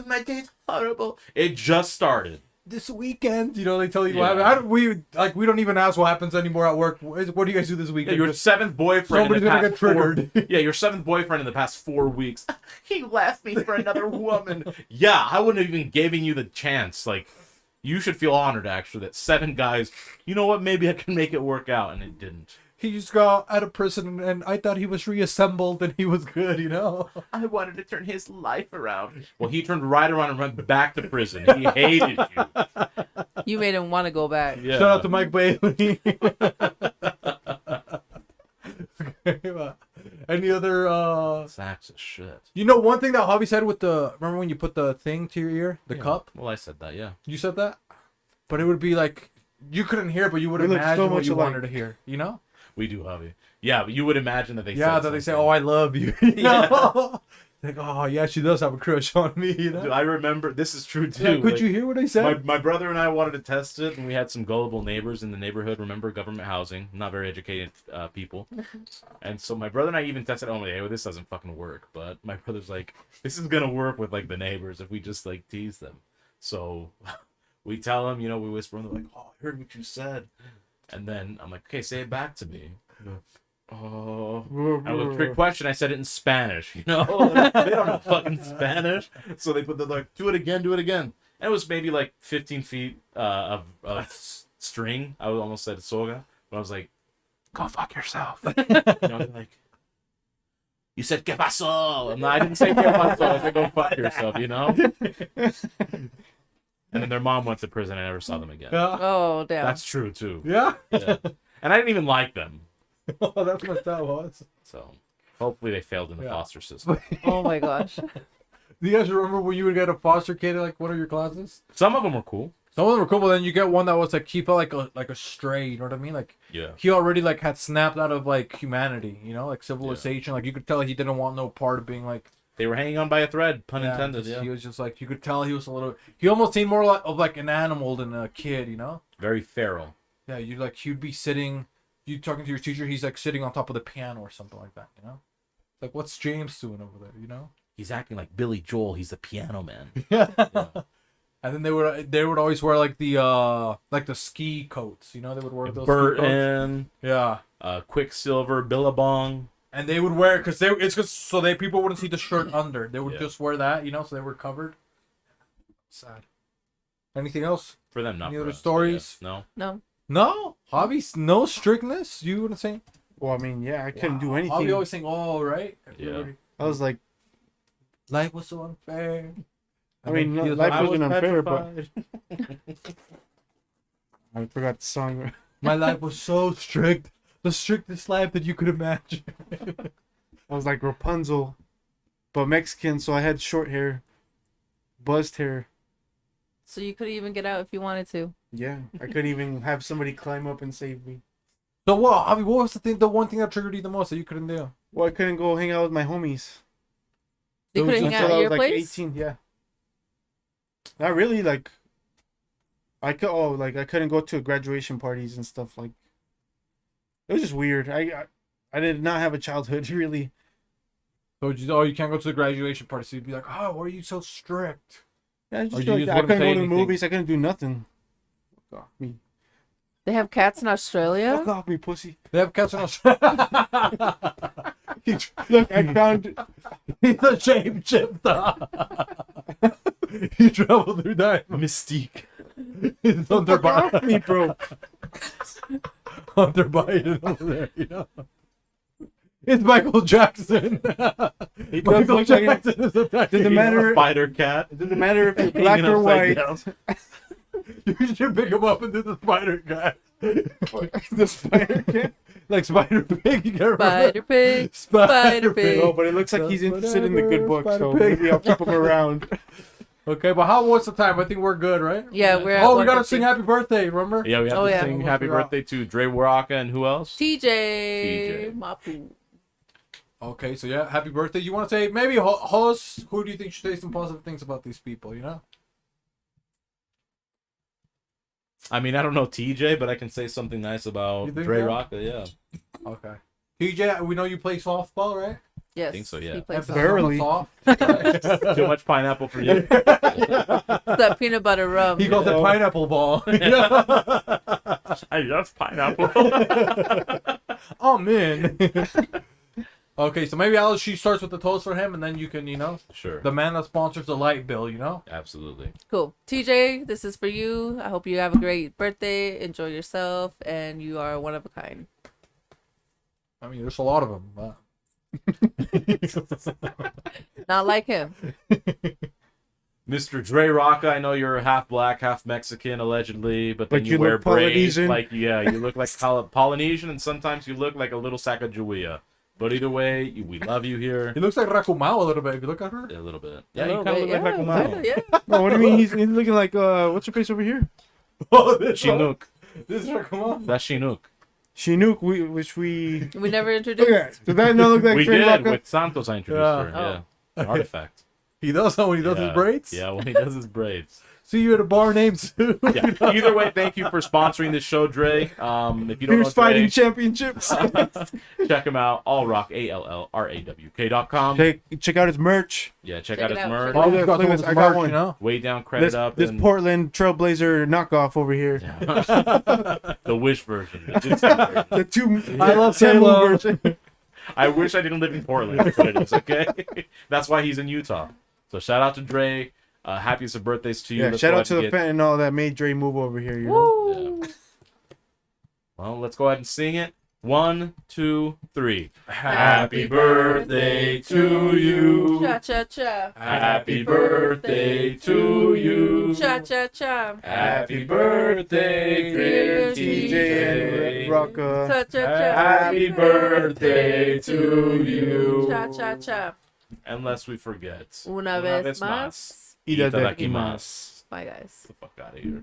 My day's horrible. It just started. This weekend, they tell you Yeah. what happened. We don't even ask what happens anymore at work. What do you guys do this Yeah, weekend? your seventh boyfriend. Somebody's in the gonna past get triggered. Yeah, your seventh boyfriend in the past 4 weeks. He left me for another woman. Yeah, I wouldn't have even given you the chance. Like, you should feel honored actually that 7 guys. You know what? Maybe I can make it work out, and it didn't. He just got out of prison, and I thought he was reassembled, and he was good. I wanted to turn his life around. Well, he turned right around and went back to prison. He hated you. You made him want to go back. Yeah. Shout out to Mike Bailey. Any other Sacks of shit. one thing that Javi said with remember when you put the thing to your ear, the Yeah. cup? Well, I said that. Yeah. You said that, but it would be like you couldn't hear, but you would We look so imagine what much you alike. wanted to hear. We do, Javi. Yeah, but you would imagine that they. Yeah, said that they say, something. "Oh, I love you." Yeah. Like, oh yeah, she does have a crush on me. Dude, I remember. This is true too. Yeah, could Like, you hear what I said? My brother and I wanted to test it, and we had some gullible neighbors in the neighborhood. Remember, government housing, not very educated people. And so my brother and I even tested. Oh, hey, well, this doesn't fucking work. But my brother's like, this is gonna work with like the neighbors if we just like tease them. So we tell them, we whisper, and they're like, oh, I heard what you said. And then I'm like, okay, say it back to me. Oh, and with a trick question, I said it in Spanish. They don't know fucking Spanish, so they're like, do it again. And it was maybe like 15 feet of string. I almost said soga, but I was like, go fuck yourself. They're like, you said que pasó. And I didn't say que pasó. I said go fuck yourself. And then their mom went to prison. I never saw them again. Yeah. Oh, damn. That's true too. Yeah. Yeah. And I didn't even like them. Oh, that's what that was. So hopefully they failed in the Yeah. foster system. Oh, my gosh. Do you guys remember when you would get a foster kid at like one of your classes? Some of them were cool. Some of them were cool, but then you get one that was like he felt like a stray. You know what I mean? Like Yeah. he already like had snapped out of like humanity. Like civilization. Like you could tell he didn't want no part of being like. They were hanging on by a thread, pun intended. just- Yeah. He was just like you could tell he was a little. He almost seemed more like of like an animal than a kid. Very feral. Yeah, he'd be sitting. You talking to your teacher, he's like sitting on top of the piano or something like that. Like what's James doing over there? He's acting like Billy Joel. He's the piano man. Yeah. And then they would always wear like the ski coats. They would wear those ski coats. Burton, Yeah. Quicksilver, Billabong. And they would wear because people wouldn't see the shirt under. They would Yeah. just wear that, so they were covered. Sad. Anything else? For them, not Any for other us, stories? but yeah. No. No hobbies, no strictness. You wouldn't say. Well, I mean, yeah, I couldn't do anything. Hobby always saying, "Oh, right." Yeah. I was like, Life was so unfair. I mean, he was life like, wasn't unfair, but petrified. I forgot the song. my life was so strict, the strictest life that you could imagine. I was like Rapunzel, but Mexican, so I had short hair, buzzed hair. So you couldn't even get out if you wanted to. Yeah, I couldn't even have somebody climb up and save me. So what? I mean, what was the one thing that triggered you the most that you couldn't do? Well, I couldn't go hang out with my homies. You couldn't hang out Until at I your was like place? 18, yeah. Not really, like I couldn't go to graduation parties and stuff. Like it was just weird. I did not have a childhood really. So you can't go to the graduation party. So you'd be like, oh, why are you so strict? Yeah, I just Or feel you like just I wouldn't couldn't say go to the anything? movies. I couldn't do nothing. Fuck off me. They have cats in Australia? Fuck off me, pussy. They have cats in Australia. Look, I found He's a shapeshifter. He traveled through that. Mystique. He's Hunter fuck off me, bro. Hunter Biden over there, you know. It's Michael Jackson. He does look like it. is attacking Doesn't you. matter. Spider cat. It doesn't matter if you're black or white. You should pick him up and do the spider guy. The spider cat. Like Spider Pig. You can't remember? Spider pig. Spider pig. No, but it looks like he's interested in the good book, Spider so pig. maybe I'll keep him around. Okay, but what's the time? I think we're good, right? Yeah, we're at Oh, we gotta 1:50. sing happy birthday, remember? Yeah, we have Oh, to yeah. sing happy birthday to Dre Waraka and who else? TJ. Mapu. Okay, so yeah, happy birthday. You want to say, maybe host, who do you think should say some positive things about these people, you know? I mean, I don't know TJ, but I can say something nice about You think Dre so? Rocka, yeah. Okay. TJ, we know you play softball, right? Yes. think so, yeah. He plays Emphasis Barely. on soft. Too much pineapple for you. that peanut butter rum. He calls it pineapple ball. I love pineapple. Oh, man. Okay, so maybe she starts with the toast for him, and then you can, you know, Sure. the man that sponsors the light bill, you know? Absolutely. Cool. TJ, this is for you. I hope you have a great birthday. Enjoy yourself, and you are one of a kind. I mean, there's a lot of them. But... Not like him. Mr. Dre Rocka, I know you're half black, half Mexican, allegedly, but then But you you wear look braids. Polynesian. Like, yeah, you look like Polynesian, and sometimes you look like a little Sacagawea. But either way, we love you here. He looks like Rakumao a little bit. If you look at her. A little bit. A Yeah, you little kind of bit, look like Rakumao. Yeah. No, what do you mean? He's looking like what's her face over here? Oh, this one? Chinook. This is Rakumao. That's Chinook. Chinook, which we We never look introduced. at. Does that not look like We Dre did. Rocka? With Santos, I introduced her. Yeah. An artifact. He does that when he does his Yeah. braids? Yeah, when he does his braids. See you at a bar named Sue. Yeah. Either way, thank you for sponsoring this show, Dre. If you don't Fierce know fighting Dre, championships. check him out. Allrock, ALLRAWK.com. Check out his merch. Yeah, check Check out it his out. merch. Check Oh, it he's got Look some at of this, his I got merch, one. you know? Way down, credit up. This and Portland Trailblazer knockoff over here. the Wish version. The Dixie version. The two I love Samu Halo. version. I wish I didn't live in Portland. That's what it is, okay? That's why he's in Utah. So shout out to Dre. Happiest of birthdays to you. Yeah, Let's shout go out to ahead the and fentanyl that made Dre move over here. You know? Woo! Well, let's go ahead and sing it. 1, 2, 3. Happy birthday to you. Cha cha cha. Happy birthday to you. Cha cha cha. Happy birthday, dear TJ TJ. and Rocka. Cha cha cha. Happy birthday to you. Cha cha cha. Unless we forget. Una vez más. Itadakimasu. Itadakimasu. Bye, guys. Get the fuck out of here.